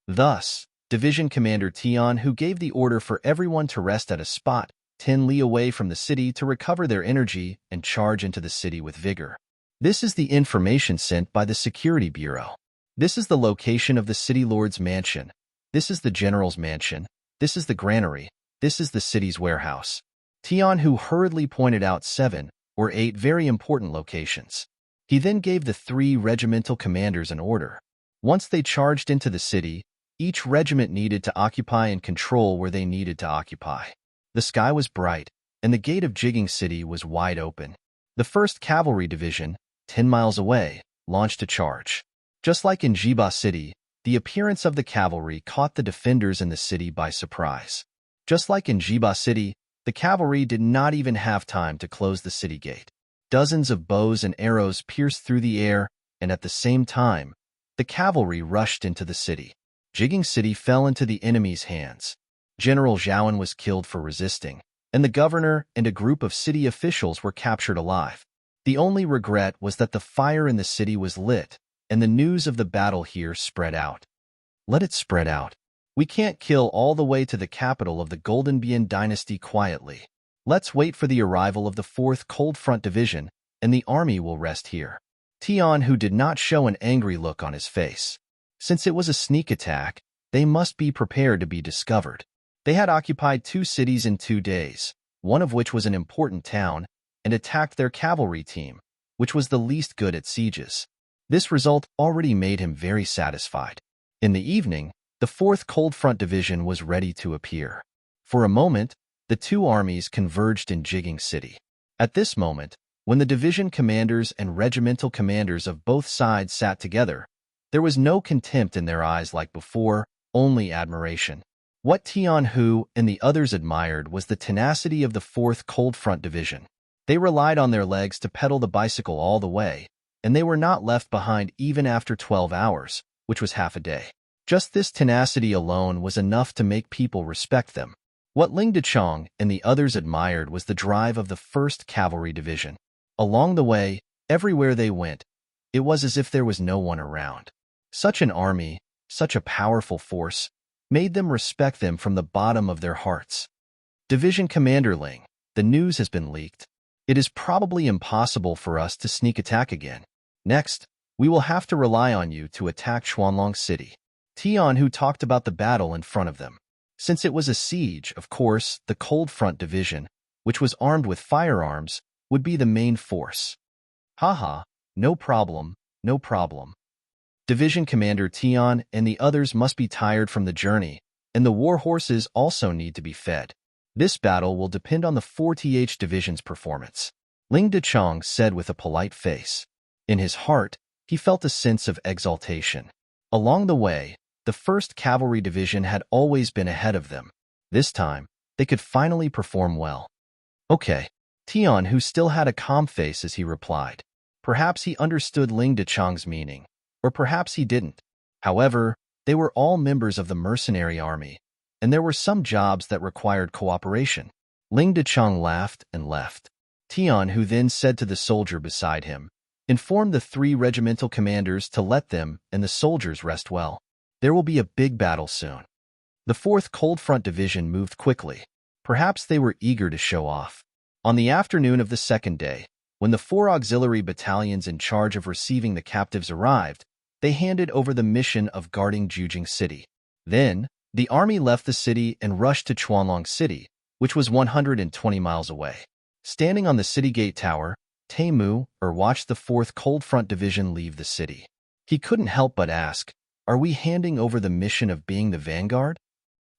[SPEAKER 1] Thus, Division Commander Tian, who gave the order for everyone to rest at a spot 10 li away from the city to recover their energy and charge into the city with vigor. This is the information sent by the Security Bureau. This is the location of the City Lord's mansion. This is the General's mansion. This is the granary. This is the city's warehouse. Tian, who hurriedly pointed out 7 or 8 very important locations. He then gave the 3 regimental commanders an order. Once they charged into the city, each regiment needed to occupy and control where they needed to occupy. The sky was bright, and the gate of Jigging City was wide open. The 1st Cavalry Division, 10 miles away, launched a charge. Just like in Jiba City, the appearance of the cavalry caught the defenders in the city by surprise. Just like in Jiba City, the cavalry did not even have time to close the city gate. Dozens of bows and arrows pierced through the air, and at the same time, the cavalry rushed into the city. Jigging City fell into the enemy's hands. General Zhaoan was killed for resisting, and the governor and a group of city officials were captured alive. The only regret was that the fire in the city was lit, and the news of the battle here spread out. Let it spread out. We can't kill all the way to the capital of the Golden Bian dynasty quietly. Let's wait for the arrival of the 4th Cold Front Division, and the army will rest here. Tian, who did not show an angry look on his face. Since it was a sneak attack, they must be prepared to be discovered. They had occupied 2 cities in 2 days, one of which was an important town, and attacked their cavalry team, which was the least good at sieges. This result already made him very satisfied. In the evening, the 4th Cold Front Division was ready to appear. For a moment, the 2 armies converged in Jigging City. At this moment, when the division commanders and regimental commanders of both sides sat together, there was no contempt in their eyes like before, only admiration. What Tian Hu and the others admired was the tenacity of the 4th Cold Front Division. They relied on their legs to pedal the bicycle all the way, and they were not left behind even after 12 hours, which was half a day. Just this tenacity alone was enough to make people respect them. What Ling Dechong and the others admired was the drive of the 1st Cavalry Division. Along the way, everywhere they went, it was as if there was no one around. Such an army, such a powerful force, made them respect them from the bottom of their hearts. Division Commander Ling, the news has been leaked. It is probably impossible for us to sneak attack again. Next, we will have to rely on you to attack Xuanlong City. Tian, who talked about the battle in front of them. Since it was a siege, of course, the Cold Front Division, which was armed with firearms, would be the main force. Haha, no problem, no problem. Division Commander Tian and the others must be tired from the journey, and the war horses also need to be fed. This battle will depend on the 4th Division's performance, Ling Dechong said with a polite face. In his heart, he felt a sense of exaltation. Along the way, the 1st Cavalry Division had always been ahead of them. This time, they could finally perform well. Okay. Tian, who still had a calm face as he replied. Perhaps he understood Ling Dechong's meaning, or perhaps he didn't. However, they were all members of the mercenary army, and there were some jobs that required cooperation. Ling Dechong laughed and left. Tian, who then said to the soldier beside him, informed the 3 regimental commanders to let them and the soldiers rest well. There will be a big battle soon. The 4th Cold Front Division moved quickly. Perhaps they were eager to show off. On the afternoon of the 2nd day, when the 4 auxiliary battalions in charge of receiving the captives arrived, they handed over the mission of guarding Jigging City. Then, the army left the city and rushed to Xuanlong City, which was 120 miles away. Standing on the city gate tower, Taimu watched the 4th Cold Front Division leave the city. He couldn't help but ask, are we handing over the mission of being the vanguard?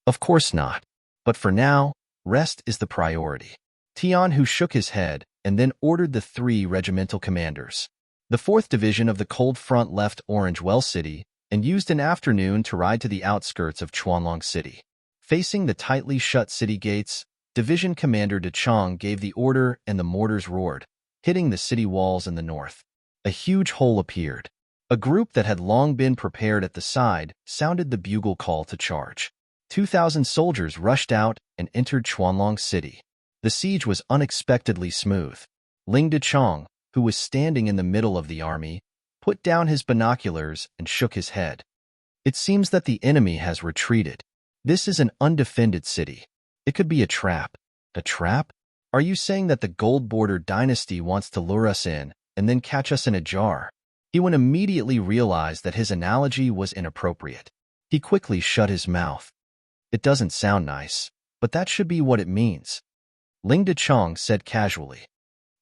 [SPEAKER 1] Of course not. But for now, rest is the priority. Tian, who shook his head, and then ordered the 3 regimental commanders. The 4th Division of the Cold Front left Orange Well City and used an afternoon to ride to the outskirts of Xuanlong City. Facing the tightly shut city gates, Division Commander Dechong gave the order and the mortars roared, hitting the city walls in the north. A huge hole appeared. A group that had long been prepared at the side sounded the bugle call to charge. 2,000 soldiers rushed out and entered Chuanlong City. The siege was unexpectedly smooth. Ling Dechong, who was standing in the middle of the army, put down his binoculars and shook his head. It seems that the enemy has retreated. This is an undefended city. It could be a trap. A trap? Are you saying that the Gold Border dynasty wants to lure us in and then catch us in a jar? Ewan immediately realized that his analogy was inappropriate. He quickly shut his mouth. It doesn't sound nice, but that should be what it means. Ling Dechong said casually.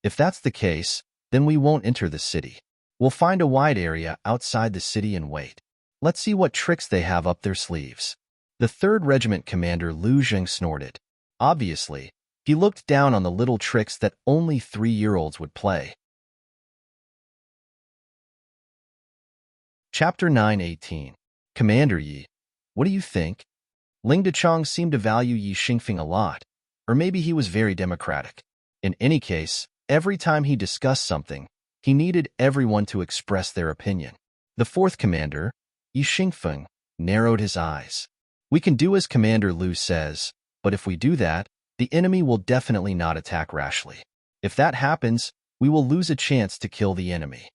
[SPEAKER 1] If that's the case, then we won't enter the city. We'll find a wide area outside the city and wait. Let's see what tricks they have up their sleeves. The 3rd Regiment commander Lu Zheng snorted. Obviously, he looked down on the little tricks that only 3-year-olds would play. Chapter 9:18. Commander Yi, what do you think? Ling Dechong seemed to value Yi Xingfeng a lot, or maybe he was very democratic. In any case, every time he discussed something, he needed everyone to express their opinion. The 4th commander, Yi Xingfeng, narrowed his eyes. We can do as Commander Lu says, but if we do that, the enemy will definitely not attack rashly. If that happens, we will lose a chance to kill the enemy.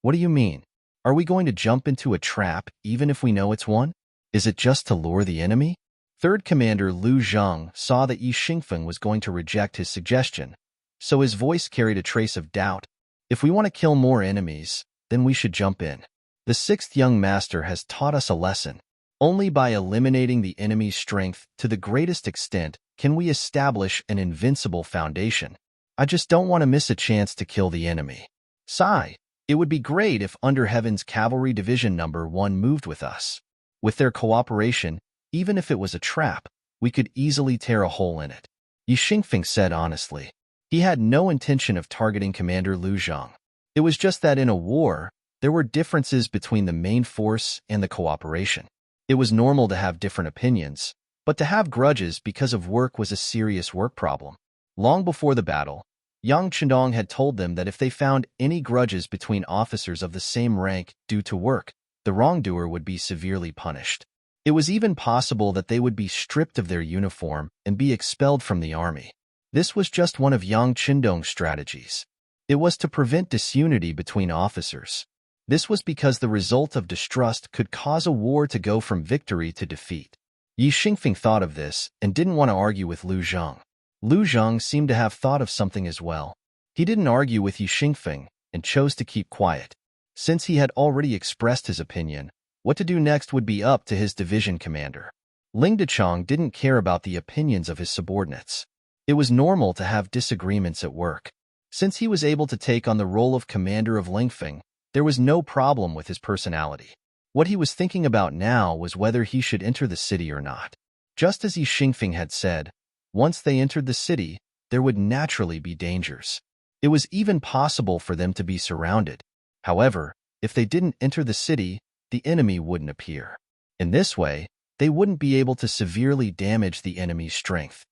[SPEAKER 1] What do you mean? Are we going to jump into a trap even if we know it's one? Is it just to lure the enemy? 3rd Commander Lu Zheng saw that Yi Xingfeng was going to reject his suggestion, so his voice carried a trace of doubt. If we want to kill more enemies, then we should jump in. The 6th young master has taught us a lesson. Only by eliminating the enemy's strength to the greatest extent can we establish an invincible foundation. I just don't want to miss a chance to kill the enemy. Sigh. It would be great if Under Heaven's Cavalry Division number 1 moved with us. With their cooperation, even if it was a trap, we could easily tear a hole in it. Yi Xingfeng said honestly. He had no intention of targeting Commander Lu Zheng. It was just that in a war, there were differences between the main force and the cooperation. It was normal to have different opinions, but to have grudges because of work was a serious work problem. Long before the battle, Yang Chendong had told them that if they found any grudges between officers of the same rank due to work, the wrongdoer would be severely punished. It was even possible that they would be stripped of their uniform and be expelled from the army. This was just one of Yang Chendong's strategies. It was to prevent disunity between officers. This was because the result of distrust could cause a war to go from victory to defeat. Yi Xingfeng thought of this and didn't want to argue with Lu Zheng. Lu Zheng seemed to have thought of something as well. He didn't argue with Yi Xingfeng and chose to keep quiet. Since he had already expressed his opinion, what to do next would be up to his division commander. Ling Dechong didn't care about the opinions of his subordinates. It was normal to have disagreements at work. Since he was able to take on the role of commander of Lingfeng, there was no problem with his personality. What he was thinking about now was whether he should enter the city or not. Just as Yi Xingfeng had said, once they entered the city, there would naturally be dangers. It was even possible for them to be surrounded. However, if they didn't enter the city, the enemy wouldn't appear. In this way, they wouldn't be able to severely damage the enemy's strength.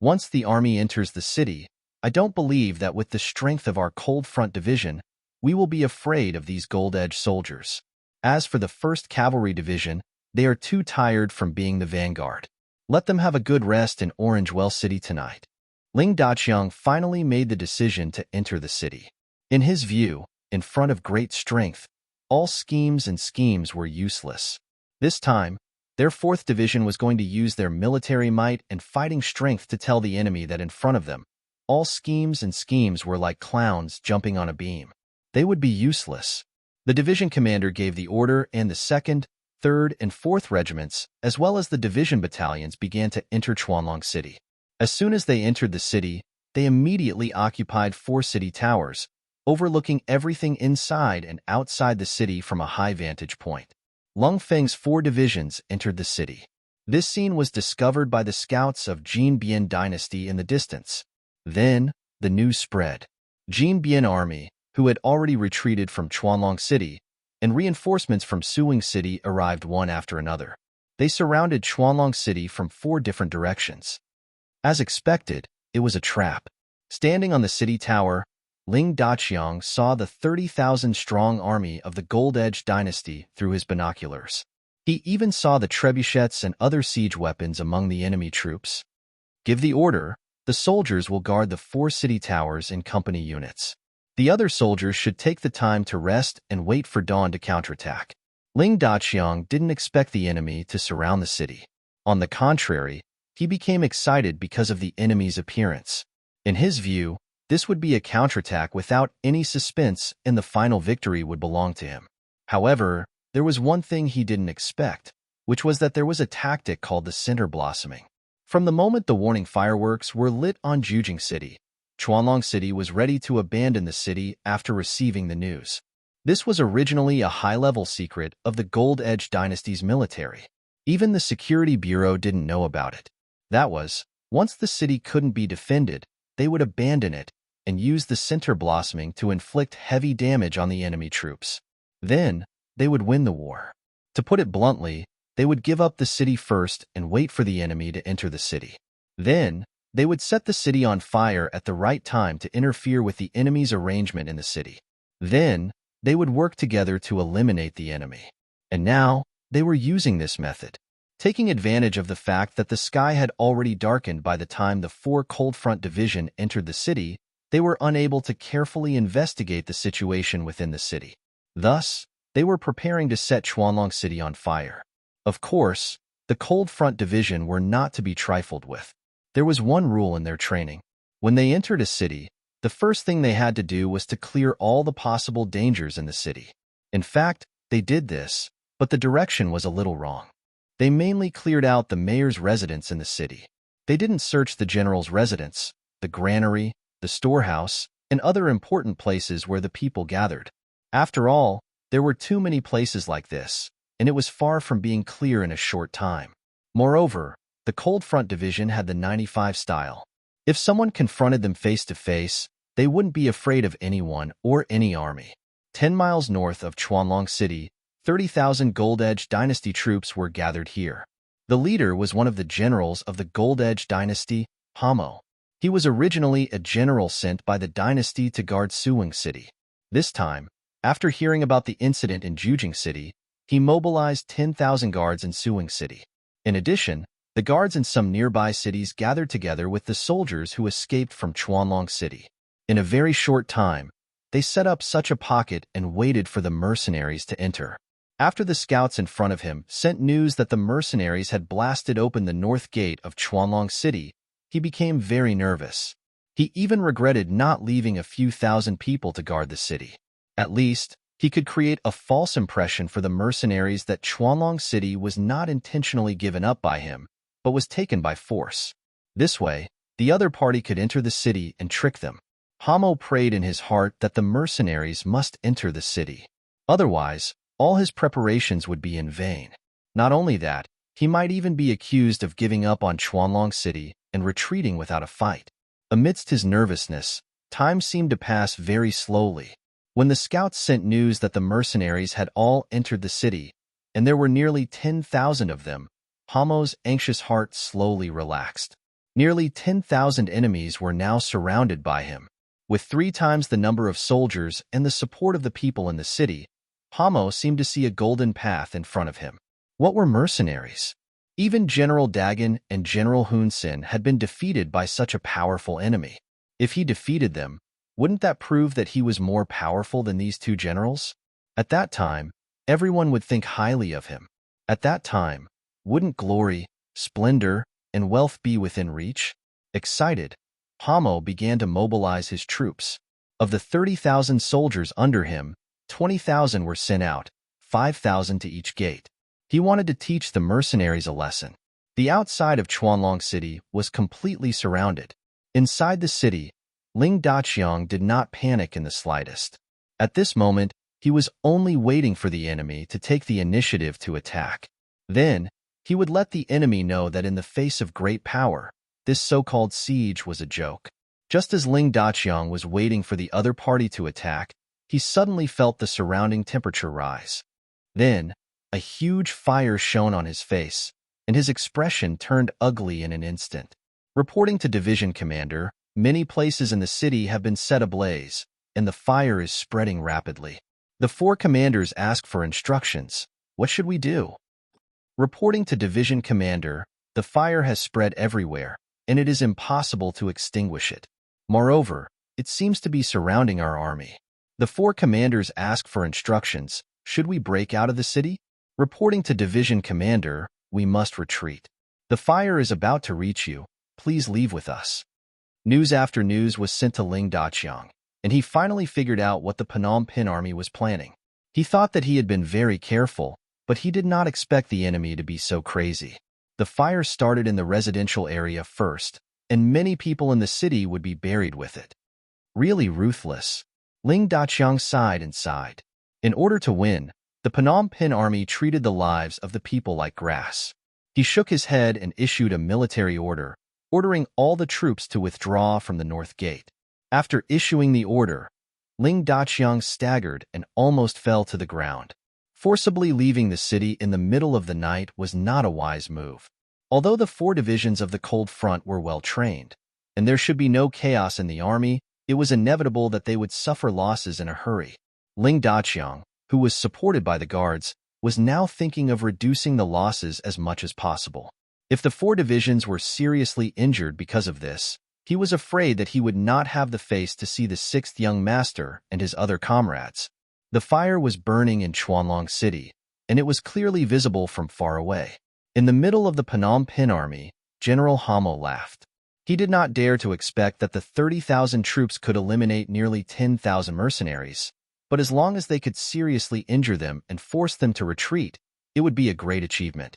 [SPEAKER 1] Once the army enters the city, I don't believe that with the strength of our Cold Front Division, we will be afraid of these gold-edged soldiers. As for the 1st Cavalry Division, they are too tired from being the vanguard. Let them have a good rest in Orange Well City tonight. Ling Daqiang finally made the decision to enter the city. In his view, in front of great strength, all schemes were useless. This time, their 4th Division was going to use their military might and fighting strength to tell the enemy that in front of them, all schemes were like clowns jumping on a beam. They would be useless. The division commander gave the order, and the 2nd, 3rd, and 4th regiments, as well as the division battalions, began to enter Chuanlong City. As soon as they entered the city, they immediately occupied 4 city towers, overlooking everything inside and outside the city from a high vantage point. Lung Feng's 4 divisions entered the city. This scene was discovered by the scouts of Jin Bian dynasty in the distance. Then, the news spread. Jin Bian army, who had already retreated from Chuanlong City, and reinforcements from Suwing City arrived one after another. They surrounded Chuanlong City from 4 different directions. As expected, it was a trap. Standing on the city tower, Ling Daqiang saw the 30,000-strong army of the Gold Edge dynasty through his binoculars. He even saw the trebuchets and other siege weapons among the enemy troops. Give the order. The soldiers will guard the 4 city towers in company units. The other soldiers should take the time to rest and wait for dawn to counterattack. Ling Daqiang didn't expect the enemy to surround the city. On the contrary, he became excited because of the enemy's appearance. In his view, this would be a counterattack without any suspense, and the final victory would belong to him. However, there was one thing he didn't expect, which was that there was a tactic called the center blossoming. From the moment the warning fireworks were lit on Jujing City, Chuanlong City was ready to abandon the city after receiving the news. This was originally a high-level secret of the Gold Edge dynasty's military. Even the Security Bureau didn't know about it. That was, once the city couldn't be defended, they would abandon it and use the center blossoming to inflict heavy damage on the enemy troops. Then, they would win the war. To put it bluntly, they would give up the city first and wait for the enemy to enter the city. Then, they would set the city on fire at the right time to interfere with the enemy's arrangement in the city. Then, they would work together to eliminate the enemy. And now, they were using this method. Taking advantage of the fact that the sky had already darkened by the time the 4 Cold Front Division entered the city, they were unable to carefully investigate the situation within the city. Thus, they were preparing to set Chuanlong City on fire. Of course, the Cold Front Division were not to be trifled with. There was one rule in their training. When they entered a city, the first thing they had to do was to clear all the possible dangers in the city. In fact, they did this, but the direction was a little wrong. They mainly cleared out the mayor's residence in the city. They didn't search the general's residence, the granary, the storehouse, and other important places where the people gathered. After all, there were too many places like this, and it was far from being clear in a short time. Moreover, the Cold Front Division had the 95 style. If someone confronted them face to face, they wouldn't be afraid of anyone or any army. 10 miles north of Chuanlong City, 30,000 Gold Edge dynasty troops were gathered here. The leader was one of the generals of the Gold Edge dynasty, Hamo. He was originally a general sent by the dynasty to guard Suwing City. This time, after hearing about the incident in Jujing City, he mobilized 10,000 guards in Suwing City. In addition, the guards in some nearby cities gathered together with the soldiers who escaped from Chuanlong City. In a very short time, they set up such a pocket and waited for the mercenaries to enter. After the scouts in front of him sent news that the mercenaries had blasted open the north gate of Chuanlong City, he became very nervous. He even regretted not leaving a few thousand people to guard the city. At least, he could create a false impression for the mercenaries that Chuanlong City was not intentionally given up by him, but was taken by force. This way, the other party could enter the city and trick them. Hamo prayed in his heart that the mercenaries must enter the city. Otherwise, all his preparations would be in vain. Not only that, he might even be accused of giving up on Chuanlong City and retreating without a fight. Amidst his nervousness, time seemed to pass very slowly. When the scouts sent news that the mercenaries had all entered the city, and there were nearly 10,000 of them, Hamo's anxious heart slowly relaxed. Nearly 10,000 enemies were now surrounded by him. With 3 times the number of soldiers and the support of the people in the city, Hamo seemed to see a golden path in front of him. What were mercenaries? Even General Dagon and General Hun Sen had been defeated by such a powerful enemy. If he defeated them, wouldn't that prove that he was more powerful than these 2 generals? At that time, everyone would think highly of him. At that time, wouldn't glory, splendor, and wealth be within reach? Excited, Hamo began to mobilize his troops. Of the 30,000 soldiers under him, 20,000 were sent out, 5,000 to each gate. He wanted to teach the mercenaries a lesson. The outside of Chuanlong City was completely surrounded. Inside the city, Ling Daqiang did not panic in the slightest. At this moment, he was only waiting for the enemy to take the initiative to attack. Then, he would let the enemy know that in the face of great power, this so-called siege was a joke. Just as Ling Daqiang was waiting for the other party to attack, he suddenly felt the surrounding temperature rise. Then, a huge fire shone on his face, and his expression turned ugly in an instant. Reporting to Division Commander, many places in the city have been set ablaze, and the fire is spreading rapidly. The four commanders ask for instructions. What should we do? Reporting to division commander, the fire has spread everywhere, and it is impossible to extinguish it. Moreover, it seems to be surrounding our army. The four commanders ask for instructions. Should we break out of the city? Reporting to division commander, we must retreat. The fire is about to reach you. Please leave with us. News after news was sent to Ling Daqiang, and he finally figured out what the Phnom Penh army was planning. He thought that he had been very careful, but he did not expect the enemy to be so crazy. The fire started in the residential area first, and many people in the city would be buried with it. Really ruthless. Ling Daqiang sighed and sighed. In order to win, the Phnom Penh army treated the lives of the people like grass. He shook his head and issued a military order, ordering all the troops to withdraw from the north gate. After issuing the order, Ling Daqiang staggered and almost fell to the ground. Forcibly leaving the city in the middle of the night was not a wise move. Although the four divisions of the Cold Front were well trained, and there should be no chaos in the army, it was inevitable that they would suffer losses in a hurry. Ling Daqiang, who was supported by the guards, was now thinking of reducing the losses as much as possible. If the four divisions were seriously injured because of this, he was afraid that he would not have the face to see the sixth young master and his other comrades. The fire was burning in Chuanlong City, and it was clearly visible from far away. In the middle of the Phnom Penh army, General Hamo laughed. He did not dare to expect that the 30,000 troops could eliminate nearly 10,000 mercenaries, but as long as they could seriously injure them and force them to retreat, it would be a great achievement.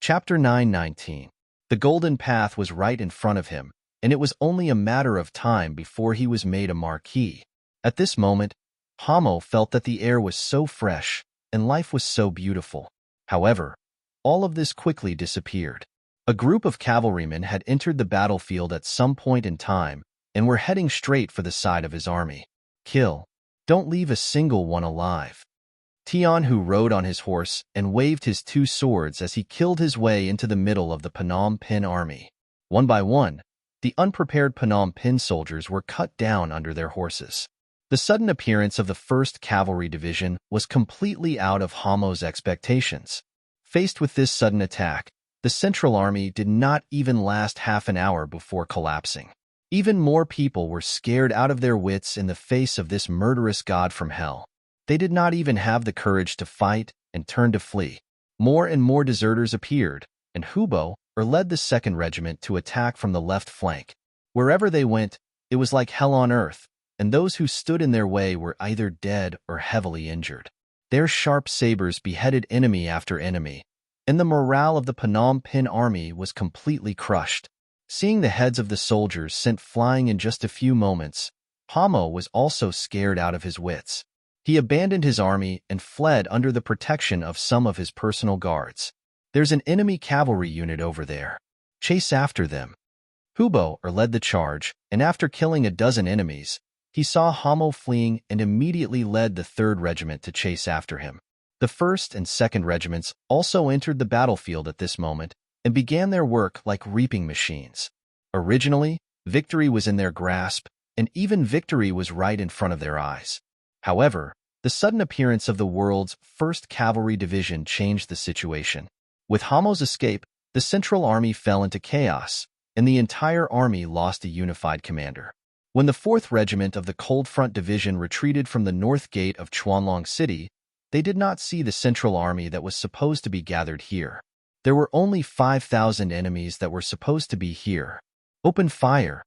[SPEAKER 1] Chapter 9:19. The golden path was right in front of him, and it was only a matter of time before he was made a marquis. At this moment, Hamo felt that the air was so fresh and life was so beautiful. However, all of this quickly disappeared. A group of cavalrymen had entered the battlefield at some point in time and were heading straight for the side of his army. Kill. Don't leave a single one alive. Tian, who rode on his horse and waved his two swords as he killed his way into the middle of the Phnom Penh army. One by one, the unprepared Phnom Penh soldiers were cut down under their horses. The sudden appearance of the 1st Cavalry Division was completely out of Hamo's expectations. Faced with this sudden attack, the Central Army did not even last half an hour before collapsing. Even more people were scared out of their wits in the face of this murderous god from hell. They did not even have the courage to fight and turned to flee. More and more deserters appeared, and Hubo led the 2nd Regiment to attack from the left flank. Wherever they went, it was like hell on earth, and those who stood in their way were either dead or heavily injured. Their sharp sabers beheaded enemy after enemy, and the morale of the Phnom Penh army was completely crushed. Seeing the heads of the soldiers sent flying in just a few moments, Hamo was also scared out of his wits. He abandoned his army and fled under the protection of some of his personal guards. There's an enemy cavalry unit over there. Chase after them. Hubo led the charge, and after killing a dozen enemies, he saw Hamo fleeing and immediately led the 3rd Regiment to chase after him. The 1st and 2nd Regiments also entered the battlefield at this moment and began their work like reaping machines. Originally, victory was in their grasp, and even victory was right in front of their eyes. However, the sudden appearance of the world's 1st Cavalry Division changed the situation. With Hamo's escape, the Central Army fell into chaos, and the entire army lost a unified commander. When the 4th Regiment of the Cold Front Division retreated from the north gate of Chuanlong City, they did not see the Central Army that was supposed to be gathered here. There were only 5,000 enemies that were supposed to be here. Open fire.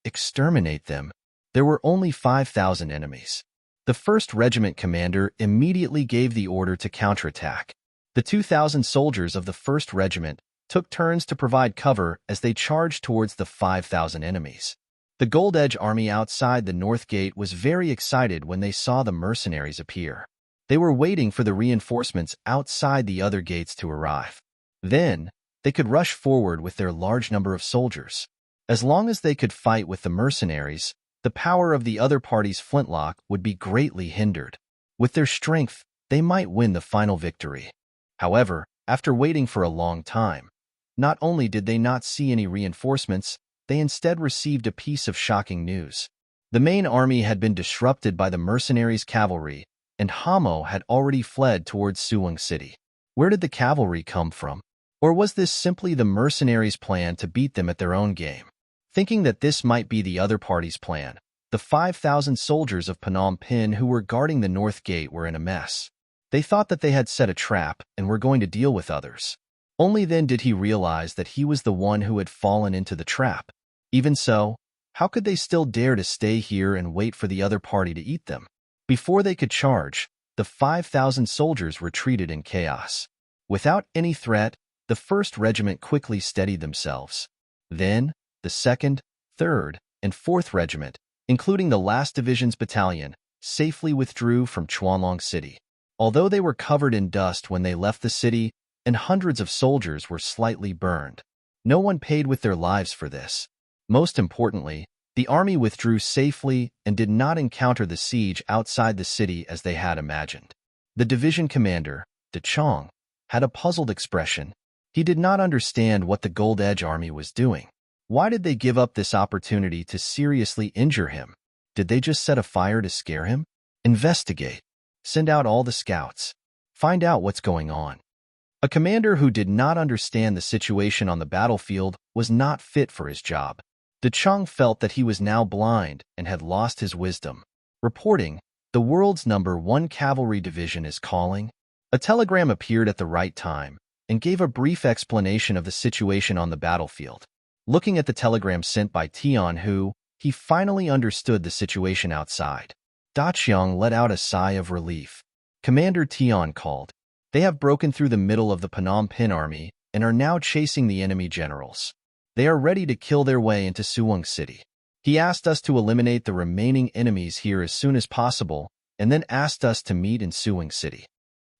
[SPEAKER 1] Exterminate them. There were only 5,000 enemies. The 1st Regiment commander immediately gave the order to counterattack. The 2,000 soldiers of the 1st Regiment took turns to provide cover as they charged towards the 5,000 enemies. The Gold Edge army outside the north gate was very excited when they saw the mercenaries appear. They were waiting for the reinforcements outside the other gates to arrive. Then, they could rush forward with their large number of soldiers. As long as they could fight with the mercenaries, the power of the other party's flintlock would be greatly hindered. With their strength, they might win the final victory. However, after waiting for a long time, not only did they not see any reinforcements, they instead received a piece of shocking news. The main army had been disrupted by the mercenaries' cavalry, and Hamo had already fled towards Suwon City. Where did the cavalry come from? Or was this simply the mercenaries' plan to beat them at their own game? Thinking that this might be the other party's plan, the 5,000 soldiers of Phnom Penh who were guarding the north gate were in a mess. They thought that they had set a trap and were going to deal with others. Only then did he realize that he was the one who had fallen into the trap. Even so, how could they still dare to stay here and wait for the other party to eat them? Before they could charge, the 5,000 soldiers retreated in chaos. Without any threat, the 1st Regiment quickly steadied themselves. Then, the 2nd, 3rd, and 4th Regiment, including the last Division's battalion, safely withdrew from Chuanlong City. Although they were covered in dust when they left the city, and hundreds of soldiers were slightly burned, no one paid with their lives for this. Most importantly, the army withdrew safely and did not encounter the siege outside the city as they had imagined. The division commander, De Chong, had a puzzled expression. He did not understand what the Gold Edge army was doing. Why did they give up this opportunity to seriously injure him? Did they just set a fire to scare him? Investigate. Send out all the scouts. Find out what's going on. A commander who did not understand the situation on the battlefield was not fit for his job. De Chong felt that he was now blind and had lost his wisdom. Reporting, the world's #1 cavalry division is calling. A telegram appeared at the right time and gave a brief explanation of the situation on the battlefield. Looking at the telegram sent by Tian Hu, he finally understood the situation outside. Da Qiang let out a sigh of relief. Commander Tian called. They have broken through the middle of the Phnom Penh army and are now chasing the enemy generals. They are ready to kill their way into Suwon City. He asked us to eliminate the remaining enemies here as soon as possible and then asked us to meet in Suwon City.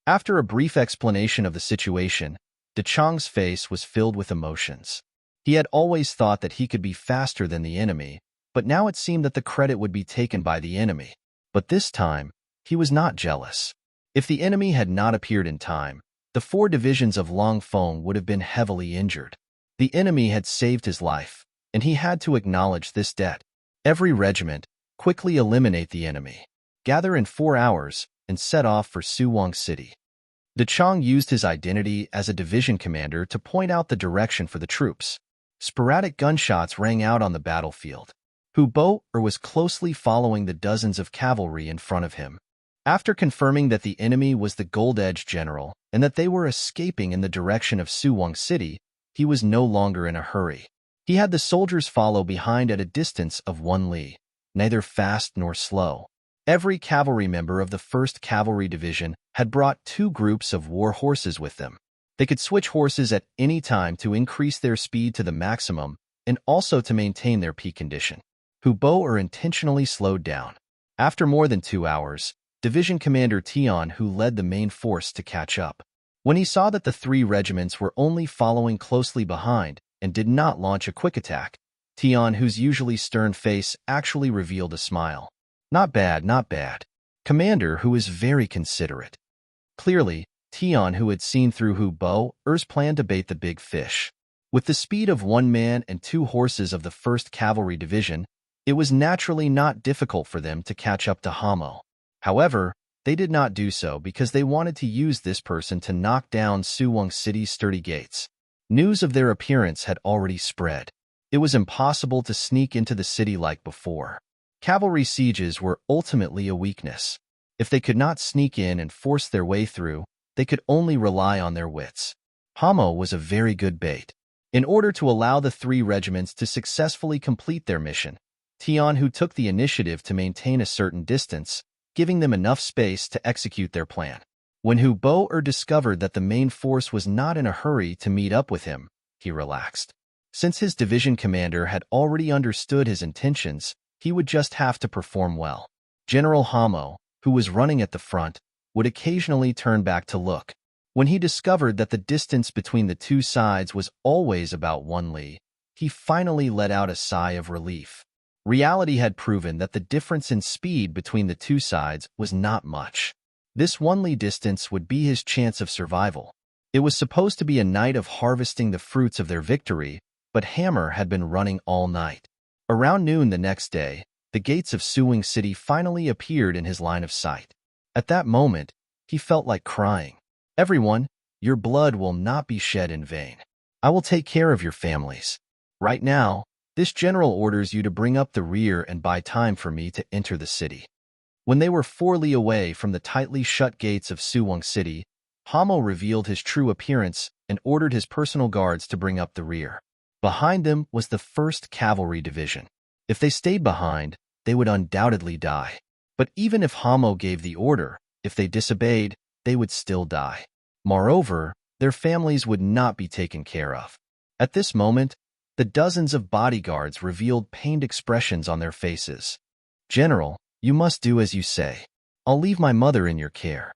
[SPEAKER 1] After a brief explanation of the situation, De Chong's face was filled with emotions. He had always thought that he could be faster than the enemy, but now it seemed that the credit would be taken by the enemy. But this time, he was not jealous. If the enemy had not appeared in time, the 4 divisions of Long Fong would have been heavily injured. The enemy had saved his life, and he had to acknowledge this debt. Every regiment, quickly eliminate the enemy. Gather in 4 hours, and set off for Suwon City. De Chong used his identity as a division commander to point out the direction for the troops. Sporadic gunshots rang out on the battlefield. Hu Bo was closely following the dozens of cavalry in front of him. After confirming that the enemy was the Gold Edge general and that they were escaping in the direction of Suwon City, he was no longer in a hurry. He had the soldiers follow behind at a distance of 1 li, neither fast nor slow. Every cavalry member of the 1st Cavalry Division had brought 2 groups of war horses with them. They could switch horses at any time to increase their speed to the maximum and also to maintain their peak condition. Hu Bo intentionally slowed down. After more than 2 hours, Division Commander Tian Hu led the main force to catch up. When he saw that the 3 regiments were only following closely behind and did not launch a quick attack, Tian Hu's usually stern face actually revealed a smile. Not bad, not bad. Commander Hu is very considerate. Clearly, Tian Hu had seen through Hu Bo's plan to bait the big fish. With the speed of 1 man and 2 horses of the 1st Cavalry Division, it was naturally not difficult for them to catch up to Hamo. However, they did not do so because they wanted to use this person to knock down Suwon City's sturdy gates. News of their appearance had already spread. It was impossible to sneak into the city like before. Cavalry sieges were ultimately a weakness. If they could not sneak in and force their way through, they could only rely on their wits. Hamo was a very good bait. In order to allow the 3 regiments to successfully complete their mission, Tian Hu took the initiative to maintain a certain distance, giving them enough space to execute their plan. When Hu Bo discovered that the main force was not in a hurry to meet up with him, he relaxed. Since his division commander had already understood his intentions, he would just have to perform well. General Hamo, who was running at the front, would occasionally turn back to look. When he discovered that the distance between the 2 sides was always about 1 li, he finally let out a sigh of relief. Reality had proven that the difference in speed between the 2 sides was not much. This 1 li distance would be his chance of survival. It was supposed to be a night of harvesting the fruits of their victory, but Hammer had been running all night. Around noon the next day, the gates of Suwing City finally appeared in his line of sight. At that moment, he felt like crying. "Everyone, your blood will not be shed in vain. I will take care of your families. Right now, this general orders you to bring up the rear and buy time for me to enter the city." When they were 4 li away from the tightly shut gates of Suwong City, Hamo revealed his true appearance and ordered his personal guards to bring up the rear. Behind them was the 1st Cavalry Division. If they stayed behind, they would undoubtedly die. But even if Hamo gave the order, if they disobeyed, they would still die. Moreover, their families would not be taken care of. At this moment, the dozens of bodyguards revealed pained expressions on their faces. "General, you must do as you say. I'll leave my mother in your care."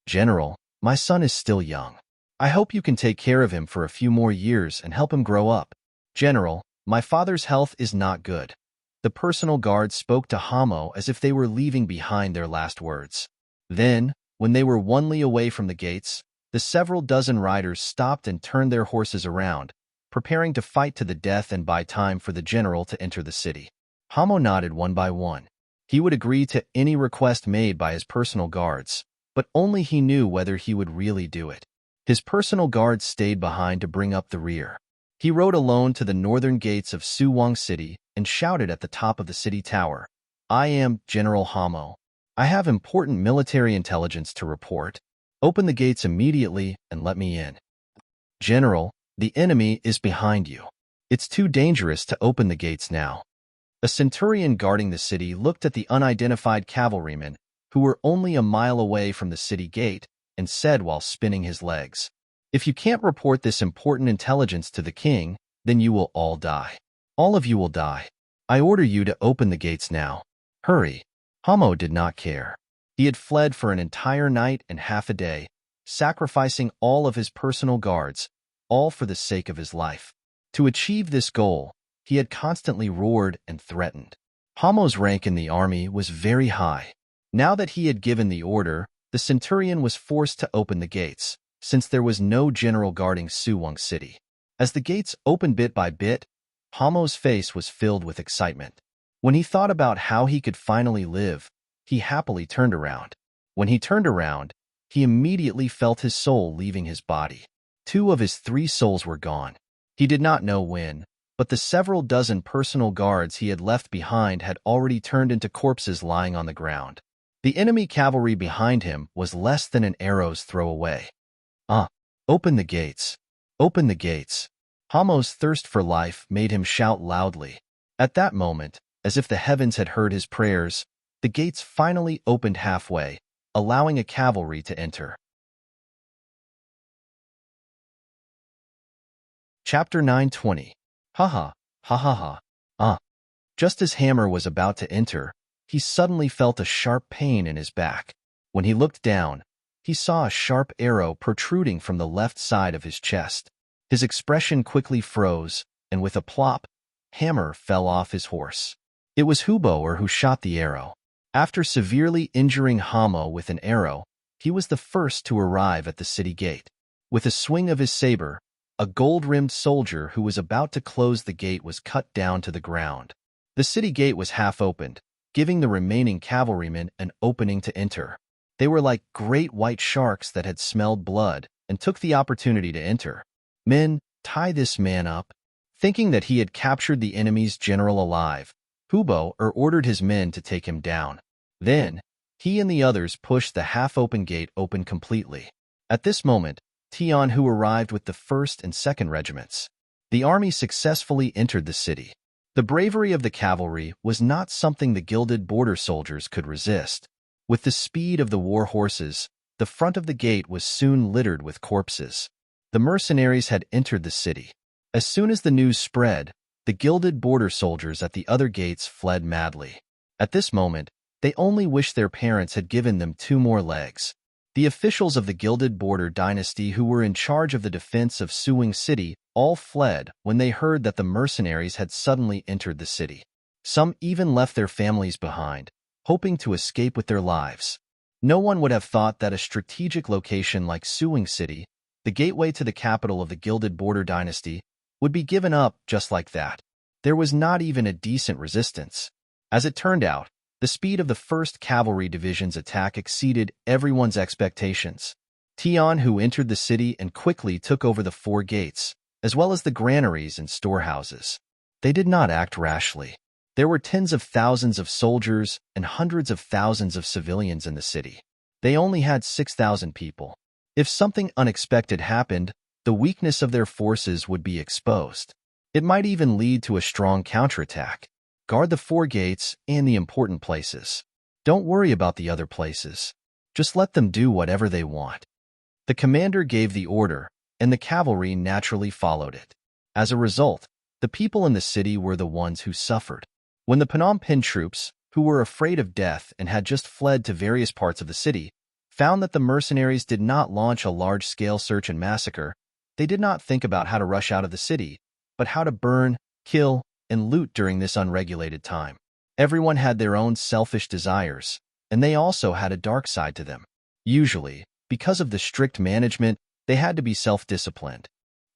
[SPEAKER 1] "General, my son is still young. I hope you can take care of him for a few more years and help him grow up." "General, my father's health is not good." The personal guards spoke to Hamo as if they were leaving behind their last words. Then, when they were 1 li away from the gates, the several dozen riders stopped and turned their horses around, preparing to fight to the death and buy time for the general to enter the city. Hamo nodded one by one. He would agree to any request made by his personal guards, but only he knew whether he would really do it. His personal guards stayed behind to bring up the rear. He rode alone to the northern gates of Suwong City and shouted at the top of the city tower, "I am General Hamo. I have important military intelligence to report. Open the gates immediately and let me in." "General, the enemy is behind you. It's too dangerous to open the gates now." A centurion guarding the city looked at the unidentified cavalrymen, who were only a mile away from the city gate, and said while spinning his legs, "If you can't report this important intelligence to the king, then you will all die. All of you will die. I order you to open the gates now. Hurry." Hamo did not care. He had fled for an entire night and half a day, sacrificing all of his personal guards, all for the sake of his life. To achieve this goal, he had constantly roared and threatened. Hamo's rank in the army was very high. Now that he had given the order, the centurion was forced to open the gates, since there was no general guarding Suwong City. As the gates opened bit by bit, Hamo's face was filled with excitement. When he thought about how he could finally live, he happily turned around. When he turned around, he immediately felt his soul leaving his body. 2 of his 3 souls were gone. He did not know when, but the several dozen personal guards he had left behind had already turned into corpses lying on the ground. The enemy cavalry behind him was less than an arrow's throw away. Open the gates! Open the gates!" Hamo's thirst for life made him shout loudly. At that moment, as if the heavens had heard his prayers, the gates finally opened halfway, allowing a cavalry to enter. Chapter 920. Ha ha, ha ha ha. Just as Hammer was about to enter, he suddenly felt a sharp pain in his back. When he looked down, he saw a sharp arrow protruding from the left side of his chest. His expression quickly froze, and with a plop, Hammer fell off his horse. It was Huboer who shot the arrow. After severely injuring Hamo with an arrow, he was the first to arrive at the city gate. With a swing of his saber, a gold-rimmed soldier who was about to close the gate was cut down to the ground. The city gate was half opened, giving the remaining cavalrymen an opening to enter. They were like great white sharks that had smelled blood and took the opportunity to enter. "Men, tie this man up." Thinking that he had captured the enemy's general alive, Huboer ordered his men to take him down. Then, he and the others pushed the half-open gate open completely. At this moment, Tian Hu arrived with the 1st and 2nd regiments. The army successfully entered the city. The bravery of the cavalry was not something the gilded border soldiers could resist. With the speed of the war horses, the front of the gate was soon littered with corpses. The mercenaries had entered the city. As soon as the news spread, the gilded border soldiers at the other gates fled madly. At this moment, they only wished their parents had given them 2 more legs. The officials of the Gilded Border dynasty who were in charge of the defense of Suwing City all fled when they heard that the mercenaries had suddenly entered the city. Some even left their families behind, hoping to escape with their lives. No one would have thought that a strategic location like Suwing City, the gateway to the capital of the Gilded Border dynasty, would be given up just like that. There was not even a decent resistance. As it turned out, the speed of the 1st Cavalry Division's attack exceeded everyone's expectations. Tian, who entered the city and quickly took over the 4 gates, as well as the granaries and storehouses. They did not act rashly. There were tens of thousands of soldiers and hundreds of thousands of civilians in the city. They only had 6,000 people. If something unexpected happened, the weakness of their forces would be exposed. It might even lead to a strong counterattack. Guard the 4 gates and the important places. Don't worry about the other places. Just let them do whatever they want. The commander gave the order, and the cavalry naturally followed it. As a result, the people in the city were the ones who suffered. When the Phnom Penh troops, who were afraid of death and had just fled to various parts of the city, found that the mercenaries did not launch a large-scale search and massacre, they did not think about how to rush out of the city, but how to burn, kill, and loot during this unregulated time. Everyone had their own selfish desires, and they also had a dark side to them. Usually, because of the strict management, they had to be self-disciplined.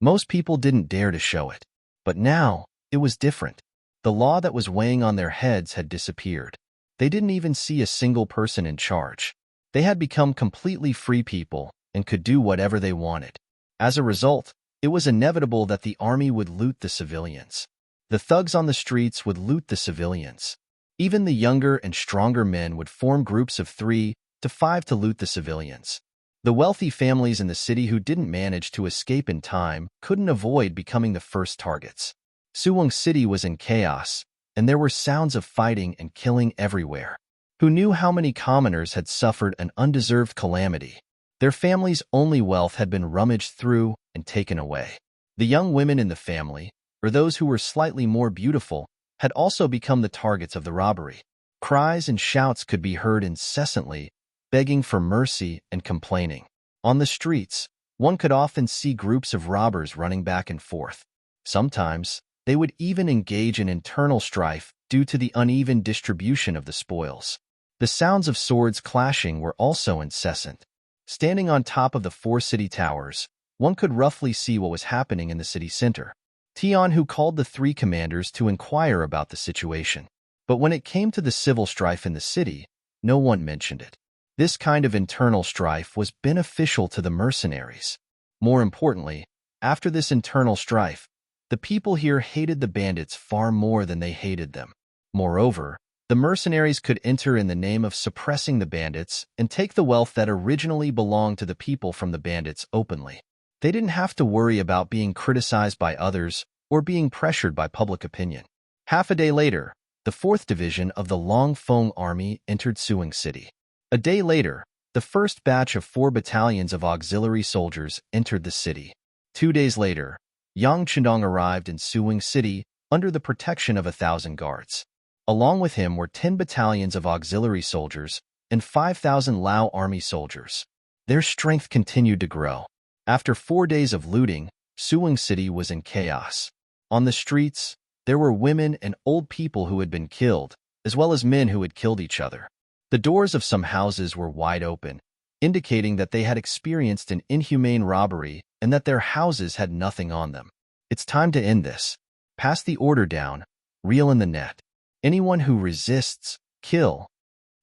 [SPEAKER 1] Most people didn't dare to show it. But now, it was different. The law that was weighing on their heads had disappeared. They didn't even see a single person in charge. They had become completely free people and could do whatever they wanted. As a result, it was inevitable that the army would loot the civilians. The thugs on the streets would loot the civilians. Even the younger and stronger men would form groups of 3 to 5 to loot the civilians. The wealthy families in the city who didn't manage to escape in time couldn't avoid becoming the first targets. Suwon City was in chaos, and there were sounds of fighting and killing everywhere. Who knew how many commoners had suffered an undeserved calamity? Their family's only wealth had been rummaged through and taken away. The young women in the family, or those who were slightly more beautiful, had also become the targets of the robbery. Cries and shouts could be heard incessantly, begging for mercy and complaining. On the streets, one could often see groups of robbers running back and forth. Sometimes, they would even engage in internal strife due to the uneven distribution of the spoils. The sounds of swords clashing were also incessant. Standing on top of the 4 city towers, one could roughly see what was happening in the city center. Tian, who called the 3 commanders to inquire about the situation. But when it came to the civil strife in the city, no one mentioned it. This kind of internal strife was beneficial to the mercenaries. More importantly, after this internal strife, the people here hated the bandits far more than they hated them. Moreover, the mercenaries could enter in the name of suppressing the bandits and take the wealth that originally belonged to the people from the bandits openly. They didn't have to worry about being criticized by others or being pressured by public opinion. Half a day later, the 4th Division of the Long Fong Army entered Suwon City. A day later, the first batch of 4 battalions of auxiliary soldiers entered the city. 2 days later, Yang Chendong arrived in Suwon City under the protection of 1,000 guards. Along with him were 10 battalions of auxiliary soldiers and 5,000 Lao army soldiers. Their strength continued to grow. After 4 days of looting, Suwon City was in chaos. On the streets, there were women and old people who had been killed, as well as men who had killed each other. The doors of some houses were wide open, indicating that they had experienced an inhumane robbery and that their houses had nothing on them. It's time to end this. Pass the order down, reel in the net. Anyone who resists, kill.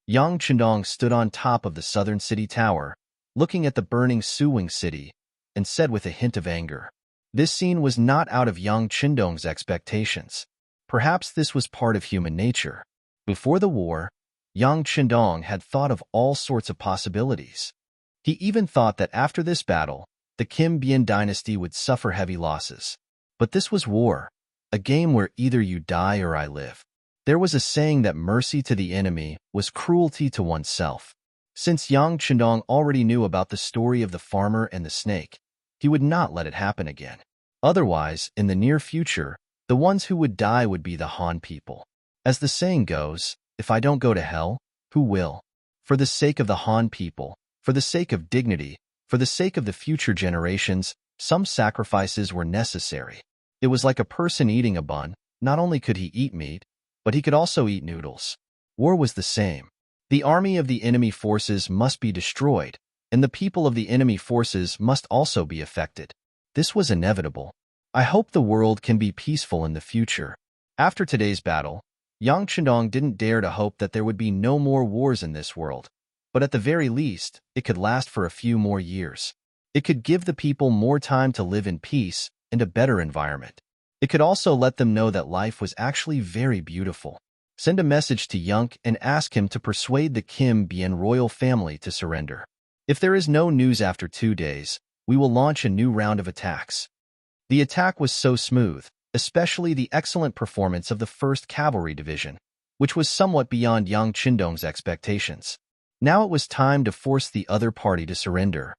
[SPEAKER 1] Yang Chendong stood on top of the southern city tower, looking at the burning Suwon City, and said with a hint of anger. This scene was not out of Yang Chendong's expectations. Perhaps this was part of human nature. Before the war, Yang Chendong had thought of all sorts of possibilities. He even thought that after this battle, the Kim Bien dynasty would suffer heavy losses. But this was war, a game where either you die or I live. There was a saying that mercy to the enemy was cruelty to oneself. Since Yang Chendong already knew about the story of the farmer and the snake, he would not let it happen again. Otherwise, in the near future, the ones who would die would be the Han people. As the saying goes, if I don't go to hell, who will? For the sake of the Han people, for the sake of dignity, for the sake of the future generations, some sacrifices were necessary. It was like a person eating a bun. Not only could he eat meat, but he could also eat noodles. War was the same. The army of the enemy forces must be destroyed, and the people of the enemy forces must also be affected. This was inevitable. I hope the world can be peaceful in the future. After today's battle, Yang Chendong didn't dare to hope that there would be no more wars in this world, but at the very least, it could last for a few more years. It could give the people more time to live in peace and a better environment. It could also let them know that life was actually very beautiful. Send a message to Yunk and ask him to persuade the Kim Bien royal family to surrender. If there is no news after 2 days, we will launch a new round of attacks. The attack was so smooth, especially the excellent performance of the 1st Cavalry Division, which was somewhat beyond Yang Chendong's expectations. Now it was time to force the other party to surrender.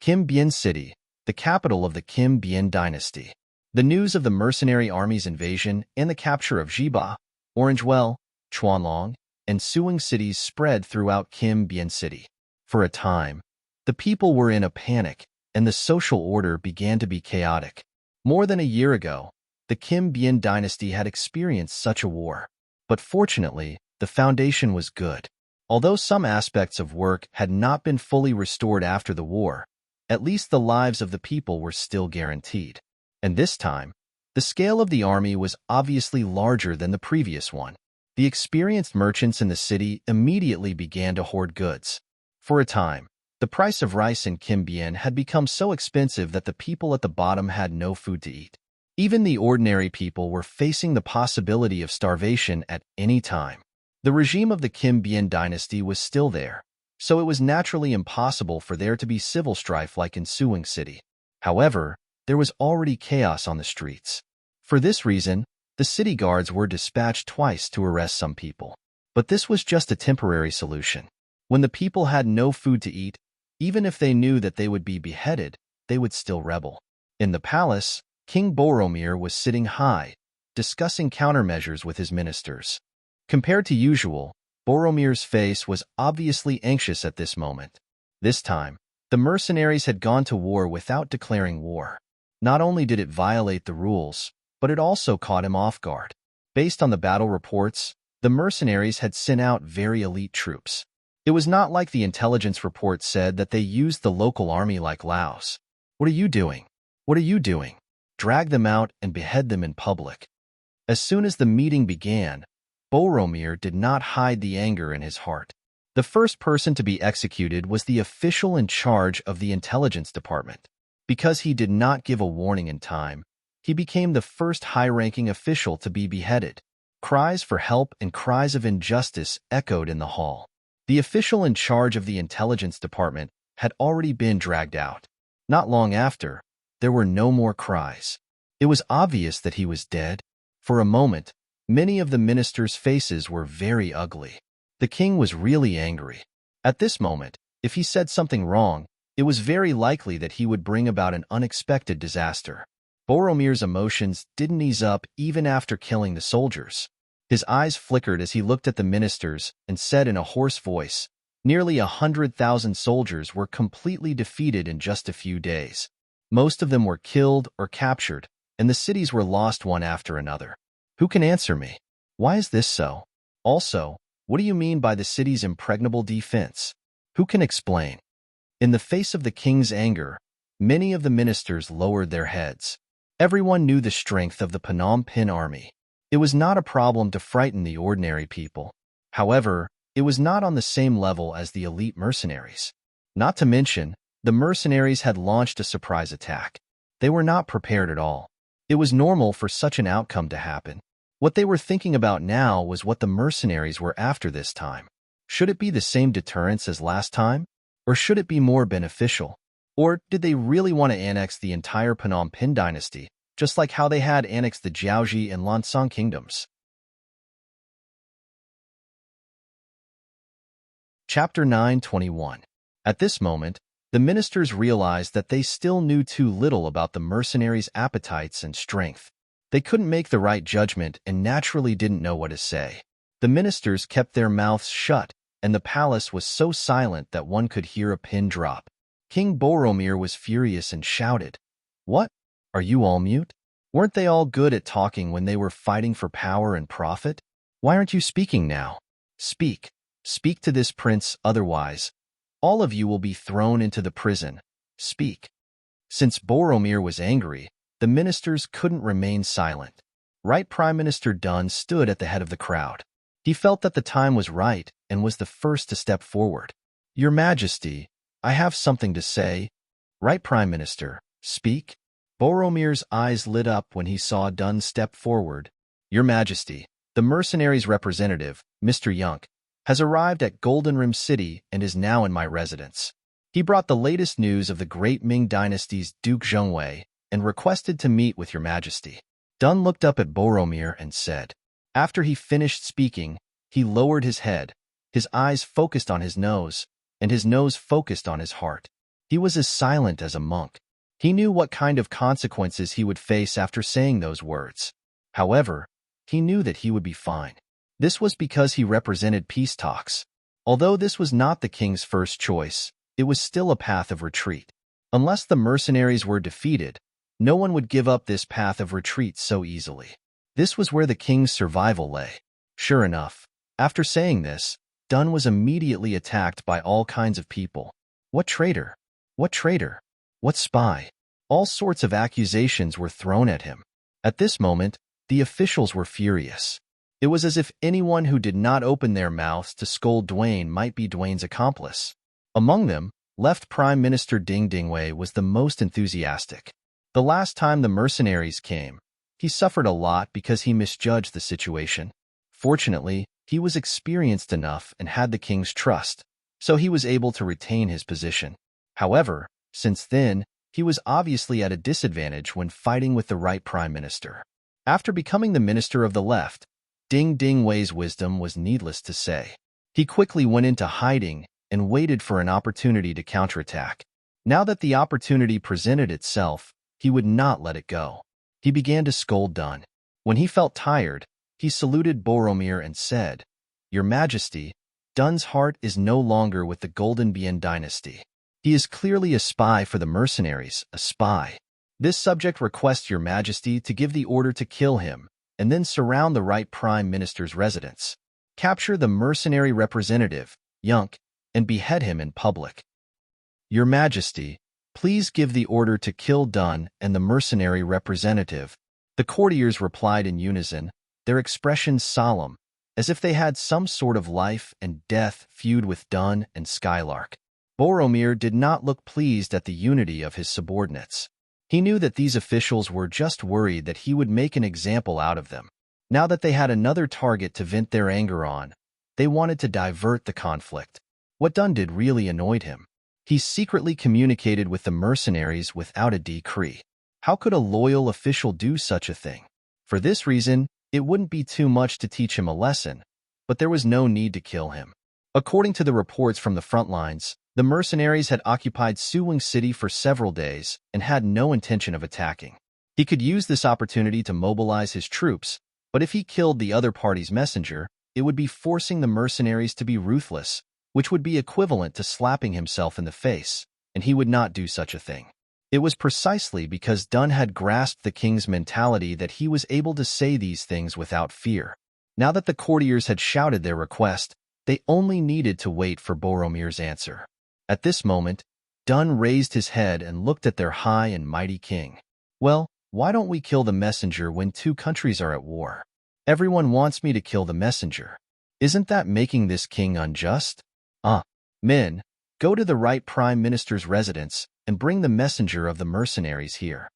[SPEAKER 1] Kim Bien City, the capital of the Kim Bien dynasty. The news of the mercenary army's invasion and the capture of Jiba, Orangewell, Chuanlong, and Suing cities spread throughout Kim Bien City. For a time, the people were in a panic, and the social order began to be chaotic. More than a year ago, the Kim Bien dynasty had experienced such a war. But fortunately, the foundation was good. Although some aspects of work had not been fully restored after the war, at least the lives of the people were still guaranteed. And this time, the scale of the army was obviously larger than the previous one. The experienced merchants in the city immediately began to hoard goods. For a time, the price of rice in Kim Bien had become so expensive that the people at the bottom had no food to eat. Even the ordinary people were facing the possibility of starvation at any time. The regime of the Kim Bien dynasty was still there, so it was naturally impossible for there to be civil strife like in Suing City. However, there was already chaos on the streets. For this reason, the city guards were dispatched twice to arrest some people. But this was just a temporary solution. When the people had no food to eat, even if they knew that they would be beheaded, they would still rebel. In the palace, King Boromir was sitting high, discussing countermeasures with his ministers. Compared to usual, Boromir's face was obviously anxious at this moment. This time, the mercenaries had gone to war without declaring war. Not only did it violate the rules, but it also caught him off guard. Based on the battle reports, the mercenaries had sent out very elite troops. It was not like the intelligence report said that they used the local army like Laos. What are you doing? What are you doing? Drag them out and behead them in public. As soon as the meeting began, Boromir did not hide the anger in his heart. The first person to be executed was the official in charge of the intelligence department. Because he did not give a warning in time, he became the first high-ranking official to be beheaded. Cries for help and cries of injustice echoed in the hall. The official in charge of the intelligence department had already been dragged out. Not long after, there were no more cries. It was obvious that he was dead. For a moment, many of the ministers' faces were very ugly. The king was really angry. At this moment, if he said something wrong, it was very likely that he would bring about an unexpected disaster. Boromir's emotions didn't ease up even after killing the soldiers. His eyes flickered as he looked at the ministers and said in a hoarse voice, "Nearly 100,000 soldiers were completely defeated in just a few days. Most of them were killed or captured, and the cities were lost one after another. Who can answer me? Why is this so? Also, what do you mean by the city's impregnable defense? Who can explain?" In the face of the king's anger, many of the ministers lowered their heads. Everyone knew the strength of the Phnom Penh army. It was not a problem to frighten the ordinary people. However, it was not on the same level as the elite mercenaries. Not to mention, the mercenaries had launched a surprise attack. They were not prepared at all. It was normal for such an outcome to happen. What they were thinking about now was what the mercenaries were after this time. Should it be the same deterrence as last time? Or should it be more beneficial? Or did they really want to annex the entire Phnom Penh dynasty, just like how they had annexed the Jiaoji and Lansang kingdoms? Chapter 9:21. At this moment, the ministers realized that they still knew too little about the mercenaries' appetites and strength. They couldn't make the right judgment and naturally didn't know what to say. The ministers kept their mouths shut, and the palace was so silent that one could hear a pin drop. King Boromir was furious and shouted, "What? Are you all mute? Weren't they all good at talking when they were fighting for power and profit? Why aren't you speaking now? Speak. Speak to this prince, otherwise, all of you will be thrown into the prison. Speak." Since Boromir was angry, the ministers couldn't remain silent. Right Prime Minister Dun stood at the head of the crowd. He felt that the time was right and was the first to step forward. "Your Majesty, I have something to say." "Right Prime Minister, speak." Boromir's eyes lit up when he saw Dun step forward. "Your Majesty, the mercenaries' representative, Mr. Yunk, has arrived at Golden Rim City and is now in my residence. He brought the latest news of the great Ming dynasty's Duke Zhengwei and requested to meet with your Majesty." Dun looked up at Boromir and said. After he finished speaking, he lowered his head, his eyes focused on his nose, and his nose focused on his heart. He was as silent as a monk. He knew what kind of consequences he would face after saying those words. However, he knew that he would be fine. This was because he represented peace talks. Although this was not the king's first choice, it was still a path of retreat. Unless the mercenaries were defeated, no one would give up this path of retreat so easily. This was where the king's survival lay. Sure enough, after saying this, Dun was immediately attacked by all kinds of people. What traitor? What traitor? What spy? All sorts of accusations were thrown at him. At this moment, the officials were furious. It was as if anyone who did not open their mouths to scold Dwayne might be Dwayne's accomplice. Among them, Left Prime Minister Ding Dingwei was the most enthusiastic. The last time the mercenaries came, he suffered a lot because he misjudged the situation. Fortunately, he was experienced enough and had the king's trust, so he was able to retain his position. However, since then, he was obviously at a disadvantage when fighting with the right prime minister. After becoming the minister of the left, Ding Dingwei's wisdom was needless to say. He quickly went into hiding and waited for an opportunity to counterattack. Now that the opportunity presented itself, he would not let it go. He began to scold Dun. When he felt tired, he saluted Boromir and said, "Your Majesty, Dun's heart is no longer with the Golden Bien dynasty. He is clearly a spy for the mercenaries, a spy. This subject requests your Majesty to give the order to kill him, and then surround the right Prime Minister's residence. Capture the mercenary representative, Yunk, and behead him in public." "Your Majesty, please give the order to kill Dun and the mercenary representative." The courtiers replied in unison, their expressions solemn, as if they had some sort of life and death feud with Dun and Skylark. Boromir did not look pleased at the unity of his subordinates. He knew that these officials were just worried that he would make an example out of them. Now that they had another target to vent their anger on, they wanted to divert the conflict. What Dun did really annoyed him. He secretly communicated with the mercenaries without a decree. How could a loyal official do such a thing? For this reason, it wouldn't be too much to teach him a lesson, but there was no need to kill him. According to the reports from the front lines, the mercenaries had occupied Suwing City for several days and had no intention of attacking. He could use this opportunity to mobilize his troops, but if he killed the other party's messenger, it would be forcing the mercenaries to be ruthless, which would be equivalent to slapping himself in the face, and he would not do such a thing. It was precisely because Dun had grasped the king's mentality that he was able to say these things without fear. Now that the courtiers had shouted their request, they only needed to wait for Boromir's answer. At this moment, Dun raised his head and looked at their high and mighty king. "Well, why don't we kill the messenger when two countries are at war? Everyone wants me to kill the messenger. Isn't that making this king unjust? Men, go to the right prime minister's residence and bring the messenger of the mercenaries here."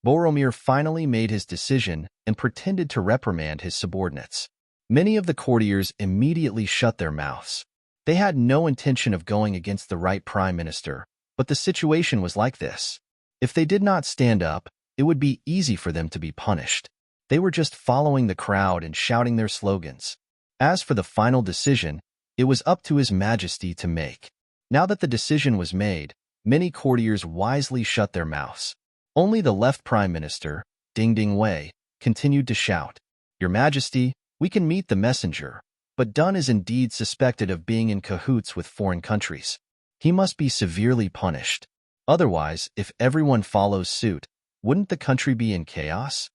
[SPEAKER 1] Boromir finally made his decision and pretended to reprimand his subordinates. Many of the courtiers immediately shut their mouths. They had no intention of going against the right prime minister, but the situation was like this. If they did not stand up, it would be easy for them to be punished. They were just following the crowd and shouting their slogans. As for the final decision, it was up to His Majesty to make. Now that the decision was made, many courtiers wisely shut their mouths. Only the left prime minister, Ding Dingwei, continued to shout, "Your Majesty, we can meet the messenger, but Dun is indeed suspected of being in cahoots with foreign countries. He must be severely punished. Otherwise, if everyone follows suit, wouldn't the country be in chaos?"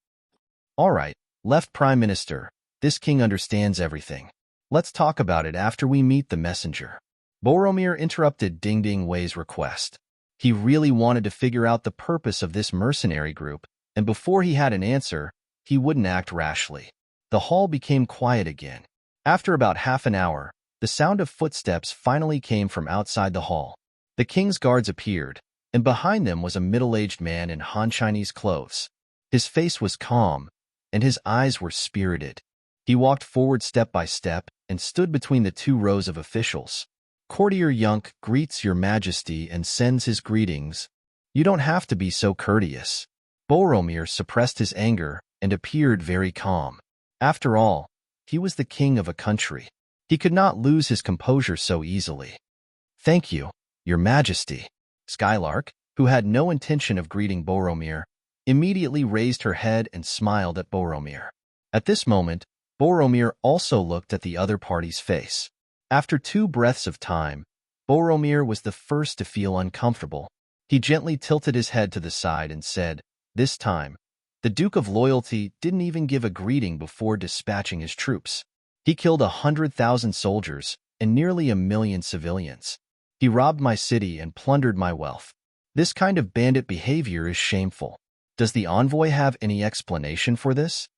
[SPEAKER 1] "All right, left prime minister, this king understands everything. Let's talk about it after we meet the messenger." Boromir interrupted Ding Dingwei's request. He really wanted to figure out the purpose of this mercenary group and before he had an answer, he wouldn't act rashly. The hall became quiet again. After about half an hour, the sound of footsteps finally came from outside the hall. The king's guards appeared, and behind them was a middle-aged man in Han Chinese clothes. His face was calm, and his eyes were spirited. He walked forward step by step and stood between the two rows of officials. Courtier Yunk greets your majesty and sends his greetings. You don't have to be so courteous. Boromir suppressed his anger and appeared very calm. After all, he was the king of a country. He could not lose his composure so easily. Thank you, your majesty. Skylark, who had no intention of greeting Boromir, immediately raised her head and smiled at Boromir. At this moment, Boromir also looked at the other party's face. After 2 breaths of time, Boromir was the first to feel uncomfortable. He gently tilted his head to the side and said, this time, the Duke of Loyalty didn't even give a greeting before dispatching his troops. He killed 100,000 soldiers and nearly 1,000,000 civilians. He robbed my city and plundered my wealth. This kind of bandit behavior is shameful. Does the envoy have any explanation for this?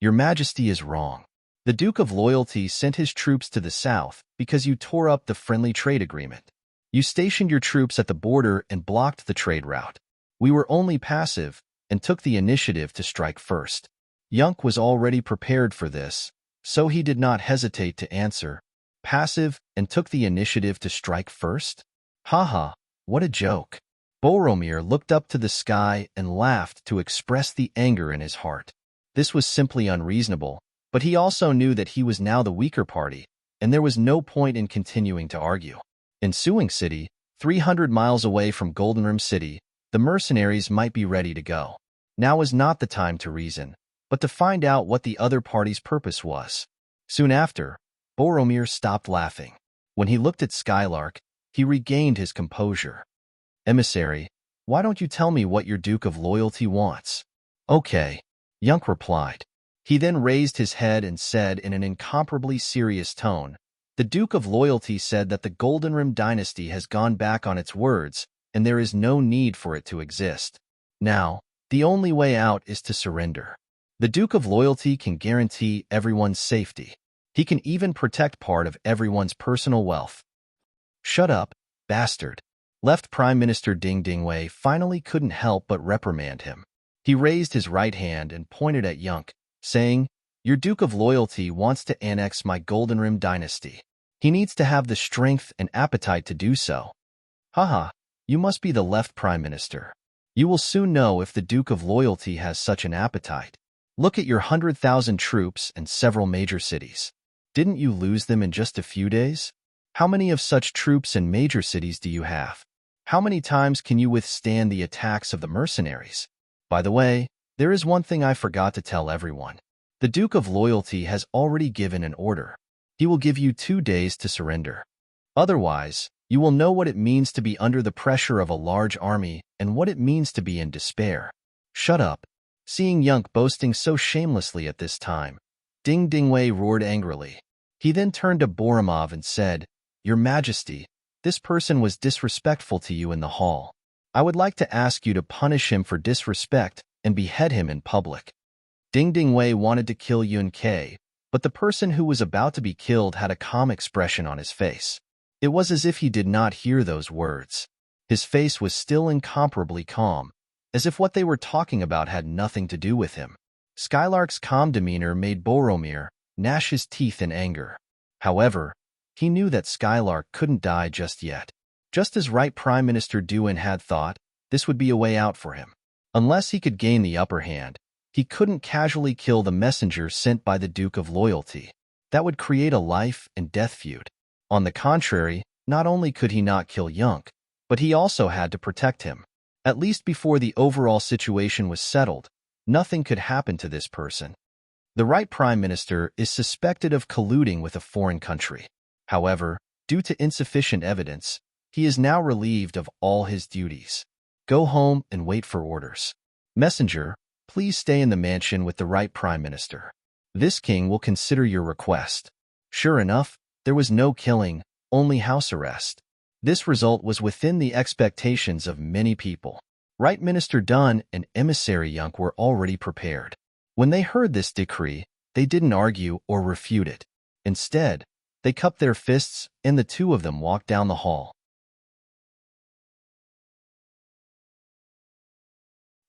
[SPEAKER 1] Your Majesty is wrong. The Duke of Loyalty sent his troops to the south because you tore up the friendly trade agreement. You stationed your troops at the border and blocked the trade route. We were only passive and took the initiative to strike first. Yunk was already prepared for this, so he did not hesitate to answer. Passive and took the initiative to strike first? Haha, what a joke. Boromir looked up to the sky and laughed to express the anger in his heart. This was simply unreasonable, but he also knew that he was now the weaker party, and there was no point in continuing to argue. In Suing City, 300 miles away from Golden Rim City, the mercenaries might be ready to go. Now was not the time to reason, but to find out what the other party's purpose was. Soon after, Boromir stopped laughing. When he looked at Skylark, he regained his composure. Emissary, why don't you tell me what your Duke of Loyalty wants? Okay, Yunk replied. He then raised his head and said in an incomparably serious tone, the Duke of Loyalty said that the Golden Rim dynasty has gone back on its words, and there is no need for it to exist. Now, the only way out is to surrender. The Duke of Loyalty can guarantee everyone's safety. He can even protect part of everyone's personal wealth. Shut up, bastard. Left Prime Minister Ding Dingwei finally couldn't help but reprimand him. He raised his right hand and pointed at Yunk, saying, your Duke of Loyalty wants to annex my Golden Rim dynasty. He needs to have the strength and appetite to do so. Haha, you must be the left Prime Minister. You will soon know if the Duke of Loyalty has such an appetite. Look at your 100,000 troops and several major cities. Didn't you lose them in just a few days? How many of such troops and major cities do you have? How many times can you withstand the attacks of the mercenaries? By the way, there is one thing I forgot to tell everyone. The Duke of Loyalty has already given an order. He will give you 2 days to surrender. Otherwise, you will know what it means to be under the pressure of a large army and what it means to be in despair. Shut up. Seeing Yunk boasting so shamelessly at this time, Ding Dingwei roared angrily. He then turned to Boromir and said, your Majesty, this person was disrespectful to you in the hall. I would like to ask you to punish him for disrespect and behead him in public. Ding Dingwei wanted to kill Yun Ke, but the person who was about to be killed had a calm expression on his face. It was as if he did not hear those words. His face was still incomparably calm, as if what they were talking about had nothing to do with him. Skylark's calm demeanor made Boromir gnash his teeth in anger. However, he knew that Skylark couldn't die just yet. Just as Right Prime Minister Duin had thought, this would be a way out for him. Unless he could gain the upper hand, he couldn't casually kill the messenger sent by the Duke of Loyalty. That would create a life and death feud. On the contrary, not only could he not kill Yunk, but he also had to protect him. At least before the overall situation was settled, nothing could happen to this person. The Right Prime Minister is suspected of colluding with a foreign country. However, due to insufficient evidence, he is now relieved of all his duties. Go home and wait for orders. Messenger, please stay in the mansion with the Right Prime Minister. This king will consider your request. Sure enough, there was no killing, only house arrest. This result was within the expectations of many people. Right Minister Dun and Emissary Yunk were already prepared. When they heard this decree, they didn't argue or refute it. Instead, they cupped their fists and the two of them walked down the hall.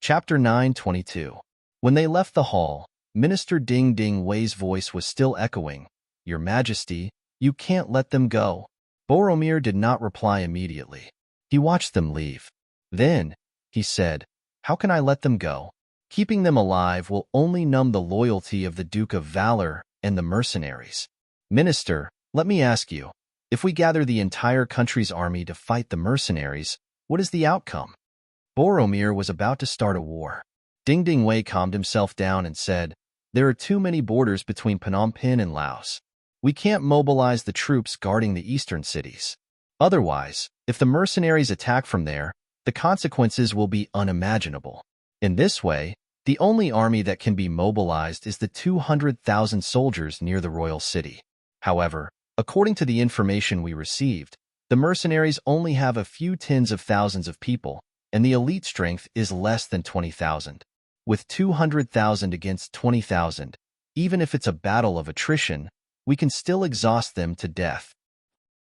[SPEAKER 1] Chapter 9:22. When they left the hall, Minister Ding Ding Wei's voice was still echoing. Your Majesty, you can't let them go. Boromir did not reply immediately. He watched them leave. Then, he said, how can I let them go? Keeping them alive will only numb the loyalty of the Duke of Valor and the mercenaries. Minister, let me ask you, if we gather the entire country's army to fight the mercenaries, what is the outcome? Boromir was about to start a war. Ding Ding Wei calmed himself down and said, there are too many borders between Phnom Penh and Laos. We can't mobilize the troops guarding the eastern cities. Otherwise, if the mercenaries attack from there, the consequences will be unimaginable. In this way, the only army that can be mobilized is the 200,000 soldiers near the royal city. However, according to the information we received, the mercenaries only have a few tens of thousands of people, and the elite strength is less than 20,000. With 200,000 against 20,000, even if it's a battle of attrition, we can still exhaust them to death.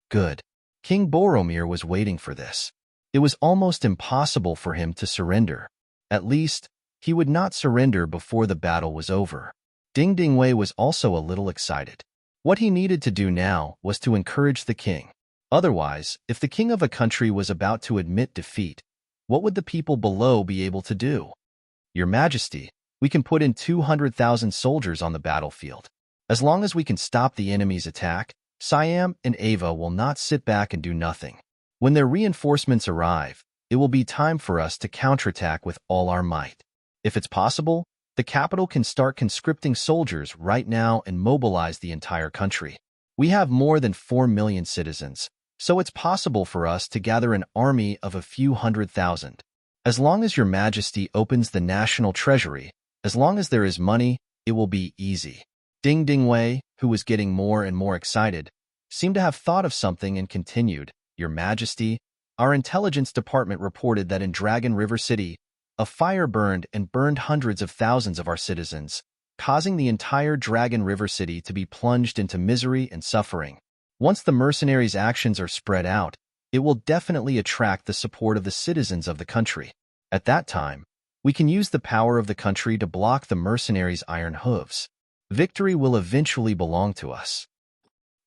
[SPEAKER 1] Good. King Boromir was waiting for this. It was almost impossible for him to surrender. At least, he would not surrender before the battle was over. Ding Ding Wei was also a little excited. What he needed to do now was to encourage the king. Otherwise, if the king of a country was about to admit defeat, what would the people below be able to do? Your Majesty, we can put in 200,000 soldiers on the battlefield. As long as we can stop the enemy's attack, Siam and Ava will not sit back and do nothing. When their reinforcements arrive, it will be time for us to counterattack with all our might. If it's possible, the capital can start conscripting soldiers right now and mobilize the entire country. We have more than 4 million citizens, so it's possible for us to gather an army of a few 100,000. As long as Your Majesty opens the national treasury, as long as there is money, it will be easy. Ding Ding Wei, who was getting more and more excited, seemed to have thought of something and continued, Your Majesty, our intelligence department reported that in Dragon River City, a fire burned hundreds of thousands of our citizens, causing the entire Dragon River City to be plunged into misery and suffering. Once the mercenaries' actions are spread out, it will definitely attract the support of the citizens of the country. At that time, we can use the power of the country to block the mercenaries' iron hooves. Victory will eventually belong to us.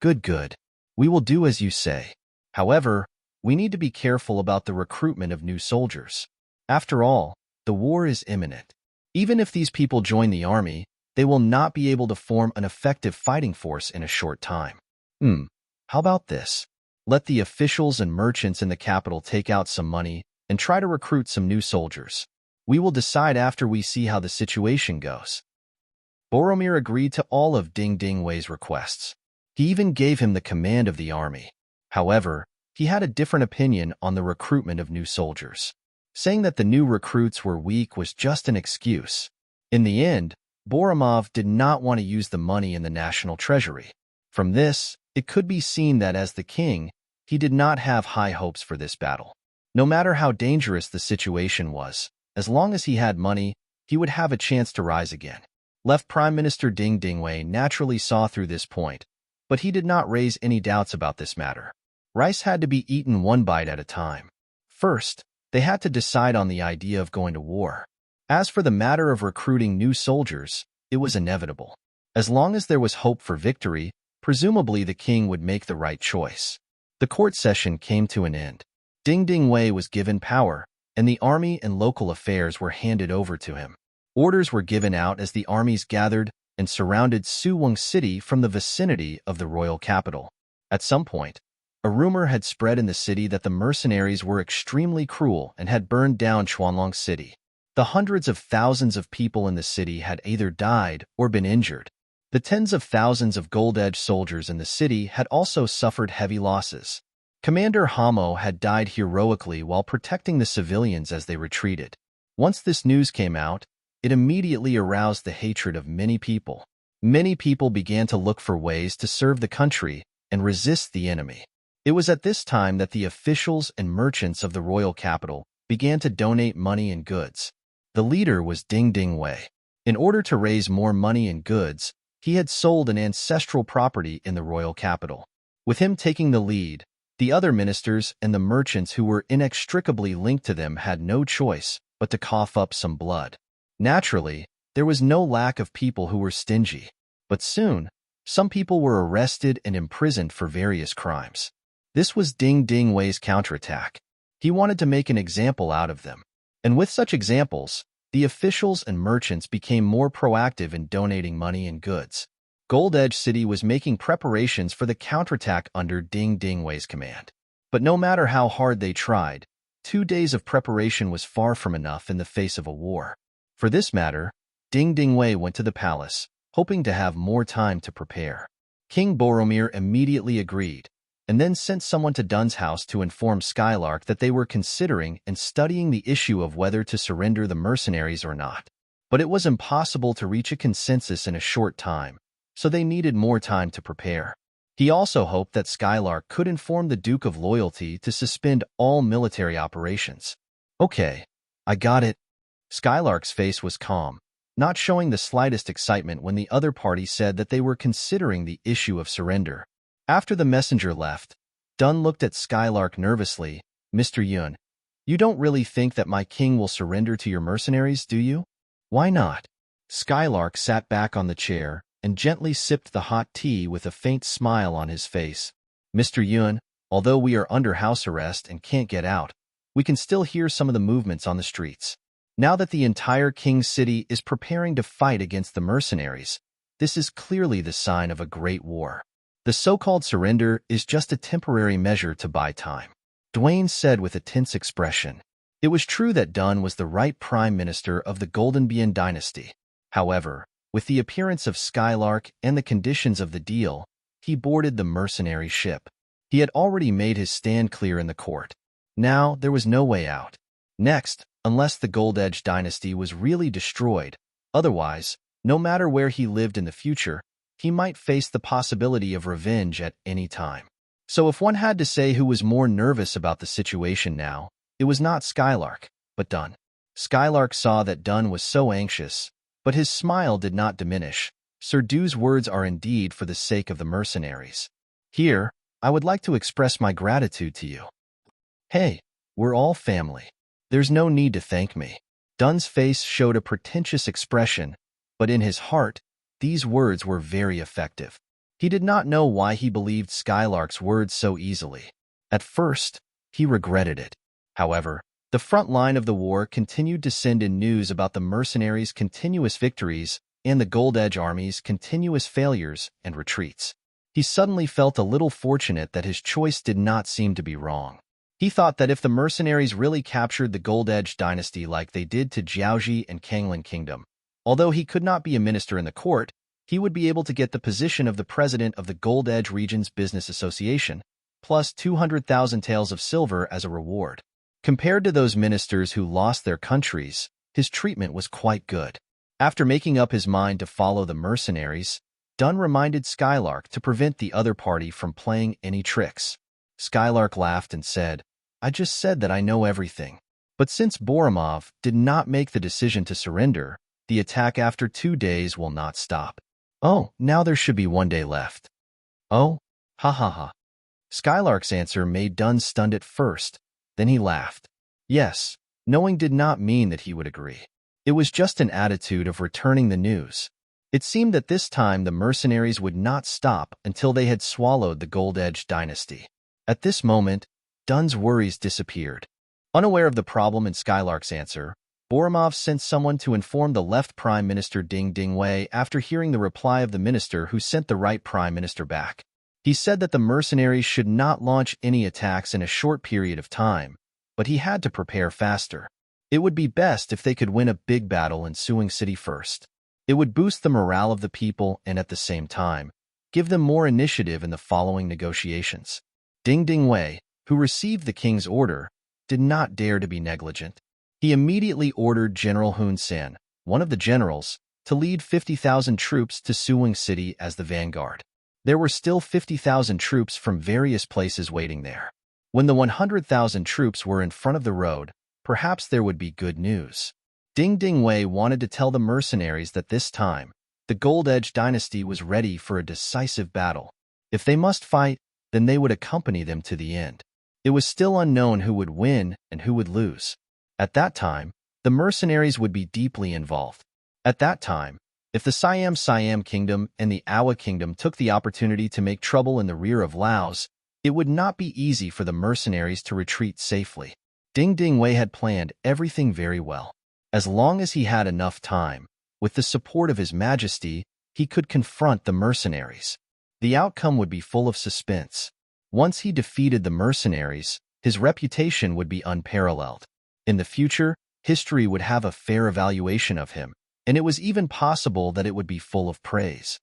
[SPEAKER 1] Good. We will do as you say. However, we need to be careful about the recruitment of new soldiers. After all, the war is imminent. Even if these people join the army, they will not be able to form an effective fighting force in a short time. How about this? Let the officials and merchants in the capital take out some money and try to recruit some new soldiers. We will decide after we see how the situation goes. Boromir agreed to all of Ding Ding Wei's requests. He even gave him the command of the army. However, he had a different opinion on the recruitment of new soldiers. Saying that the new recruits were weak was just an excuse. In the end, Boromir did not want to use the money in the national treasury. From this, it could be seen that as the king, he did not have high hopes for this battle. No matter how dangerous the situation was, as long as he had money, he would have a chance to rise again. Left Prime Minister Ding Ding Wei naturally saw through this point, but he did not raise any doubts about this matter. Rice had to be eaten one bite at a time. First, they had to decide on the idea of going to war. As for the matter of recruiting new soldiers, it was inevitable. As long as there was hope for victory, presumably the king would make the right choice. The court session came to an end. Ding Ding Wei was given power, and the army and local affairs were handed over to him. Orders were given out as the armies gathered and surrounded Suwung City from the vicinity of the royal capital. At some point, a rumor had spread in the city that the mercenaries were extremely cruel and had burned down Chuanlong City. The hundreds of thousands of people in the city had either died or been injured. The tens of thousands of gold-edged soldiers in the city had also suffered heavy losses. Commander Hamo had died heroically while protecting the civilians as they retreated. Once this news came out, it immediately aroused the hatred of many people. Many people began to look for ways to serve the country and resist the enemy. It was at this time that the officials and merchants of the royal capital began to donate money and goods. The leader was Ding Ding Wei. In order to raise more money and goods, he had sold an ancestral property in the royal capital. With him taking the lead, the other ministers and the merchants who were inextricably linked to them had no choice but to cough up some blood. Naturally, there was no lack of people who were stingy, but soon, some people were arrested and imprisoned for various crimes. This was Ding Ding Wei's counterattack. He wanted to make an example out of them. And with such examples, the officials and merchants became more proactive in donating money and goods. Gold Edge City was making preparations for the counterattack under Ding Ding Wei's command. But no matter how hard they tried, 2 days of preparation was far from enough in the face of a war. For this matter, Ding Ding Wei went to the palace, hoping to have more time to prepare. King Boromir immediately agreed, and then sent someone to Dun's house to inform Skylark that they were considering and studying the issue of whether to surrender the mercenaries or not. But it was impossible to reach a consensus in a short time, so they needed more time to prepare. He also hoped that Skylark could inform the Duke of Loyalty to suspend all military operations. Okay, I got it. Skylark's face was calm, not showing the slightest excitement when the other party said that they were considering the issue of surrender. After the messenger left, Dun looked at Skylark nervously. Mr. Yun, you don't really think that my king will surrender to your mercenaries, do you? Why not? Skylark sat back on the chair and gently sipped the hot tea with a faint smile on his face. Mr. Yun, although we are under house arrest and can't get out, we can still hear some of the movements on the streets. Now that the entire King's City is preparing to fight against the mercenaries, this is clearly the sign of a great war. The so-called surrender is just a temporary measure to buy time, Dwayne said with a tense expression. It was true that Dun was the right prime minister of the Goldenbean dynasty. However, with the appearance of Skylark and the conditions of the deal, he boarded the mercenary ship. He had already made his stand clear in the court. Now there was no way out. Next, unless the Gold Edge dynasty was really destroyed, otherwise, no matter where he lived in the future, he might face the possibility of revenge at any time. So if one had to say who was more nervous about the situation now, it was not Skylark, but Dun. Skylark saw that Dun was so anxious, but his smile did not diminish. Sir Du's words are indeed for the sake of the mercenaries. Here, I would like to express my gratitude to you. Hey, we're all family. There's no need to thank me. Dun's face showed a pretentious expression, but in his heart, these words were very effective. He did not know why he believed Skylark's words so easily. At first, he regretted it. However, the front line of the war continued to send in news about the mercenaries' continuous victories and the Gold Edge army's continuous failures and retreats. He suddenly felt a little fortunate that his choice did not seem to be wrong. He thought that if the mercenaries really captured the Gold Edge dynasty like they did to Jiaoji and Kanglin Kingdom, although he could not be a minister in the court, he would be able to get the position of the president of the Gold Edge Region's Business Association, plus 200,000 taels of silver as a reward. Compared to those ministers who lost their countries, his treatment was quite good. After making up his mind to follow the mercenaries, Dun reminded Skylark to prevent the other party from playing any tricks. Skylark laughed and said, I just said that I know everything. But since Boromir did not make the decision to surrender, the attack after 2 days will not stop. Oh, now there should be 1 day left. Oh, ha ha ha. Skylark's answer made Dun stunned at first. Then he laughed. Yes, knowing did not mean that he would agree. It was just an attitude of returning the news. It seemed that this time the mercenaries would not stop until they had swallowed the Gold Edge dynasty. At this moment, Dun's worries disappeared. Unaware of the problem in Skylark's answer, Boromir sent someone to inform the left Prime Minister Ding Ding Wei after hearing the reply of the minister who sent the right Prime Minister back. He said that the mercenaries should not launch any attacks in a short period of time, but he had to prepare faster. It would be best if they could win a big battle in Suing City first. It would boost the morale of the people and at the same time, give them more initiative in the following negotiations. Ding Ding Wei, who received the king's order, did not dare to be negligent. He immediately ordered General Hun Sen, one of the generals, to lead 50,000 troops to Suing City as the vanguard. There were still 50,000 troops from various places waiting there. When the 100,000 troops were in front of the road, Perhaps there would be good news. Ding Ding Wei wanted to tell the mercenaries that this time, the Gold Edge dynasty was ready for a decisive battle. If they must fight, then they would accompany them to the end. It was still unknown who would win and who would lose. At that time, the mercenaries would be deeply involved. At that time, if the Siam Kingdom and the Awa Kingdom took the opportunity to make trouble in the rear of Laos, it would not be easy for the mercenaries to retreat safely. Ding Ding Wei had planned everything very well. As long as he had enough time, with the support of His Majesty, he could confront the mercenaries. The outcome would be full of suspense. Once he defeated the mercenaries, his reputation would be unparalleled. In the future, history would have a fair evaluation of him, and it was even possible that it would be full of praise.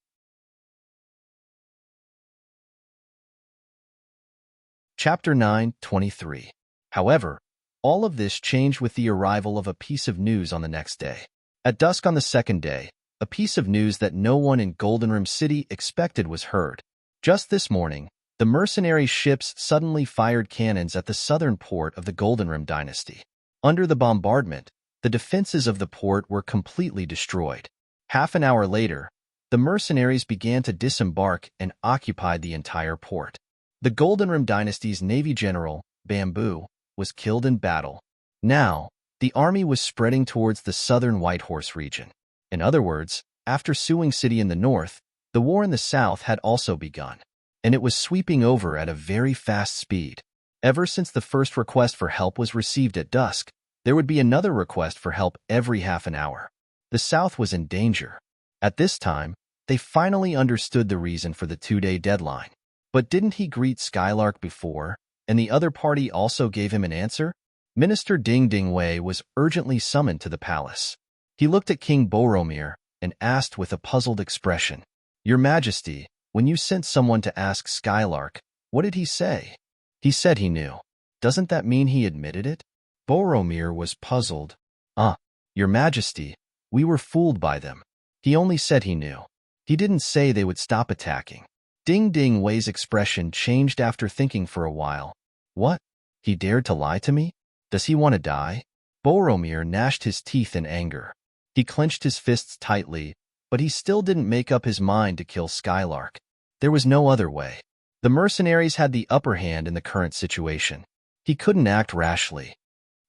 [SPEAKER 1] Chapter 9:23. However, all of this changed with the arrival of a piece of news on the next day. At dusk on the second day, a piece of news that no one in Goldenrim City expected was heard. Just this morning, the mercenary ships suddenly fired cannons at the southern port of the Goldenrim dynasty. Under the bombardment, the defenses of the port were completely destroyed. Half an hour later, the mercenaries began to disembark and occupied the entire port. The Goldenrim dynasty's navy general, Bamboo, was killed in battle. Now, the army was spreading towards the southern Whitehorse region. In other words, after Suwing City in the north, the war in the south had also begun, and it was sweeping over at a very fast speed. Ever since the first request for help was received at dusk, there would be another request for help every half an hour. The South was in danger. At this time, they finally understood the reason for the 2-day deadline. But didn't he greet Skylark before, and the other party also gave him an answer? Minister Ding Ding Wei was urgently summoned to the palace. He looked at King Boromir and asked with a puzzled expression, "Your Majesty, when you sent someone to ask Skylark, what did he say?" "He said he knew." "Doesn't that mean he admitted it?" Boromir was puzzled. Your Majesty, we were fooled by them. He only said he knew. He didn't say they would stop attacking." Ding Ding Wei's expression changed after thinking for a while. What? He dared to lie to me? Does he want to die? Boromir gnashed his teeth in anger. He clenched his fists tightly, but he still didn't make up his mind to kill Skylark. There was no other way. The mercenaries had the upper hand in the current situation. He couldn't act rashly.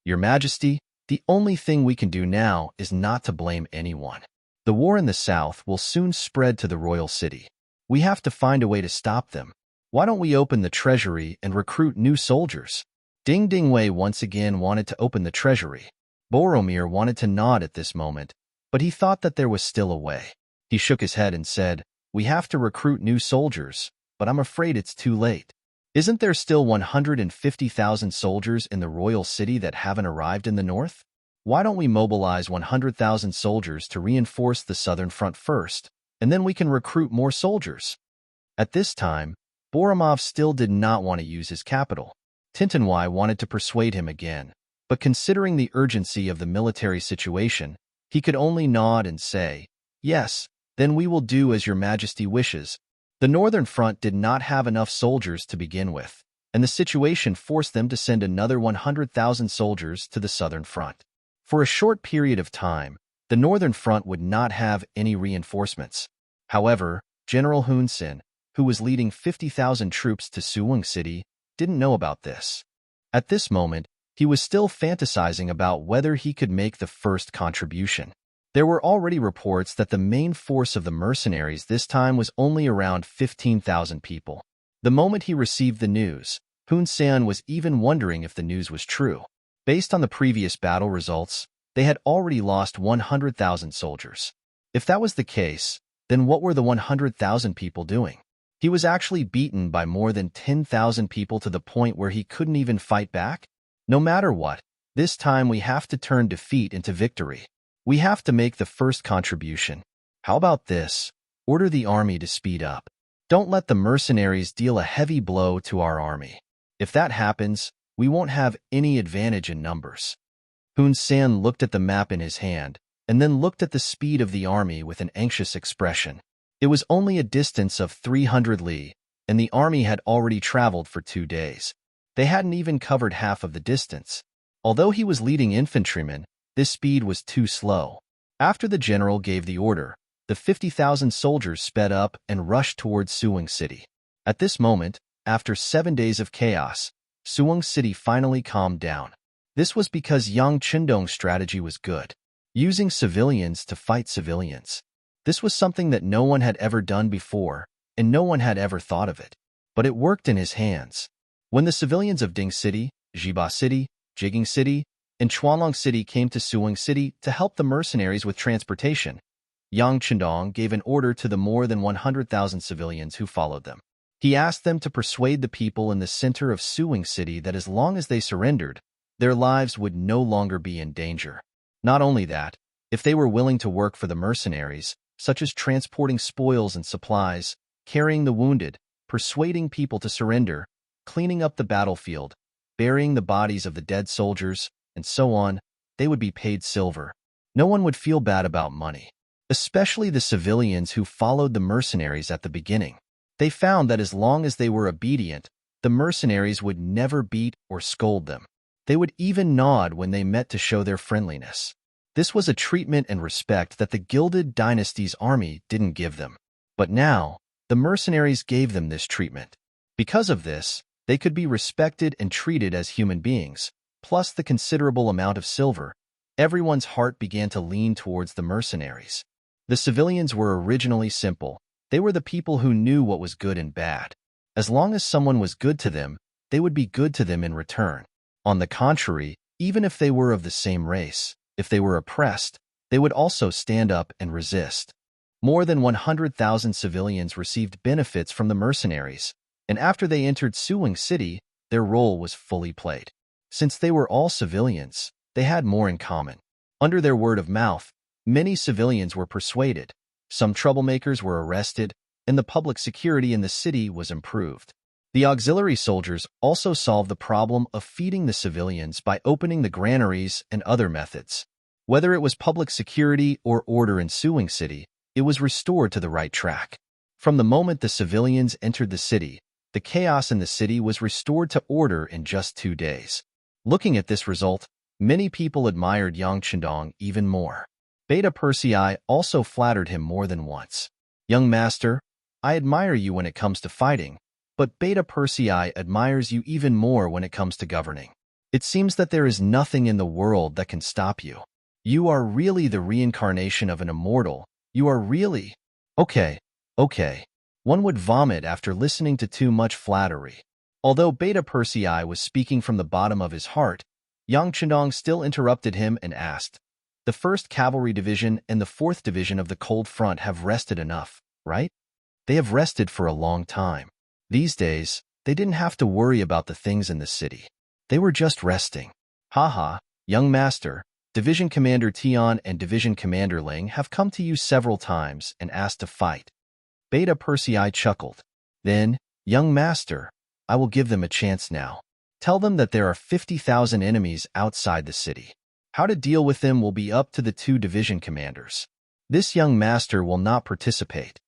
[SPEAKER 1] "Your Majesty, the only thing we can do now is not to blame anyone. The war in the south will soon spread to the royal city. We have to find a way to stop them. Why don't we open the treasury and recruit new soldiers?" Ding Ding Wei once again wanted to open the treasury. Boromir wanted to nod at this moment, but he thought that there was still a way. He shook his head and said, "We have to recruit new soldiers, but I'm afraid it's too late. Isn't there still 150,000 soldiers in the royal city that haven't arrived in the north? Why don't we mobilize 100,000 soldiers to reinforce the southern front first, and then we can recruit more soldiers?" At this time, Boromir still did not want to use his capital. Tintinwai wanted to persuade him again, but considering the urgency of the military situation, he could only nod and say, "Yes, then we will do as your Majesty wishes." The northern front did not have enough soldiers to begin with, and the situation forced them to send another 100,000 soldiers to the southern front. For a short period of time, the northern front would not have any reinforcements. However, General Hun Sen, who was leading 50,000 troops to Suwing City, didn't know about this. At this moment, he was still fantasizing about whether he could make the first contribution. There were already reports that the main force of the mercenaries this time was only around 15,000 people. The moment he received the news, Hun Sen was even wondering if the news was true. Based on the previous battle results, they had already lost 100,000 soldiers. If that was the case, then what were the 100,000 people doing? He was actually beaten by more than 10,000 people to the point where he couldn't even fight back? No matter what, this time we have to turn defeat into victory. We have to make the first contribution. How about this? Order the army to speed up. Don't let the mercenaries deal a heavy blow to our army. If that happens, we won't have any advantage in numbers. Hun Sen looked at the map in his hand, and then looked at the speed of the army with an anxious expression. It was only a distance of 300 li, and the army had already traveled for 2 days. They hadn't even covered half of the distance. Although he was leading infantrymen, this speed was too slow. After the general gave the order, the 50,000 soldiers sped up and rushed towards Suwon City. At this moment, after 7 days of chaos, Suwon City finally calmed down. This was because Yang Chindong's strategy was good, using civilians to fight civilians. This was something that no one had ever done before, and no one had ever thought of it. But it worked in his hands. When the civilians of Ding City, Jiba City, Jigang City, and Chuanlong City came to Suwon City to help the mercenaries with transportation, Yang Chindong gave an order to the more than 100,000 civilians who followed them. He asked them to persuade the people in the center of Suwon City that as long as they surrendered, their lives would no longer be in danger. Not only that, if they were willing to work for the mercenaries, such as transporting spoils and supplies, carrying the wounded, persuading people to surrender, cleaning up the battlefield, burying the bodies of the dead soldiers, and so on, they would be paid silver. No one would feel bad about money, especially the civilians who followed the mercenaries at the beginning. They found that as long as they were obedient, the mercenaries would never beat or scold them. They would even nod when they met to show their friendliness. This was a treatment and respect that the Gilded Dynasty's army didn't give them. But now, the mercenaries gave them this treatment. Because of this, they could be respected and treated as human beings, plus the considerable amount of silver. Everyone's heart began to lean towards the mercenaries. The civilians were originally simple. They were the people who knew what was good and bad. As long as someone was good to them, they would be good to them in return. On the contrary, even if they were of the same race, if they were oppressed, they would also stand up and resist. More than 100,000 civilians received benefits from the mercenaries, and after they entered Suwon City, their role was fully played. Since they were all civilians, they had more in common. Under their word of mouth, many civilians were persuaded, some troublemakers were arrested, and the public security in the city was improved. The auxiliary soldiers also solved the problem of feeding the civilians by opening the granaries and other methods. Whether it was public security or order in Suwon City, it was restored to the right track. From the moment the civilians entered the city, the chaos in the city was restored to order in just 2 days. Looking at this result, many people admired Yang Chindong even more. Beta Persei also flattered him more than once. "Young master, I admire you when it comes to fighting, but Beta Persei admires you even more when it comes to governing. It seems that there is nothing in the world that can stop you. You are really the reincarnation of an immortal. You are really—" Okay. One would vomit after listening to too much flattery. Although Beta Persei was speaking from the bottom of his heart, Yang Chindong still interrupted him and asked, "The 1st Cavalry Division and the 4th Division of the Cold Front have rested enough, right? They have rested for a long time. These days, they didn't have to worry about the things in the city. They were just resting." "Haha, young master, Division Commander Tian and Division Commander Ling have come to you several times and asked to fight." Beta Persei chuckled. "Then, young master, I will give them a chance now. Tell them that there are 50,000 enemies outside the city. How to deal with them will be up to the 2 division commanders. This young master will not participate."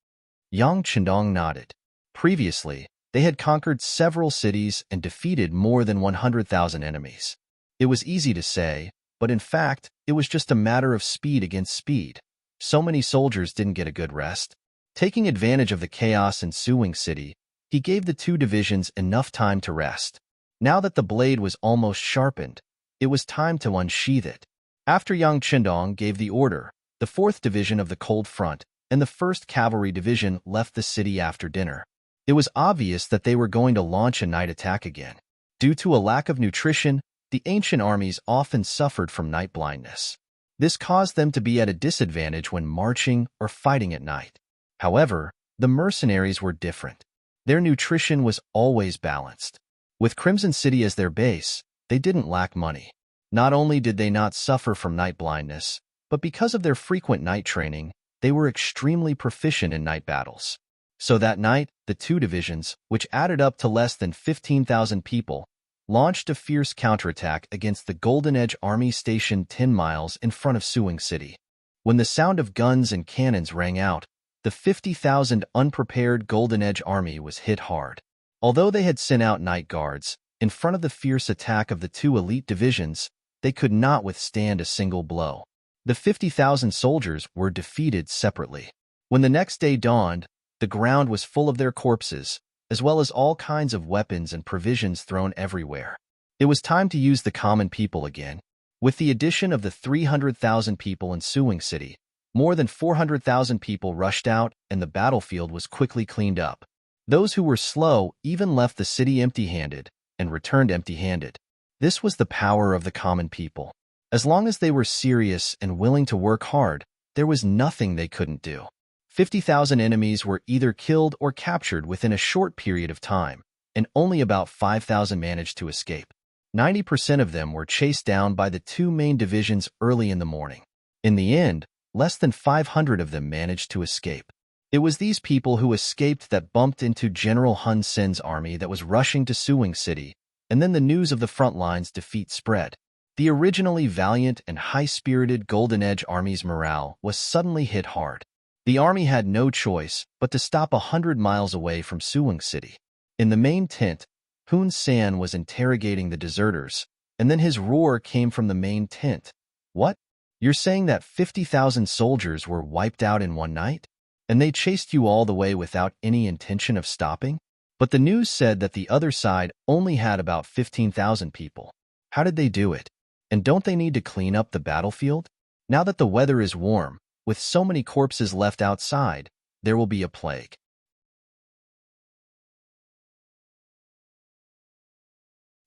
[SPEAKER 1] Yang Chindong nodded. Previously, they had conquered several cities and defeated more than 100,000 enemies. It was easy to say, but in fact, it was just a matter of speed against speed. So many soldiers didn't get a good rest. Taking advantage of the chaos in Suwon City, he gave the 2 divisions enough time to rest. Now that the blade was almost sharpened, it was time to unsheath it. After Yang Chindong gave the order, the 4th Division of the Cold Front and the 1st Cavalry Division left the city after dinner. It was obvious that they were going to launch a night attack again. Due to a lack of nutrition, the ancient armies often suffered from night blindness. This caused them to be at a disadvantage when marching or fighting at night. However, the mercenaries were different. Their nutrition was always balanced. With Crimson City as their base, they didn't lack money. Not only did they not suffer from night blindness, but because of their frequent night training, they were extremely proficient in night battles. So that night, the 2 divisions, which added up to less than 15,000 people, launched a fierce counterattack against the Golden Edge Army stationed 10 miles in front of Suwon City. When the sound of guns and cannons rang out, the 50,000 unprepared Golden Edge Army was hit hard. Although they had sent out night guards, in front of the fierce attack of the 2 elite divisions, they could not withstand a single blow. The 50,000 soldiers were defeated separately. When the next day dawned, the ground was full of their corpses, as well as all kinds of weapons and provisions thrown everywhere. It was time to use the common people again. With the addition of the 300,000 people in Suwing City, more than 400,000 people rushed out and the battlefield was quickly cleaned up. Those who were slow even left the city empty-handed and returned empty-handed. This was the power of the common people. As long as they were serious and willing to work hard, there was nothing they couldn't do. 50,000 enemies were either killed or captured within a short period of time, and only about 5,000 managed to escape. 90% of them were chased down by the two main divisions early in the morning. In the end, less than 500 of them managed to escape. It was these people who escaped that bumped into General Hun Sen's army that was rushing to Suwing City, and then the news of the front line's defeat spread. The originally valiant and high-spirited Golden Edge Army's morale was suddenly hit hard. The army had no choice but to stop 100 miles away from Suwing City. In the main tent, Hun Sen was interrogating the deserters, and then his roar came from the main tent. What? You're saying that 50,000 soldiers were wiped out in one night? And they chased you all the way without any intention of stopping? But the news said that the other side only had about 15,000 people. How did they do it? And don't they need to clean up the battlefield? Now that the weather is warm, with so many corpses left outside, there will be a plague.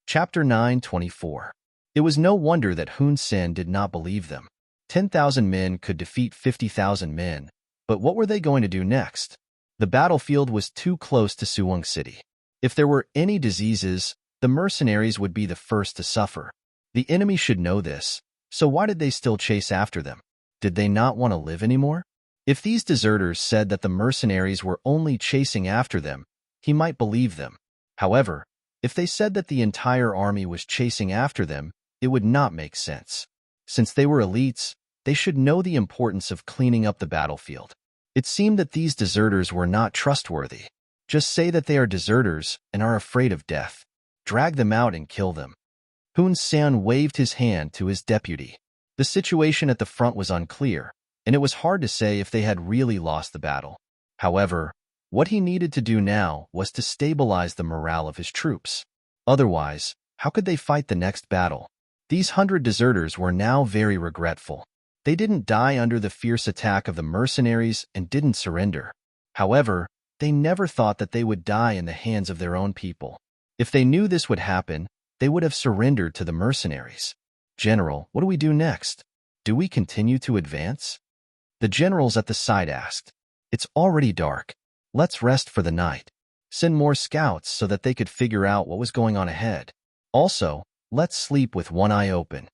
[SPEAKER 1] Chapter 9:24. It was no wonder that Hun Sen did not believe them. 10,000 men could defeat 50,000 men, but what were they going to do next? The battlefield was too close to Suwing City. If there were any diseases, the mercenaries would be the first to suffer. The enemy should know this, so why did they still chase after them? Did they not want to live anymore? If these deserters said that the mercenaries were only chasing after them, he might believe them. However, if they said that the entire army was chasing after them, it would not make sense. Since they were elites, they should know the importance of cleaning up the battlefield. It seemed that these deserters were not trustworthy. Just say that they are deserters and are afraid of death. Drag them out and kill them. Hun Sen waved his hand to his deputy. The situation at the front was unclear, and it was hard to say if they had really lost the battle. However, what he needed to do now was to stabilize the morale of his troops. Otherwise, how could they fight the next battle? These 100 deserters were now very regretful. They didn't die under the fierce attack of the mercenaries and didn't surrender. However, they never thought that they would die in the hands of their own people. If they knew this would happen, they would have surrendered to the mercenaries. General, what do we do next? Do we continue to advance? The generals at the side asked. It's already dark. Let's rest for the night. Send more scouts so that they could figure out what was going on ahead. Also, let's sleep with one eye open.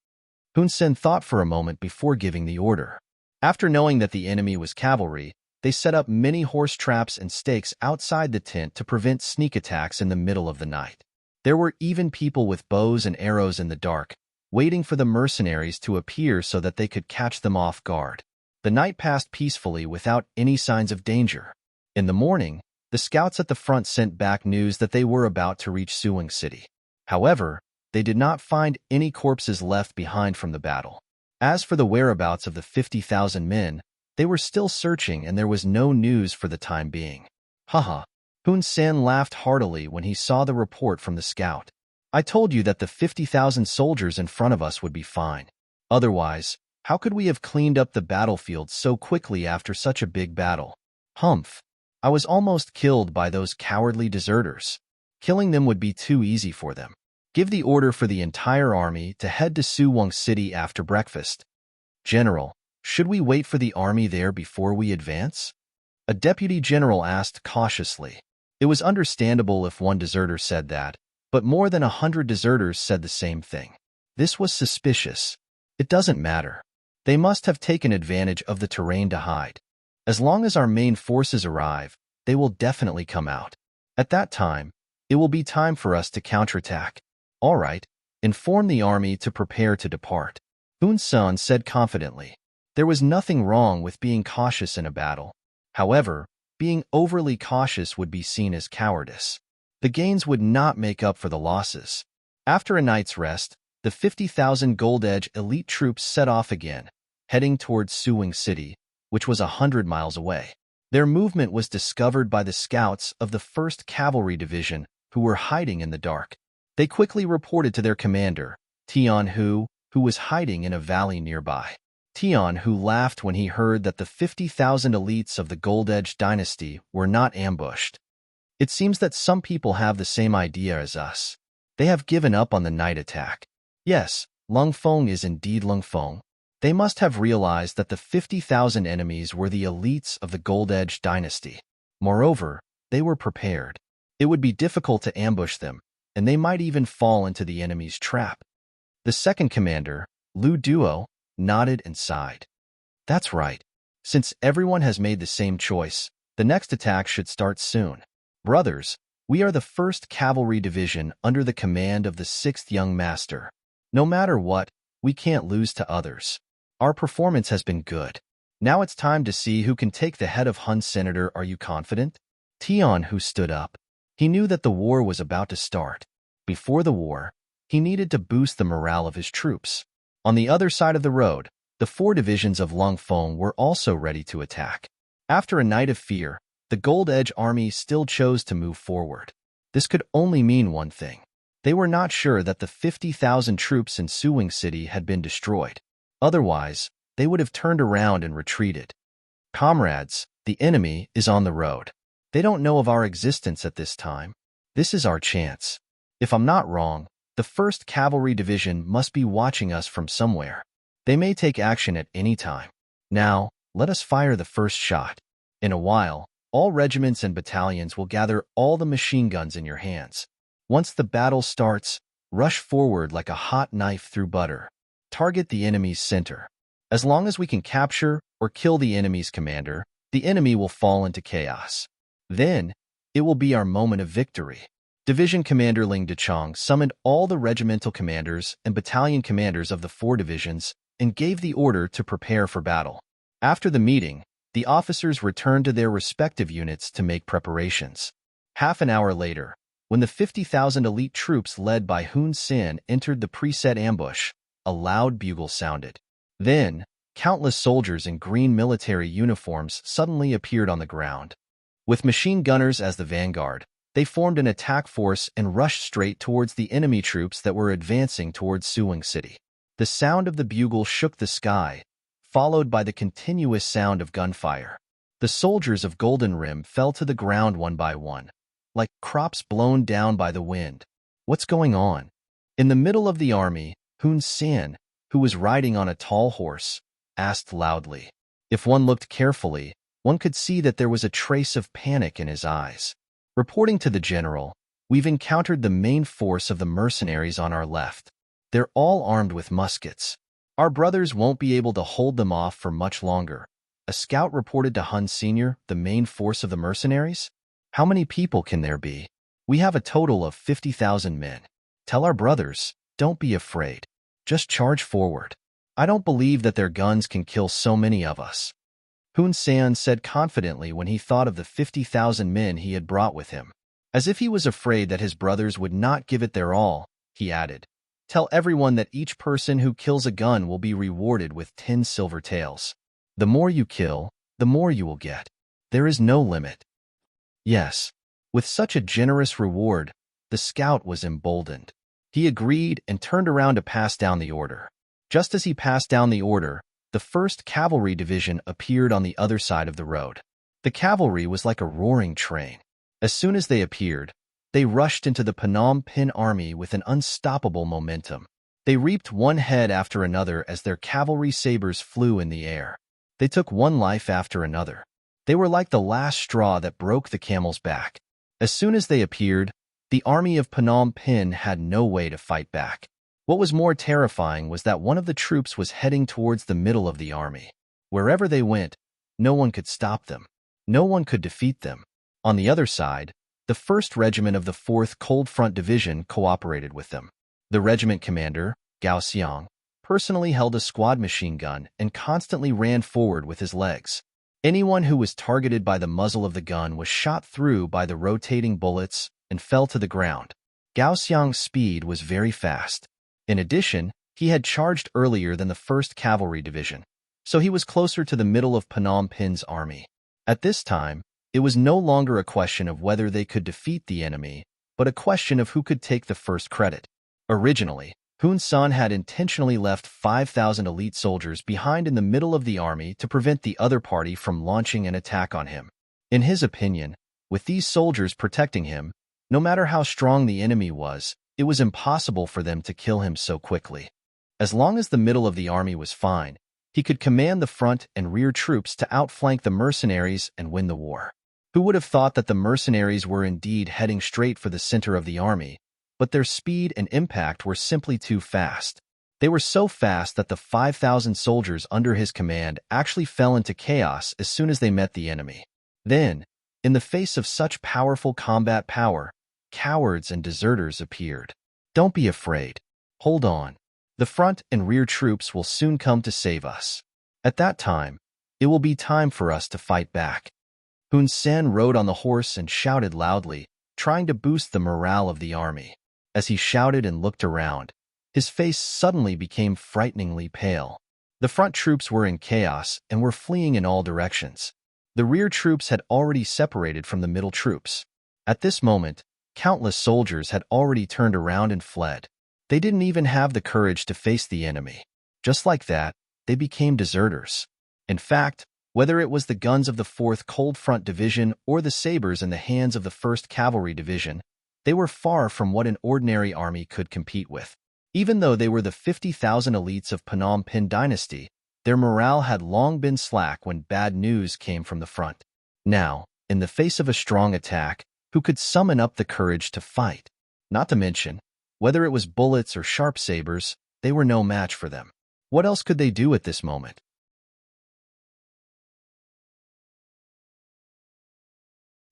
[SPEAKER 1] Hun Sen thought for a moment before giving the order. After knowing that the enemy was cavalry, they set up many horse traps and stakes outside the tent to prevent sneak attacks in the middle of the night. There were even people with bows and arrows in the dark, waiting for the mercenaries to appear so that they could catch them off guard. The night passed peacefully without any signs of danger. In the morning, the scouts at the front sent back news that they were about to reach Suwing City. However, they did not find any corpses left behind from the battle. As for the whereabouts of the 50,000 men, they were still searching and there was no news for the time being. Haha. Hun Sen laughed heartily when he saw the report from the scout. I told you that the 50,000 soldiers in front of us would be fine. Otherwise, how could we have cleaned up the battlefield so quickly after such a big battle? Humph. I was almost killed by those cowardly deserters. Killing them would be too easy for them. Give the order for the entire army to head to Suwing City after breakfast. General, should we wait for the army there before we advance? A deputy general asked cautiously. It was understandable if one deserter said that, but more than 100 deserters said the same thing. This was suspicious. It doesn't matter. They must have taken advantage of the terrain to hide. As long as our main forces arrive, they will definitely come out. At that time, it will be time for us to counterattack. All right, inform the army to prepare to depart. Hun Sen said confidently. There was nothing wrong with being cautious in a battle. However, being overly cautious would be seen as cowardice. The gains would not make up for the losses. After a night's rest, the 50,000 Gold Edge elite troops set off again, heading towards Suwing City, which was 100 miles away. Their movement was discovered by the scouts of the 1st Cavalry Division, who were hiding in the dark. They quickly reported to their commander, Tian Hu was hiding in a valley nearby. Tian Hu laughed when he heard that the 50,000 elites of the Gold Edge dynasty were not ambushed. It seems that some people have the same idea as us. They have given up on the night attack. Yes, Lung Feng is indeed Lung Feng. They must have realized that the 50,000 enemies were the elites of the Gold Edge dynasty. Moreover, they were prepared. It would be difficult to ambush them, and they might even fall into the enemy's trap. The second commander, Lu Duo, nodded and sighed. That's right. Since everyone has made the same choice, the next attack should start soon. Brothers, we are the 1st Cavalry Division under the command of the 6th Young Master. No matter what, we can't lose to others. Our performance has been good. Now it's time to see who can take the head of Hun. Senator, are you confident? Tian Hu stood up. He knew that the war was about to start. Before the war, he needed to boost the morale of his troops. On the other side of the road, the 4 divisions of Lung Feng were also ready to attack. After a night of fear, the Gold Edge army still chose to move forward. This could only mean one thing. They were not sure that the 50,000 troops in Suwing City had been destroyed. Otherwise, they would have turned around and retreated. Comrades, the enemy is on the road. They don't know of our existence at this time. This is our chance. If I'm not wrong, the 1st Cavalry Division must be watching us from somewhere. They may take action at any time. Now, let us fire the first shot. In a while, all regiments and battalions will gather all the machine guns in your hands. Once the battle starts, rush forward like a hot knife through butter. Target the enemy's center. As long as we can capture or kill the enemy's commander, the enemy will fall into chaos. Then, it will be our moment of victory. Division Commander Ling Dechong summoned all the regimental commanders and battalion commanders of the 4 divisions and gave the order to prepare for battle. After the meeting, the officers returned to their respective units to make preparations. Half an hour later, when the 50,000 elite troops led by Hun Sen entered the preset ambush, a loud bugle sounded. Then, countless soldiers in green military uniforms suddenly appeared on the ground. With machine gunners as the vanguard, they formed an attack force and rushed straight towards the enemy troops that were advancing towards Suwing City. The sound of the bugle shook the sky, followed by the continuous sound of gunfire. The soldiers of Golden Rim fell to the ground one by one, like crops blown down by the wind. What's going on? In the middle of the army, Hun Sen, who was riding on a tall horse, asked loudly. If one looked carefully, one could see that there was a trace of panic in his eyes. Reporting to the general, we've encountered the main force of the mercenaries on our left. They're all armed with muskets. Our brothers won't be able to hold them off for much longer. A scout reported to Hun Sr. the main force of the mercenaries. How many people can there be? We have a total of 50,000 men. Tell our brothers, don't be afraid. Just charge forward. I don't believe that their guns can kill so many of us. Hun Sen said confidently when he thought of the 50,000 men he had brought with him. As if he was afraid that his brothers would not give it their all, he added, tell everyone that each person who kills a gun will be rewarded with 10 silver taels. The more you kill, the more you will get. There is no limit. Yes, with such a generous reward, the scout was emboldened. He agreed and turned around to pass down the order. Just as he passed down the order, the 1st Cavalry Division appeared on the other side of the road. The cavalry was like a roaring train. As soon as they appeared, they rushed into the Phnom Penh army with an unstoppable momentum. They reaped one head after another as their cavalry sabers flew in the air. They took one life after another. They were like the last straw that broke the camel's back. As soon as they appeared, the army of Phnom Penh had no way to fight back. What was more terrifying was that one of the troops was heading towards the middle of the army. Wherever they went, no one could stop them. No one could defeat them. On the other side, the 1st Regiment of the 4th Cold Front Division cooperated with them. The regiment commander, Gao Xiang, personally held a squad machine gun and constantly ran forward with his legs. Anyone who was targeted by the muzzle of the gun was shot through by the rotating bullets and fell to the ground. Gao Xiang's speed was very fast. In addition, he had charged earlier than the 1st Cavalry Division, so he was closer to the middle of Phnom Penh's army. At this time, it was no longer a question of whether they could defeat the enemy, but a question of who could take the first credit. Originally, Hun Sen had intentionally left 5,000 elite soldiers behind in the middle of the army to prevent the other party from launching an attack on him. In his opinion, with these soldiers protecting him, no matter how strong the enemy was, it was impossible for them to kill him so quickly. As long as the middle of the army was fine, he could command the front and rear troops to outflank the mercenaries and win the war. Who would have thought that the mercenaries were indeed heading straight for the center of the army, but their speed and impact were simply too fast. They were so fast that the 5,000 soldiers under his command actually fell into chaos as soon as they met the enemy. Then, in the face of such powerful combat power, cowards and deserters appeared. Don't be afraid. Hold on. The front and rear troops will soon come to save us. At that time, it will be time for us to fight back. Hun Sen rode on the horse and shouted loudly, trying to boost the morale of the army. As he shouted and looked around, his face suddenly became frighteningly pale. The front troops were in chaos and were fleeing in all directions. The rear troops had already separated from the middle troops. At this moment, countless soldiers had already turned around and fled. They didn't even have the courage to face the enemy. Just like that, they became deserters. In fact, whether it was the guns of the 4th Cold Front Division or the sabers in the hands of the 1st Cavalry Division, they were far from what an ordinary army could compete with. Even though they were the 50,000 elites of Phnom Penh dynasty, their morale had long been slack when bad news came from the front. Now, in the face of a strong attack, who could summon up the courage to fight? Not to mention, whether it was bullets or sharp sabers, they were no match for them. What else could they do at this moment?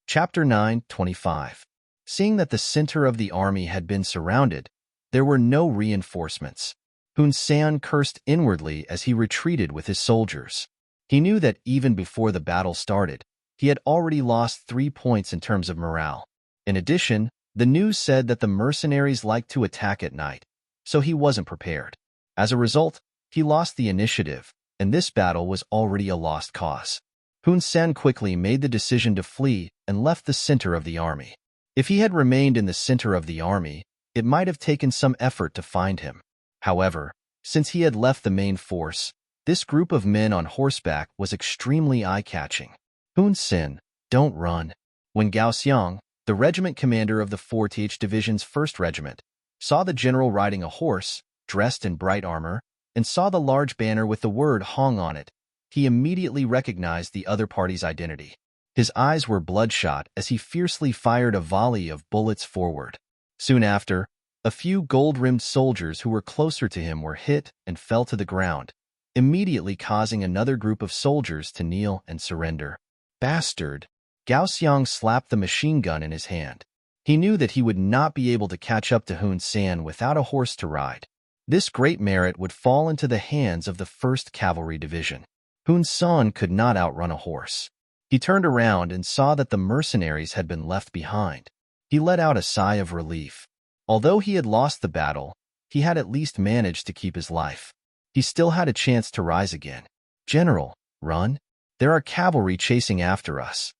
[SPEAKER 1] Chapter 9:25. Seeing that the center of the army had been surrounded, there were no reinforcements. Hun Sen cursed inwardly as he retreated with his soldiers. He knew that even before the battle started, he had already lost 3 points in terms of morale. In addition, the news said that the mercenaries liked to attack at night, so he wasn't prepared. As a result, he lost the initiative, and this battle was already a lost cause. Hun Sen quickly made the decision to flee and left the center of the army. If he had remained in the center of the army, it might have taken some effort to find him. However, since he had left the main force, this group of men on horseback was extremely eye-catching. Hun Sen, don't run. When Gao Xiang, the regiment commander of the 4th Division's 1st Regiment, saw the general riding a horse, dressed in bright armor, and saw the large banner with the word Hong on it, he immediately recognized the other party's identity. His eyes were bloodshot as he fiercely fired a volley of bullets forward. Soon after, a few gold-rimmed soldiers who were closer to him were hit and fell to the ground, immediately causing another group of soldiers to kneel and surrender. Bastard! Gao Xiang slapped the machine gun in his hand. He knew that he would not be able to catch up to Hun Sen without a horse to ride. This great merit would fall into the hands of the 1st Cavalry Division. Hun Sen could not outrun a horse. He turned around and saw that the mercenaries had been left behind. He let out a sigh of relief. Although he had lost the battle, he had at least managed to keep his life. He still had a chance to rise again. General, run. There are cavalry chasing after us.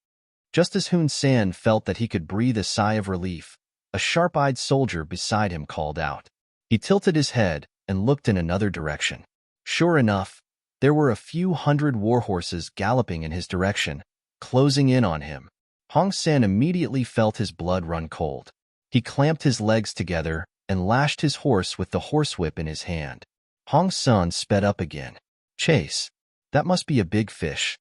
[SPEAKER 1] Just as Hun Sen felt that he could breathe a sigh of relief, a sharp-eyed soldier beside him called out. He tilted his head and looked in another direction. Sure enough, there were a few hundred warhorses galloping in his direction, closing in on him. Hong Sen immediately felt his blood run cold. He clamped his legs together and lashed his horse with the horsewhip in his hand. Hong Sen sped up again. Chase. That must be a big fish.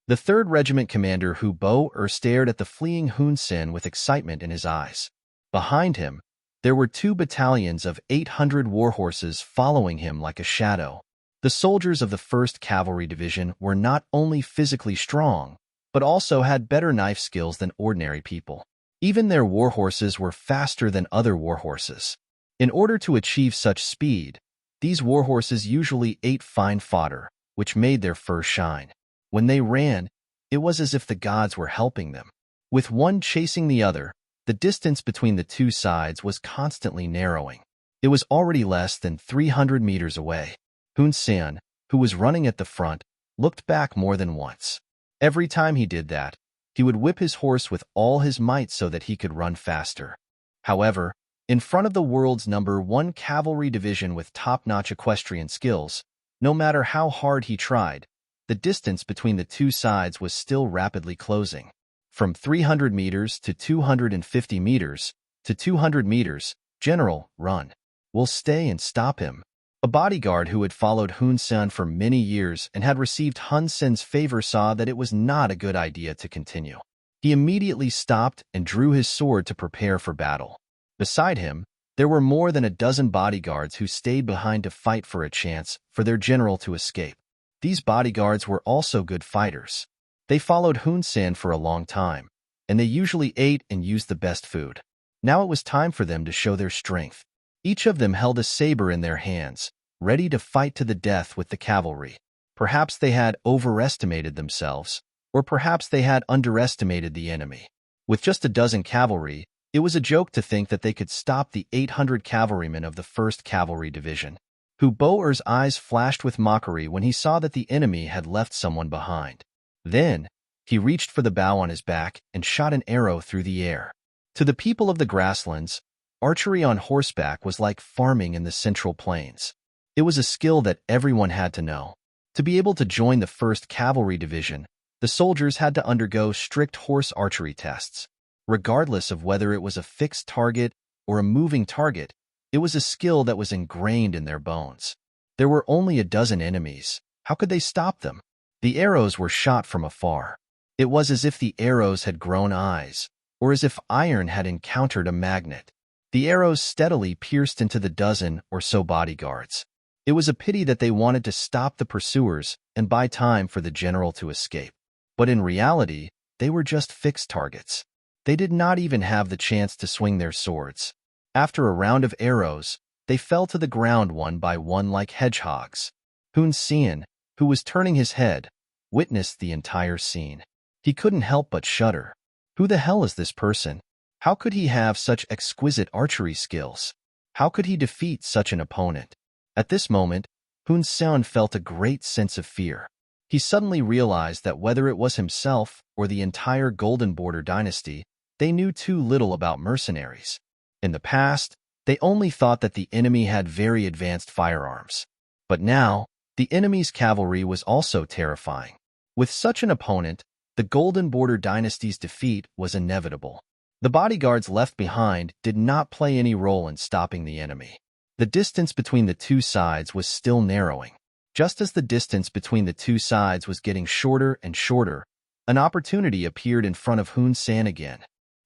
[SPEAKER 1] The 3rd Regiment commander Hu Bo stared at the fleeing Hun Sen with excitement in his eyes. Behind him, there were 2 battalions of 800 warhorses following him like a shadow. The soldiers of the 1st Cavalry Division were not only physically strong, but also had better knife skills than ordinary people. Even their warhorses were faster than other warhorses. In order to achieve such speed, these warhorses usually ate fine fodder, which made their fur shine. When they ran, it was as if the gods were helping them. With one chasing the other, the distance between the two sides was constantly narrowing. It was already less than 300 meters away. Hun Sen, who was running at the front, looked back more than once. Every time he did that, he would whip his horse with all his might so that he could run faster. However, in front of the world's #1 cavalry division with top-notch equestrian skills, no matter how hard he tried, the distance between the two sides was still rapidly closing. From 300 meters to 250 meters to 200 meters, General, run. We'll stay and stop him. A bodyguard who had followed Hun Sen for many years and had received Hun Sen's favor saw that it was not a good idea to continue. He immediately stopped and drew his sword to prepare for battle. Beside him, there were more than a dozen bodyguards who stayed behind to fight for a chance for their general to escape. These bodyguards were also good fighters. They followed Hun Sen for a long time, and they usually ate and used the best food. Now it was time for them to show their strength. Each of them held a saber in their hands, ready to fight to the death with the cavalry. Perhaps they had overestimated themselves, or perhaps they had underestimated the enemy. With just a dozen cavalry, it was a joke to think that they could stop the 800 cavalrymen of the 1st Cavalry Division. Bo-er's eyes flashed with mockery when he saw that the enemy had left someone behind. Then, he reached for the bow on his back and shot an arrow through the air. To the people of the grasslands, archery on horseback was like farming in the Central Plains. It was a skill that everyone had to know. To be able to join the 1st Cavalry Division, the soldiers had to undergo strict horse archery tests. Regardless of whether it was a fixed target or a moving target, it was a skill that was ingrained in their bones. There were only a dozen enemies. How could they stop them? The arrows were shot from afar. It was as if the arrows had grown eyes, or as if iron had encountered a magnet. The arrows steadily pierced into the dozen or so bodyguards. It was a pity that they wanted to stop the pursuers and buy time for the general to escape. But in reality, they were just fixed targets. They did not even have the chance to swing their swords. After a round of arrows, they fell to the ground one by one like hedgehogs. Hun Sen, who was turning his head, witnessed the entire scene. He couldn't help but shudder. Who the hell is this person? How could he have such exquisite archery skills? How could he defeat such an opponent? At this moment, Hun Sen felt a great sense of fear. He suddenly realized that whether it was himself or the entire Golden Border dynasty, they knew too little about mercenaries. In the past, they only thought that the enemy had very advanced firearms. But now, the enemy's cavalry was also terrifying. With such an opponent, the Golden Border dynasty's defeat was inevitable. The bodyguards left behind did not play any role in stopping the enemy. The distance between the two sides was still narrowing. Just as the distance between the two sides was getting shorter and shorter, an opportunity appeared in front of Hun Sen again.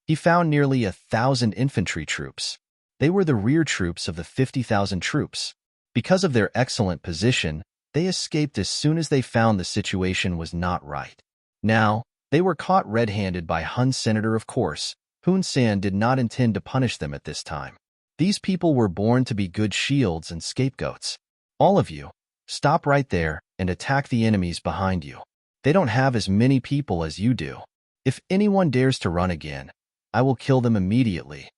[SPEAKER 1] He found nearly 1,000 infantry troops. They were the rear troops of the 50,000 troops. Because of their excellent position, they escaped as soon as they found the situation was not right. Now, they were caught red-handed by Hun Senator, of course. Hun Sen did not intend to punish them at this time. These people were born to be good shields and scapegoats. All of you, stop right there and attack the enemies behind you. They don't have as many people as you do. If anyone dares to run again, I will kill them immediately.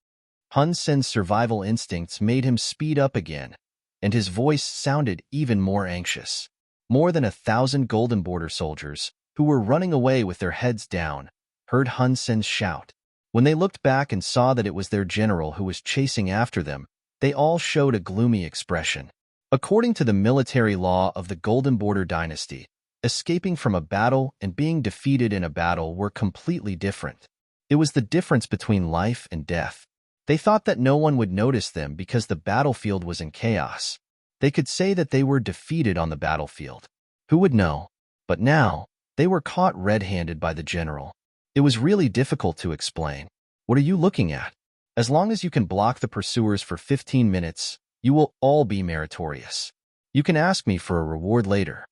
[SPEAKER 1] Hun Sen's survival instincts made him speed up again, and his voice sounded even more anxious. More than 1,000 Golden Border soldiers, who were running away with their heads down, heard Hun Sen's shout. When they looked back and saw that it was their general who was chasing after them, they all showed a gloomy expression. According to the military law of the Golden Border dynasty, escaping from a battle and being defeated in a battle were completely different. It was the difference between life and death. They thought that no one would notice them because the battlefield was in chaos. They could say that they were defeated on the battlefield. Who would know? But now, they were caught red-handed by the general. It was really difficult to explain. What are you looking at? As long as you can block the pursuers for 15 minutes, you will all be meritorious. You can ask me for a reward later.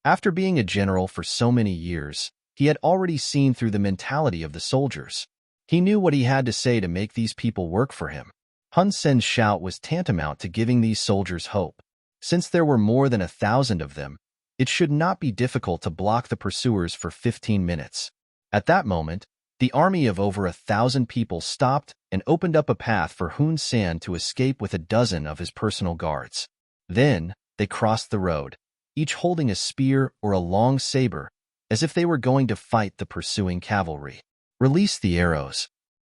[SPEAKER 1] After being a general for so many years, he had already seen through the mentality of the soldiers. He knew what he had to say to make these people work for him. Hun Sen's shout was tantamount to giving these soldiers hope. Since there were more than 1,000 of them, it should not be difficult to block the pursuers for 15 minutes. At that moment, The army of over 1,000 people stopped and opened up a path for Hun Sen to escape with a dozen of his personal guards. Then, they crossed the road, each holding a spear or a long saber, as if they were going to fight the pursuing cavalry. Release the arrows.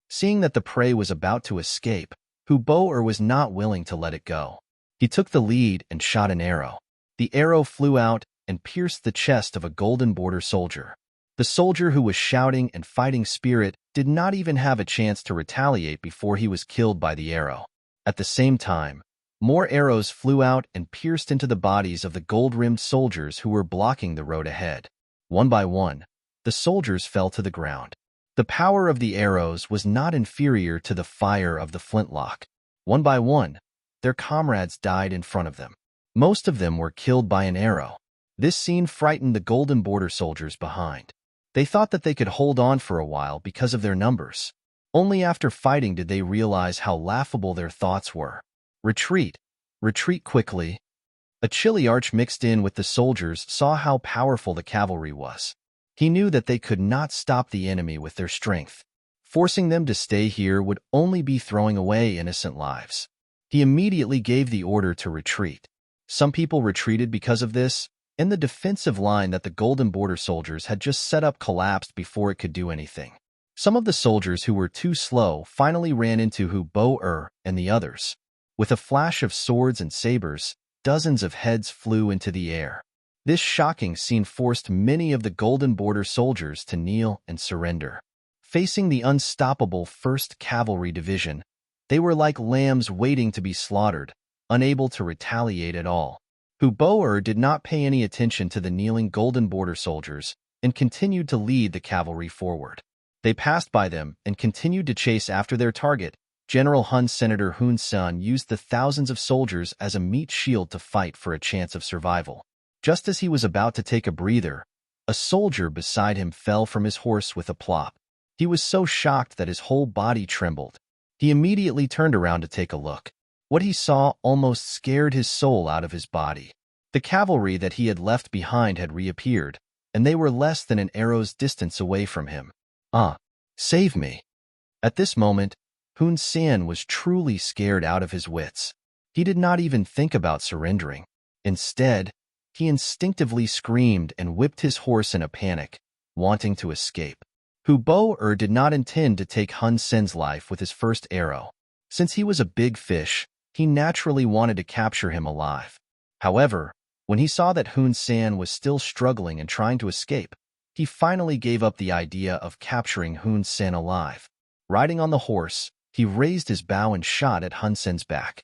[SPEAKER 1] Seeing that the prey was about to escape, Hu Bo-er was not willing to let it go. He took the lead and shot an arrow. The arrow flew out and pierced the chest of a golden border soldier. The soldier, who was shouting and fighting spirit, did not even have a chance to retaliate before he was killed by the arrow. At the same time, more arrows flew out and pierced into the bodies of the gold-rimmed soldiers who were blocking the road ahead. One by one, the soldiers fell to the ground. The power of the arrows was not inferior to the fire of the flintlock. One by one, their comrades died in front of them. Most of them were killed by an arrow. This scene frightened the golden border soldiers behind. They thought that they could hold on for a while because of their numbers. Only after fighting did they realize how laughable their thoughts were. Retreat. Retreat quickly. A chilly arch mixed in with the soldiers saw how powerful the cavalry was. He knew that they could not stop the enemy with their strength. Forcing them to stay here would only be throwing away innocent lives. He immediately gave the order to retreat. Some people retreated because of this, and the defensive line that the golden border soldiers had just set up collapsed before it could do anything. Some of the soldiers who were too slow finally ran into Hu Bo-er and the others. With a flash of swords and sabers, dozens of heads flew into the air. This shocking scene forced many of the golden border soldiers to kneel and surrender. Facing the unstoppable 1st Cavalry Division, they were like lambs waiting to be slaughtered, unable to retaliate at all. Hu Bo-er did not pay any attention to the kneeling golden border soldiers and continued to lead the cavalry forward. They passed by them and continued to chase after their target. General Hun Senator Hun Sen used the thousands of soldiers as a meat shield to fight for a chance of survival. Just as he was about to take a breather, a soldier beside him fell from his horse with a plop. He was so shocked that his whole body trembled. He immediately turned around to take a look. What he saw almost scared his soul out of his body. The cavalry that he had left behind had reappeared, and they were less than an arrow's distance away from him. Save me. At this moment, Hun Sen was truly scared out of his wits. He did not even think about surrendering. Instead, he instinctively screamed and whipped his horse in a panic, wanting to escape. Hu Bo-er did not intend to take Hun Sen's life with his first arrow. Since he was a big fish, he naturally wanted to capture him alive. However, when he saw that Hun Sen was still struggling and trying to escape, he finally gave up the idea of capturing Hun Sen alive. Riding on the horse, he raised his bow and shot at Hun Sen's back.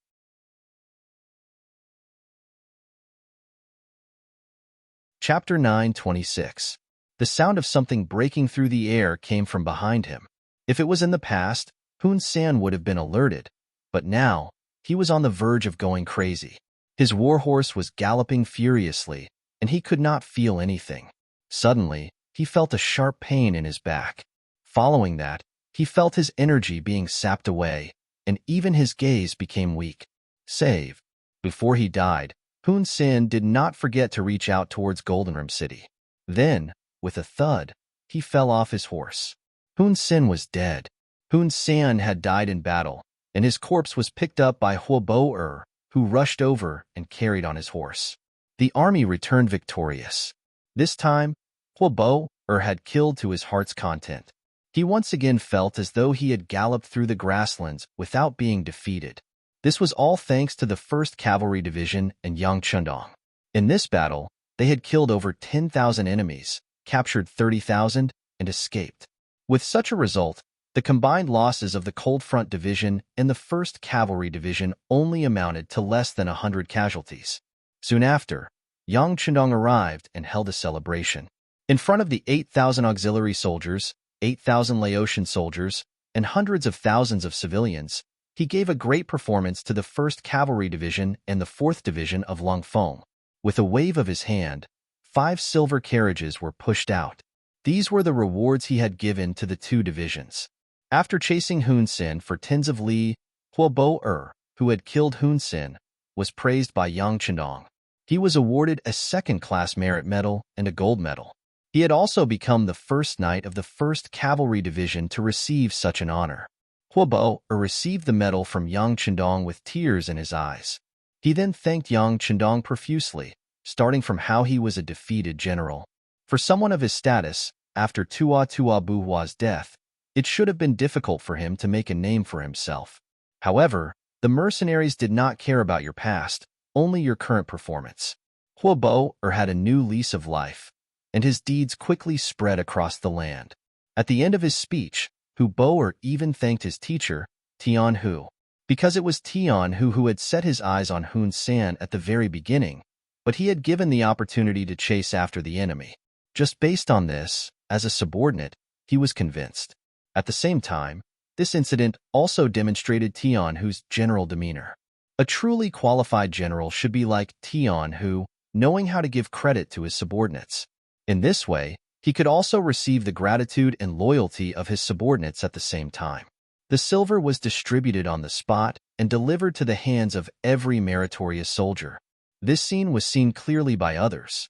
[SPEAKER 1] Chapter 9:26. The sound of something breaking through the air came from behind him. If it was in the past, Hun Sen would have been alerted, but now, he was on the verge of going crazy. His warhorse was galloping furiously, and he could not feel anything. Suddenly, he felt a sharp pain in his back. Following that, he felt his energy being sapped away, and even his gaze became weak. Save. Before he died, Hun Sen did not forget to reach out towards Goldenrim City. Then, with a thud, he fell off his horse. Hun Sen was dead. Hun Sen had died in battle, and his corpse was picked up by Hu Bo-er, who rushed over and carried on his horse. The army returned victorious. This time, Hu Bo-er had killed to his heart's content. He once again felt as though he had galloped through the grasslands without being defeated. This was all thanks to the 1st Cavalry Division and Yang Chundong. In this battle, they had killed over 10,000 enemies, captured 30,000, and escaped. With such a result, the combined losses of the Cold Front Division and the 1st Cavalry Division only amounted to less than 100 casualties. Soon after, Yang Chundong arrived and held a celebration. In front of the 8,000 auxiliary soldiers, 8,000 Laotian soldiers, and hundreds of thousands of civilians, he gave a great performance to the 1st Cavalry Division and the 4th Division of Longfeng. With a wave of his hand, 5 silver carriages were pushed out. These were the rewards he had given to the 2 divisions. After chasing Hun Sen for tens of li, Hu Bo-er, who had killed Hun Sen, was praised by Yang Chundong. He was awarded a second-class merit medal and a gold medal. He had also become the first knight of the 1st Cavalry Division to receive such an honor. Huobo received the medal from Yang Chendong with tears in his eyes. He then thanked Yang Chendong profusely, starting from how he was a defeated general. For someone of his status, after Tua Buhua's death, it should have been difficult for him to make a name for himself. However, the mercenaries did not care about your past, only your current performance. Huobo had a new lease of life, and his deeds quickly spread across the land. At the end of his speech, Huobo even thanked his teacher, Tian Hu, because it was Tian Hu who had set his eyes on Hun San at the very beginning, but he had given the opportunity to chase after the enemy. Just based on this, as a subordinate, he was convinced. At the same time, this incident also demonstrated Tian Hu's general demeanor. A truly qualified general should be like Tian Hu, knowing how to give credit to his subordinates. In this way, he could also receive the gratitude and loyalty of his subordinates at the same time. The silver was distributed on the spot and delivered to the hands of every meritorious soldier. This scene was seen clearly by others.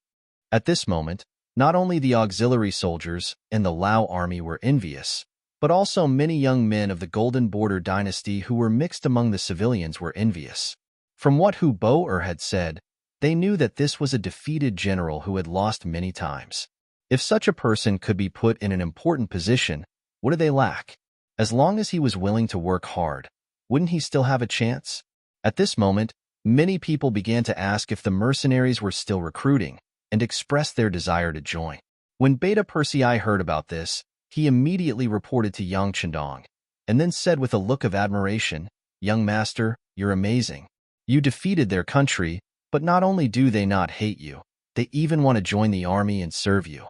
[SPEAKER 1] At this moment, not only the auxiliary soldiers and the Lao army were envious, but also many young men of the Golden Border dynasty who were mixed among the civilians were envious. From what Huobo had said, they knew that this was a defeated general who had lost many times. If such a person could be put in an important position, what did they lack? As long as he was willing to work hard, wouldn't he still have a chance? At this moment, many people began to ask if the mercenaries were still recruiting and expressed their desire to join. When Beta Persei heard about this, he immediately reported to Yang Chendong, and then said with a look of admiration, "Young master, you're amazing. You defeated their country, but not only do they not hate you, they even want to join the army and serve you.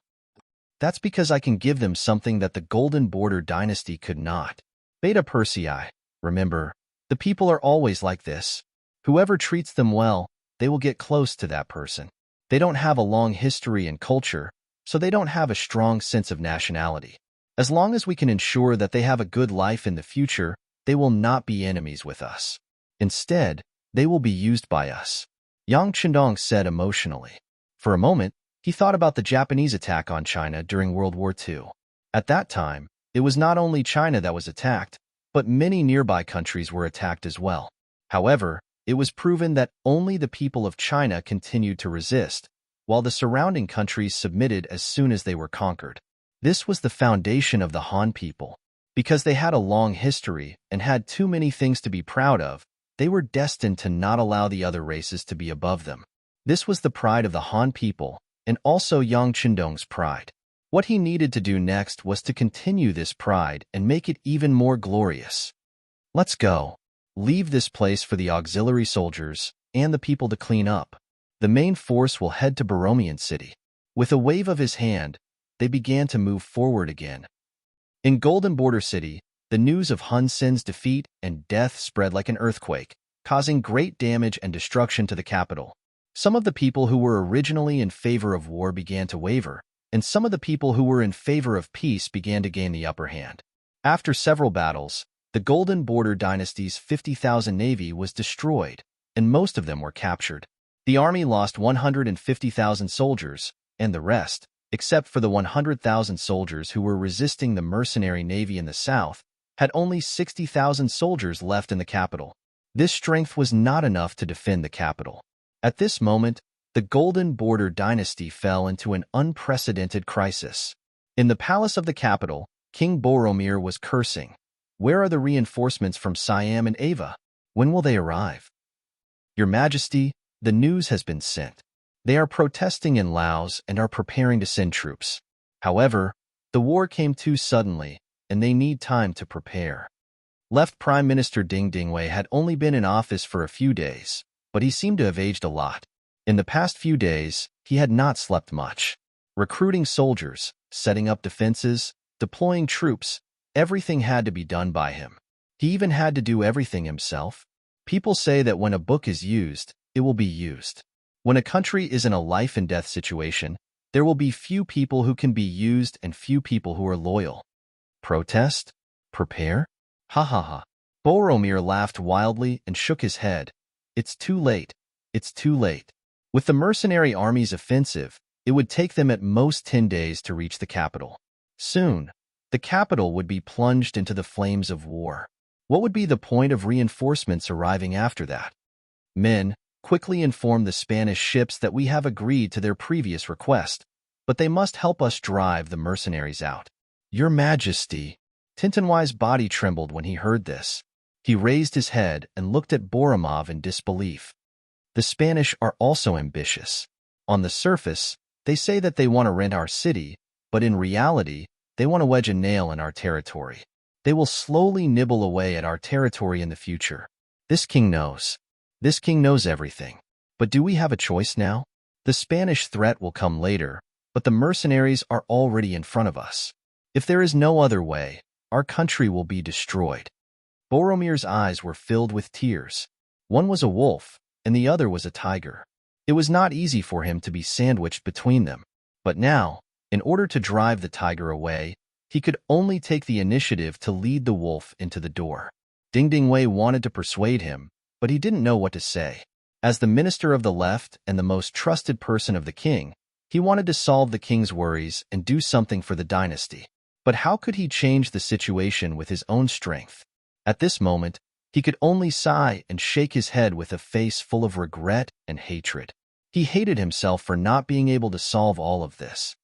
[SPEAKER 1] That's because I can give them something that the Golden Border dynasty could not." Beta Persei, remember, the people are always like this. Whoever treats them well, they will get close to that person. They don't have a long history and culture, so they don't have a strong sense of nationality. As long as we can ensure that they have a good life in the future, they will not be enemies with us. Instead, they will be used by us. Yang Chendong said emotionally. For a moment, he thought about the Japanese attack on China during World War II. At that time, it was not only China that was attacked, but many nearby countries were attacked as well. However, it was proven that only the people of China continued to resist, while the surrounding countries submitted as soon as they were conquered. This was the foundation of the Han people. Because they had a long history and had too many things to be proud of, they were destined to not allow the other races to be above them. This was the pride of the Han people, and also Yang Chendong's pride. What he needed to do next was to continue this pride and make it even more glorious. Let's go. Leave this place for the auxiliary soldiers and the people to clean up. The main force will head to Baromian City. With a wave of his hand, they began to move forward again. In Golden Border City, the news of Hun Sen's defeat and death spread like an earthquake, causing great damage and destruction to the capital. Some of the people who were originally in favor of war began to waver, and some of the people who were in favor of peace began to gain the upper hand. After several battles, the Golden Border dynasty's 50,000 navy was destroyed, and most of them were captured. The army lost 150,000 soldiers, and the rest, except for the 100,000 soldiers who were resisting the mercenary navy in the south, had only 60,000 soldiers left in the capital. This strength was not enough to defend the capital. At this moment, the Golden Border dynasty fell into an unprecedented crisis. In the palace of the capital, King Boromir was cursing. "Where are the reinforcements from Siam and Ava? When will they arrive? Your Majesty, the news has been sent. They are protesting in Laos and are preparing to send troops. However, the war came too suddenly, and they need time to prepare." Left Prime Minister Ding Dingwei had only been in office for a few days, but he seemed to have aged a lot. In the past few days, he had not slept much. Recruiting soldiers, setting up defenses, deploying troops, everything had to be done by him. He even had to do everything himself. People say that when a book is used, it will be used. When a country is in a life-and-death situation, there will be few people who can be used and few people who are loyal. Protest? Prepare? Ha ha ha. Boromir laughed wildly and shook his head. It's too late. It's too late. With the mercenary army's offensive, It would take them at most 10 days to reach the capital. Soon, the capital would be plunged into the flames of war. What would be the point of reinforcements arriving after that? Men quickly informed the Spanish ships that we have agreed to their previous request, but they must help us drive the mercenaries out. Your Majesty, Tintinwai's body trembled when he heard this. He raised his head and looked at Boromov in disbelief. The Spanish are also ambitious. On the surface, they say that they want to rent our city, but in reality, they want to wedge a nail in our territory. They will slowly nibble away at our territory in the future. This king knows. This king knows everything. But do we have a choice now? The Spanish threat will come later, but the mercenaries are already in front of us. If there is no other way, our country will be destroyed. Boromir's eyes were filled with tears. One was a wolf, and the other was a tiger. It was not easy for him to be sandwiched between them. But now, in order to drive the tiger away, he could only take the initiative to lead the wolf into the door. Ding Dingwei wanted to persuade him, but he didn't know what to say. As the minister of the left and the most trusted person of the king, he wanted to solve the king's worries and do something for the dynasty. But how could he change the situation with his own strength? At this moment, he could only sigh and shake his head with a face full of regret and hatred. He hated himself for not being able to solve all of this.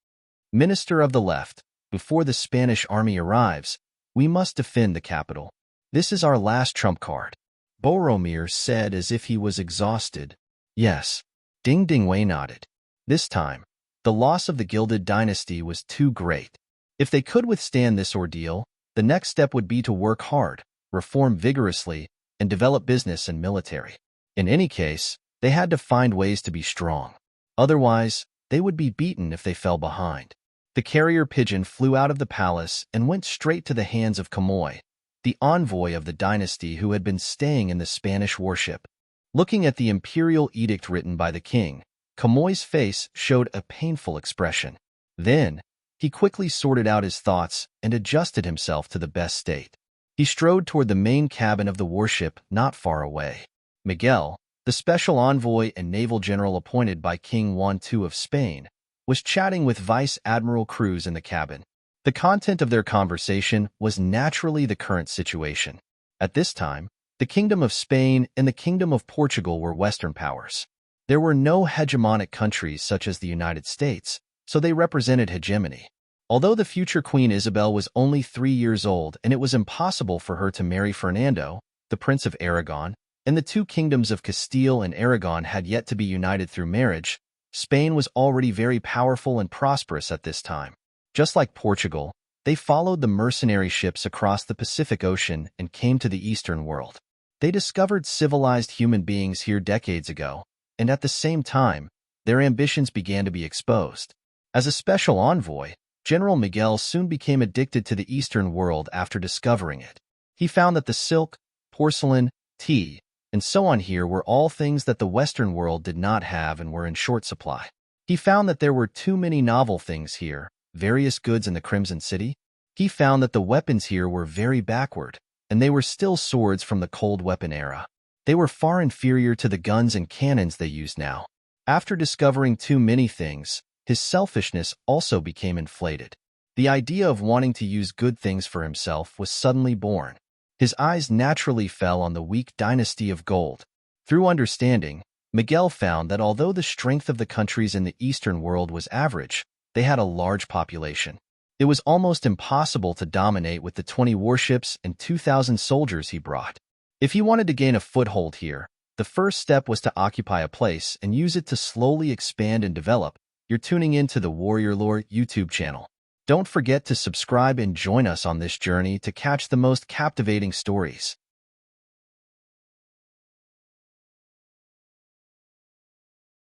[SPEAKER 1] Minister of the left, before the Spanish army arrives, we must defend the capital. This is our last trump card. Boromir said as if he was exhausted. Yes. Ding Dingwei nodded. This time, the loss of the Gilded Dynasty was too great. If they could withstand this ordeal, the next step would be to work hard, reform vigorously, and develop business and military. In any case, they had to find ways to be strong. Otherwise, they would be beaten if they fell behind. The carrier pigeon flew out of the palace and went straight to the hands of Kamoy, the envoy of the dynasty who had been staying in the Spanish warship. Looking at the imperial edict written by the king, Kamoy's face showed a painful expression. Then, he quickly sorted out his thoughts and adjusted himself to the best state. He strode toward the main cabin of the warship not far away. Miguel, the special envoy and naval general appointed by King Juan II of Spain, was chatting with Vice Admiral Cruz in the cabin. The content of their conversation was naturally the current situation. At this time, the Kingdom of Spain and the Kingdom of Portugal were Western powers. There were no hegemonic countries such as the United States, so they represented hegemony. Although the future Queen Isabel was only 3 years old and it was impossible for her to marry Fernando, the Prince of Aragon, and the two kingdoms of Castile and Aragon had yet to be united through marriage, Spain was already very powerful and prosperous at this time. Just like Portugal, they followed the mercenary ships across the Pacific Ocean and came to the Eastern world. They discovered civilized human beings here decades ago, and at the same time, their ambitions began to be exposed. As a special envoy, General Miguel soon became addicted to the Eastern world after discovering it. He found that the silk, porcelain, tea, and so on here were all things that the Western world did not have and were in short supply. He found that there were too many novel things here, various goods in the Crimson City. He found that the weapons here were very backward, and they were still swords from the cold weapon era. They were far inferior to the guns and cannons they use now. After discovering too many things, his selfishness also became inflated. The idea of wanting to use good things for himself was suddenly born. His eyes naturally fell on the weak dynasty of gold. Through understanding, Miguel found that although the strength of the countries in the Eastern world was average, they had a large population. It was almost impossible to dominate with the 20 warships and 2,000 soldiers he brought. If he wanted to gain a foothold here, the first step was to occupy a place and use it to slowly expand and develop. You're tuning into the Warrior Lore YouTube channel. Don't forget to subscribe and join us on this journey to catch the most captivating stories.